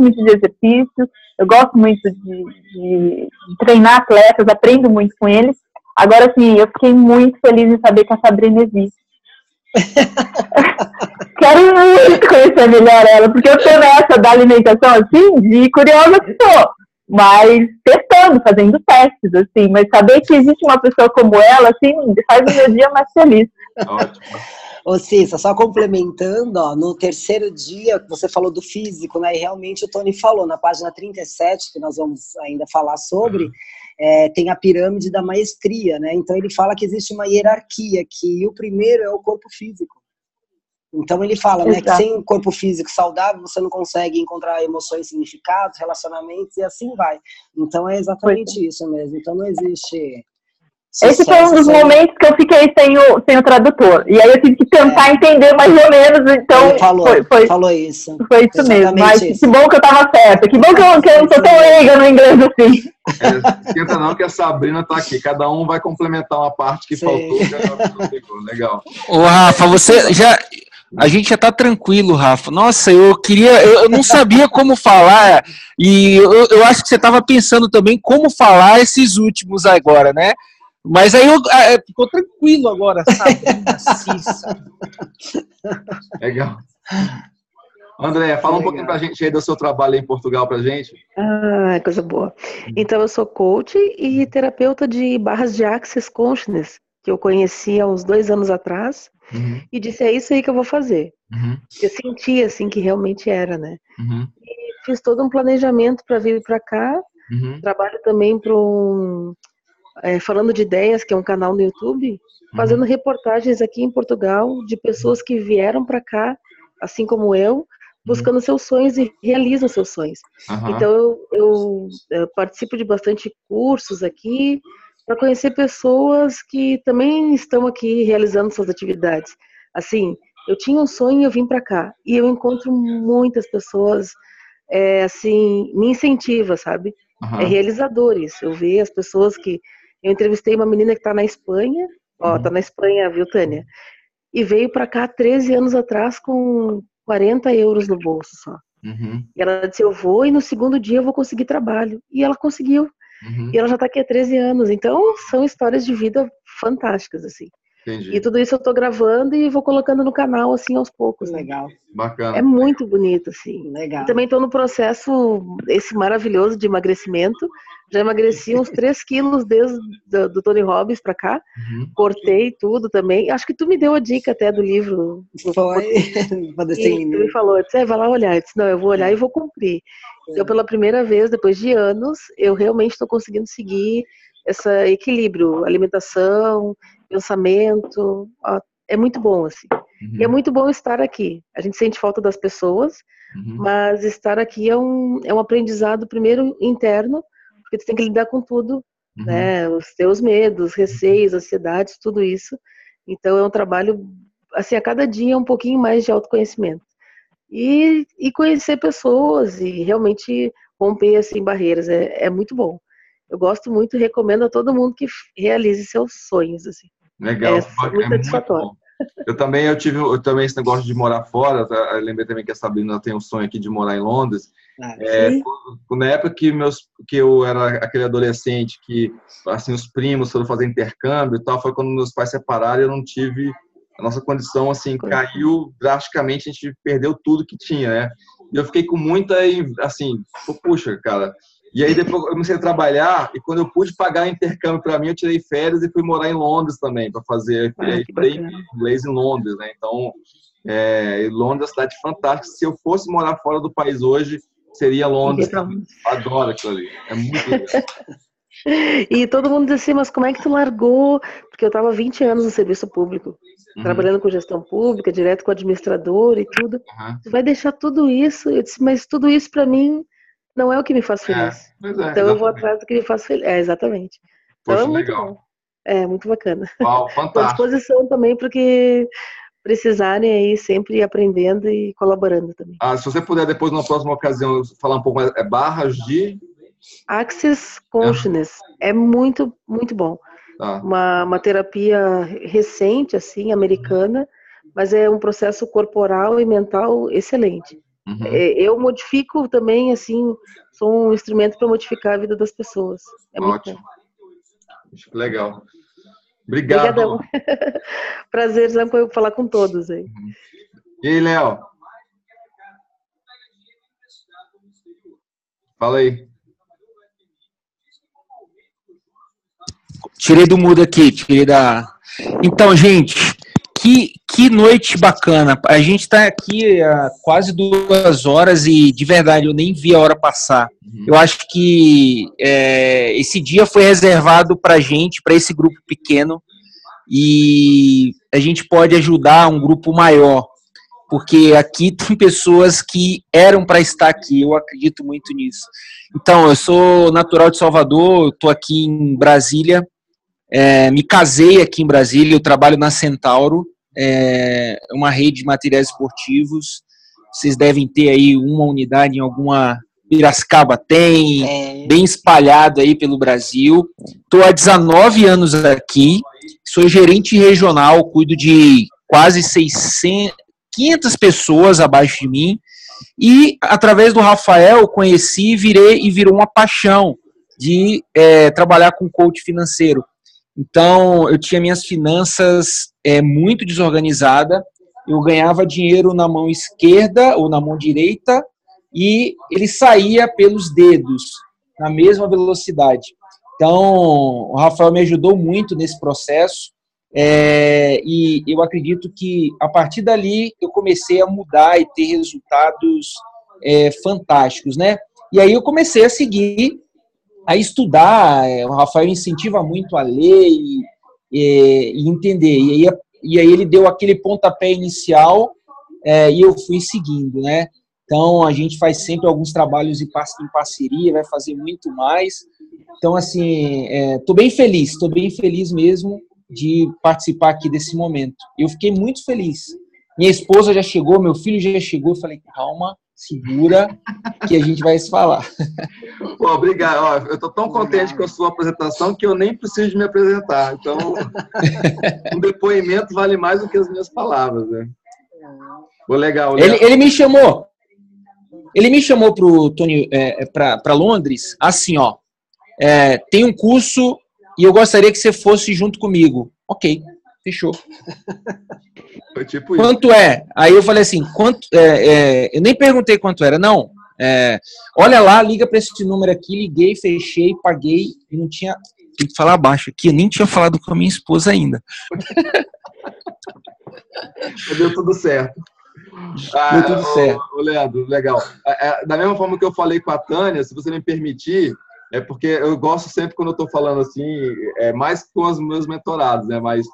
D: muito de exercício, eu gosto muito de treinar atletas, aprendo muito com eles. Agora, assim, eu fiquei muito feliz em saber que a Sabrina existe. Quero muito conhecer melhor ela, porque eu tô nessa da alimentação, assim, de curiosa que sou. Mas testando, fazendo testes, assim. Mas saber que existe uma pessoa como ela, assim, faz o meu dia mais feliz.
A: Ótimo.
F: Ô Cissa, só complementando, ó, no terceiro dia, você falou do físico, né? E realmente o Tony falou, na página 37, que nós vamos ainda falar sobre, tem a pirâmide da maestria, né? Então ele fala que existe uma hierarquia, que o primeiro é o corpo físico. Então ele fala, né, que sem um corpo físico saudável você não consegue encontrar emoções, significados, relacionamentos e assim vai. Então é exatamente isso mesmo. Então não existe...
D: Esse foi um dos momentos que eu fiquei sem o tradutor. E aí eu tive que tentar entender mais ou menos. Então
F: ele falou isso.
D: Foi isso mesmo. Mas que bom que eu estava certa. Que bom que eu não sou tão leiga no inglês assim.
A: Esquenta não que a Sabrina tá aqui. Cada um vai complementar uma parte que faltou. Legal.
C: Ô, Rafa, você já... A gente já tá tranquilo, Rafa. Nossa, eu não sabia como falar, e eu acho que você tava pensando também como falar esses últimos agora, né? Mas aí ficou tranquilo agora, Sabrina Cissa.
A: Legal. André, fala um pouquinho pra gente aí do seu trabalho aí em Portugal pra gente.
B: Coisa boa. Então, eu sou coach e terapeuta de barras de Access Consciousness, que eu conheci há uns 2 anos atrás. E disse, é isso aí que eu vou fazer. Eu senti, assim, que realmente era, né? E fiz todo um planejamento para vir para cá. Trabalho também para Falando de Ideias, que é um canal no YouTube, fazendo reportagens aqui em Portugal de pessoas que vieram para cá, assim como eu, buscando seus sonhos e realizam seus sonhos. Então, eu participo de bastante cursos aqui, para conhecer pessoas que também estão aqui realizando suas atividades. Assim, eu tinha um sonho e eu vim para cá. E eu encontro muitas pessoas, assim, me incentiva, sabe? Realizadores. Eu vejo as pessoas que... Eu entrevistei uma menina que está na Espanha, tá na Espanha, viu, Tânia? E veio para cá 13 anos atrás com 40 euros no bolso só. E ela disse, eu vou e no segundo dia eu vou conseguir trabalho. E ela conseguiu. E ela já está aqui há 13 anos. Então, são histórias de vida fantásticas, assim.
A: Entendi.
B: E tudo isso eu estou gravando e vou colocando no canal, assim, aos poucos.
F: Legal.
B: Né?
A: Bacana.
B: É muito bonito, assim.
F: Legal.
B: E também estou no processo, esse maravilhoso de emagrecimento. Já emagreci uns 3 quilos desde do Tony Robbins para cá. Cortei tudo também. Acho que tu me deu a dica até do livro.
F: Foi.
B: E tu me falou, disse, vai lá olhar. Eu disse, não, eu vou olhar e vou cumprir. Então, pela primeira vez, depois de anos, eu realmente estou conseguindo seguir esse equilíbrio, alimentação, pensamento, é muito bom, assim. E é muito bom estar aqui. A gente sente falta das pessoas, mas estar aqui é um aprendizado, primeiro, interno, porque tu tem que lidar com tudo, né? Os teus medos, receios, ansiedades, tudo isso. Então, é um trabalho, assim, a cada dia um pouquinho mais de autoconhecimento. E conhecer pessoas e realmente romper, assim, barreiras. É muito bom. Eu gosto muito e recomendo a todo mundo que realize seus sonhos, assim.
A: Legal.
B: É muito satisfatório.
A: Eu também tive esse negócio de morar fora. Eu lembrei também que a Sabrina tem um sonho aqui de morar em Londres. Na época que eu era aquele adolescente que, assim, os primos foram fazer intercâmbio e tal, foi quando meus pais se separaram e eu não tive... A nossa condição, assim, caiu drasticamente, a gente perdeu tudo que tinha, né? E eu fiquei com muita, assim, puxa, cara. E aí depois eu comecei a trabalhar e quando eu pude pagar o intercâmbio para mim, eu tirei férias e fui morar em Londres também para fazer inglês em Londres, né? Então, Londres é uma cidade fantástica. Se eu fosse morar fora do país hoje, seria Londres. Adoro aquilo ali. É muito legal.
B: E todo mundo diz assim, mas como é que tu largou? Porque eu estava 20 anos no serviço público, trabalhando com gestão pública, direto com o administrador e tudo. Tu vai deixar tudo isso? Eu disse, mas tudo isso para mim não é o que me faz feliz. Então eu vou atrás do que me faz feliz. Exatamente. Então
A: Poxa,
B: é muito
A: legal.
B: bom. É muito bacana.
A: Uau, fantástico.
B: Estou à disposição também porque precisarem aí sempre ir aprendendo e colaborando também.
A: Se você puder depois, numa próxima ocasião, falar um pouco mais, barras de...
B: Access Consciousness. É muito, muito bom. Uma terapia recente, assim, americana, mas é um processo corporal e mental excelente.
A: Uhum.
B: Eu modifico também, assim, sou um instrumento para modificar a vida das pessoas. É muito bom.
A: Legal. Obrigado.
B: Obrigadão. Prazer falar com todos aí.
A: E aí, Léo? Fala aí.
C: Tirei do mudo aqui, tirei da... Então, gente, que noite bacana. A gente está aqui há quase 2 horas e, de verdade, eu nem vi a hora passar. Eu acho que esse dia foi reservado para a gente, para esse grupo pequeno, e a gente pode ajudar um grupo maior, porque aqui tem pessoas que eram para estar aqui, eu acredito muito nisso. Então, eu sou natural de Salvador, estou aqui em Brasília, me casei aqui em Brasília, eu trabalho na Centauro, uma rede de materiais esportivos. Vocês devem ter aí uma unidade em alguma... Piracicaba tem, bem espalhado aí pelo Brasil. Estou há 19 anos aqui, sou gerente regional, cuido de quase 500 pessoas abaixo de mim. E, através do Rafael, conheci e virou uma paixão de trabalhar com coach financeiro. Então, eu tinha minhas finanças muito desorganizadas, eu ganhava dinheiro na mão esquerda ou na mão direita, e ele saía pelos dedos, na mesma velocidade. Então, o Rafael me ajudou muito nesse processo, e eu acredito que, a partir dali, eu comecei a mudar e ter resultados fantásticos, né? E aí eu comecei a seguir, a estudar, o Rafael incentiva muito a ler e entender. E aí ele deu aquele pontapé inicial, e eu fui seguindo, né? Então, a gente faz sempre alguns trabalhos em parceria, vai fazer muito mais. Então, assim, estou bem feliz mesmo de participar aqui desse momento. Eu fiquei muito feliz. Minha esposa já chegou, meu filho já chegou, eu falei, calma, segura, que a gente vai se falar.
A: Pô, obrigado. Eu estou tão contente com a sua apresentação que eu nem preciso de me apresentar. Então, um depoimento vale mais do que as minhas palavras, né? Pô, legal.
C: Ele me chamou. Ele me chamou para Londres, assim, ó, tem um curso e eu gostaria que você fosse junto comigo. Ok, fechou.
A: Foi tipo
C: quanto isso. Aí eu falei assim, eu nem perguntei quanto era, não. Olha lá, liga para esse número aqui, liguei, fechei, paguei, e não tinha... Tem que falar baixo aqui, eu nem tinha falado com a minha esposa ainda.
A: Deu tudo certo.
C: Deu tudo certo.
A: Leandro, legal. Da mesma forma que eu falei com a Tânia, se você me permitir, porque eu gosto sempre quando eu estou falando assim, mais com os meus mentorados, né? Mas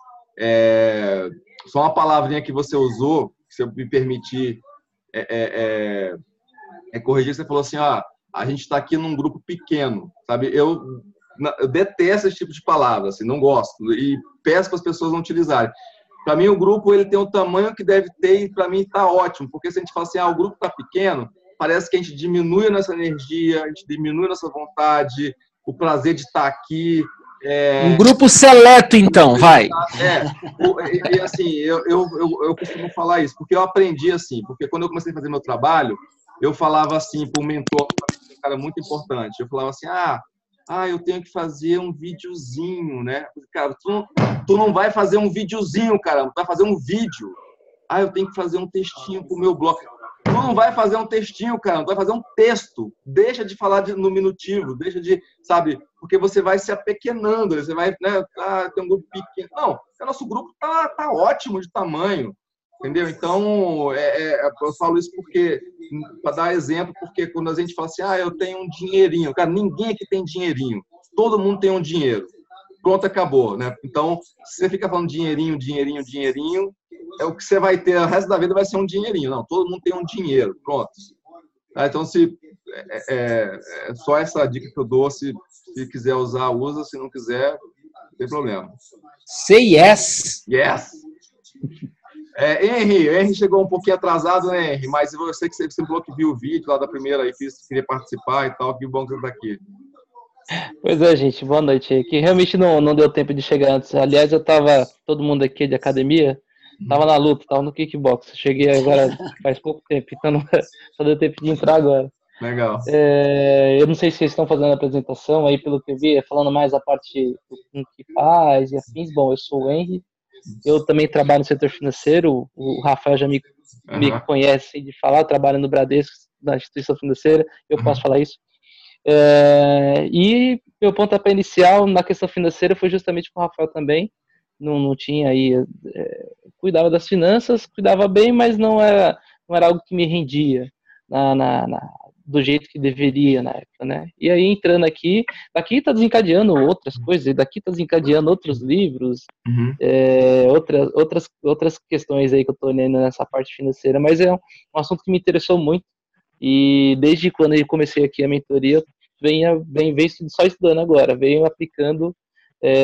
A: só uma palavrinha que você usou, se eu me permitir corrigir, você falou assim, a gente está aqui num grupo pequeno, sabe? Eu detesto esse tipo de palavra, assim, não gosto, e peço para as pessoas não utilizarem. Para mim, o grupo ele tem o tamanho que deve ter e para mim está ótimo, porque se a gente fala assim, o grupo está pequeno, parece que a gente diminui a nossa energia, a gente diminui a nossa vontade, o prazer de estar aqui.
C: Um grupo seleto, então, vai.
A: E assim, eu costumo falar isso, porque eu aprendi assim, porque quando eu comecei a fazer meu trabalho, eu falava assim para o mentor, um cara muito importante, eu falava assim, eu tenho que fazer um videozinho, né? Cara, tu não vai fazer um videozinho, cara, tu vai fazer um vídeo. Eu tenho que fazer um textinho pro meu blog. Tu não vai fazer um textinho, cara, tu vai fazer um texto. Deixa de falar no minutivo, deixa de, sabe? Porque você vai se apequenando, você vai, né? Tem um grupo pequeno. Não, o nosso grupo tá ótimo de tamanho, entendeu? Então, eu falo isso porque, para dar exemplo, porque quando a gente fala assim, eu tenho um dinheirinho, cara, ninguém aqui tem dinheirinho, todo mundo tem um dinheiro, pronto, acabou, né? Então, se você fica falando dinheirinho, o que você vai ter o resto da vida vai ser um dinheirinho, não, todo mundo tem um dinheiro, pronto. Então, é só essa dica que eu dou. Se quiser usar, usa. Se não quiser, não tem problema.
C: Say yes!
A: Yes! Henry chegou um pouquinho atrasado, né, Henry? Mas eu sei que você falou que viu o vídeo lá da primeira e queria participar e tal. Que bom que você está aqui.
G: Pois é, gente, boa noite. Que realmente não deu tempo de chegar antes. Aliás, todo mundo aqui de academia, tava na luta, tava no kickbox. Cheguei agora faz pouco tempo, então só deu tempo de entrar agora.
A: Legal.
G: Eu não sei se vocês estão fazendo a apresentação aí, pelo que eu vi, falando mais a parte do que faz e afins. Bom, eu sou o Henry, eu também trabalho no setor financeiro, o Rafael já me conhece de falar, eu trabalho no Bradesco, na instituição financeira, eu posso falar isso. E meu pontapé inicial na questão financeira foi justamente com o Rafael também. Não tinha aí, cuidava das finanças, cuidava bem, mas não era algo que me rendia do jeito que deveria na época, né? E aí entrando aqui, daqui está desencadeando outras coisas, daqui está desencadeando outros livros, outras questões aí que eu estou olhando nessa parte financeira, mas é um assunto que me interessou muito. E desde quando eu comecei aqui a mentoria, venho só estudando agora, venho aplicando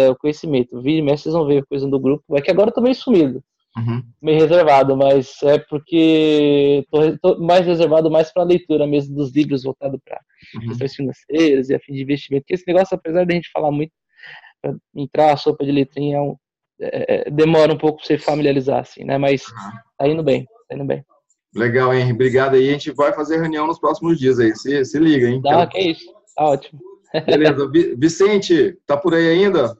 G: o conhecimento. Vocês vão ver coisa do grupo. É que agora eu tô meio sumido, meio reservado, mas é porque tô mais reservado mais para a leitura mesmo dos livros voltados para questões financeiras e a fim de investimento. Porque esse negócio, apesar de a gente falar muito, para entrar a sopa de letrinha demora um pouco para você familiarizar, assim, né? Mas tá indo bem.
A: Legal, Henry. Obrigado aí. A gente vai fazer reunião nos próximos dias aí. Se liga, hein?
G: Que é isso. Tá ótimo.
A: Beleza. Vicente, tá por aí ainda?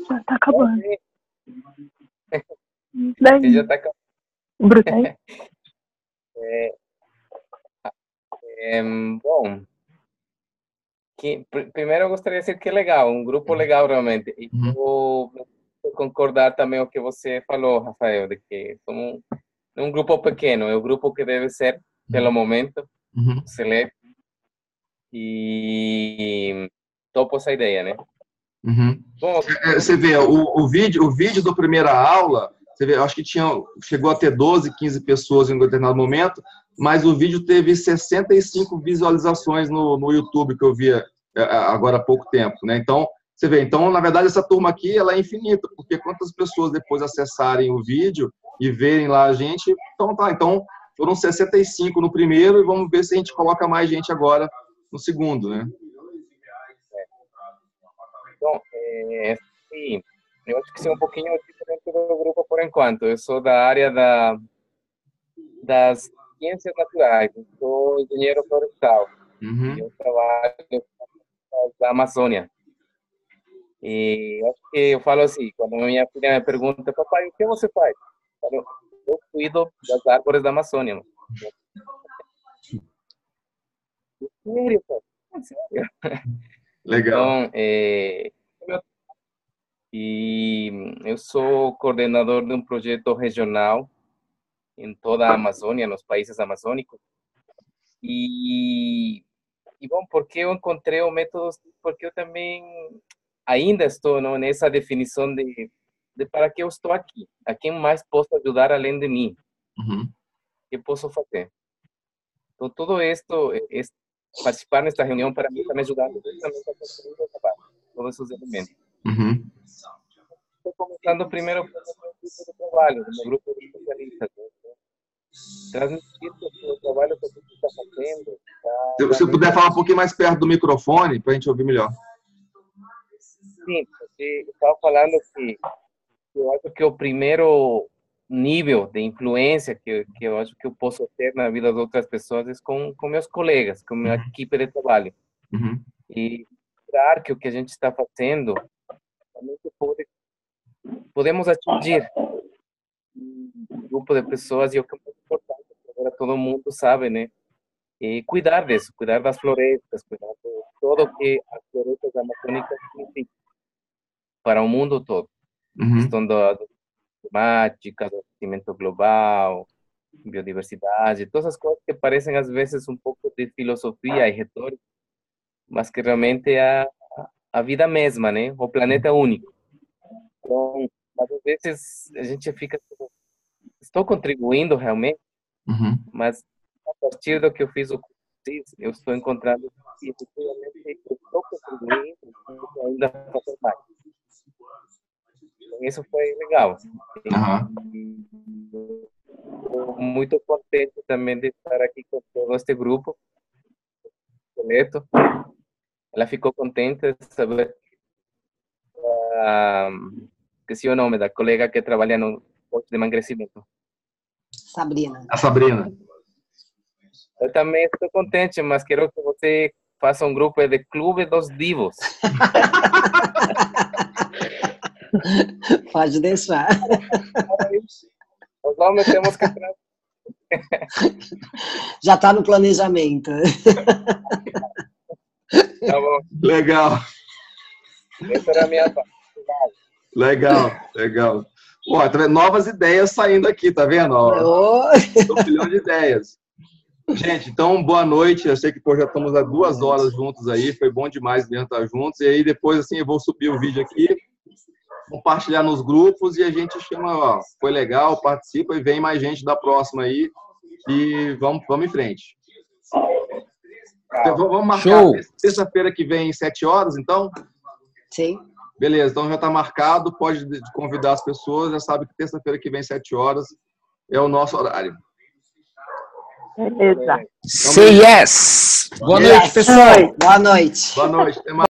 D: Já tá acabando.
E: Já tá acabando.
D: Bruno.
E: Bom, primeiro eu gostaria de dizer que é legal, um grupo legal realmente. E vou concordar também com o que você falou, Rafael, de que somos um grupo pequeno, é o grupo que deve ser, pelo momento, seletivo, e topo essa ideia, né?
A: Bom, você vê, o vídeo da primeira aula, você vê, eu acho que chegou a ter 12, 15 pessoas em um determinado momento, mas o vídeo teve 65 visualizações no YouTube, que eu via agora há pouco tempo, né? Então, você vê, na verdade, essa turma aqui, ela é infinita, porque quantas pessoas depois acessarem o vídeo e verem lá a gente, então foram 65 no primeiro e vamos ver se a gente coloca mais gente agora no segundo, né?
E: Então, sim, eu acho que isso é um pouquinho diferente do grupo por enquanto. Eu sou da área das ciências naturais, eu sou engenheiro florestal, eu trabalho na Amazônia. E acho que eu falo assim, quando minha filha me pergunta, papai, o que você faz? Eu cuido das árvores da Amazônia. Sério, sério.
A: Legal.
E: Então, eu sou coordenador de um projeto regional em toda a Amazônia, nos países amazônicos. E bom, porque eu encontrei o método, porque eu também ainda estou nessa definição de para que eu estou aqui, a quem mais posso ajudar além de mim, o que posso fazer. Então, tudo isto, participar nesta reunião para mim está me ajudando justamente a construir o trabalho, todos esses elementos. Estou começando primeiro com o trabalho, no grupo de especialistas, transmitir o trabalho que a gente está fazendo.
A: Se você puder falar um pouquinho mais perto do microfone, para a gente ouvir melhor.
E: Sim, porque eu estava falando que eu acho que o primeiro nível de influência que eu acho que eu posso ter na vida das outras pessoas é com meus colegas, com minha equipe de trabalho. E mostrar que o que a gente está fazendo realmente podemos atingir um grupo de pessoas, e o que é muito importante, agora todo mundo sabe, né? E cuidar disso, cuidar das florestas, cuidar de tudo que as florestas amazônicas significam para o mundo todo. Questão da climática, do aquecimento global, biodiversidade, todas as coisas que parecem às vezes um pouco de filosofia e retórica, mas que realmente é a vida mesma, né? O planeta único. Então, às vezes a gente fica estou contribuindo realmente, mas a partir do que eu fiz o curso, eu estou encontrando que efetivamente eu estou contribuindo e ainda fazer mais. Isso foi legal. Estou muito contente também de estar aqui com todo este grupo. Neto, ela ficou contente de saber que se o nome da colega que trabalha no posto de emagrecimento.
F: Sabrina.
A: A Sabrina.
E: Eu também estou contente, mas quero que você faça um grupo de Clube dos Divos.
F: Pode deixar.
E: Os homens temos que...
F: Já está no planejamento.
E: Tá bom.
A: Legal.
E: Essa era a minha...
A: Legal. Pô, novas ideias saindo aqui, tá vendo? Um bilhão de ideias. Gente, então, boa noite. Eu sei que já estamos há 2 horas juntos aí. Foi bom demais mesmo estar juntos. E aí, depois, assim, eu vou subir o vídeo aqui, compartilhar nos grupos e a gente chama, foi legal, participa e vem mais gente da próxima aí. E vamos em frente. Então, vamos marcar terça-feira que vem, 7 horas, então?
F: Sim.
A: Beleza, então já está marcado. Pode convidar as pessoas. Já sabe que terça-feira que vem, 7 horas, é o nosso horário.
D: Beleza.
C: Say yes! Boa noite, pessoal!
F: Boa noite.
A: Boa noite. Até mais.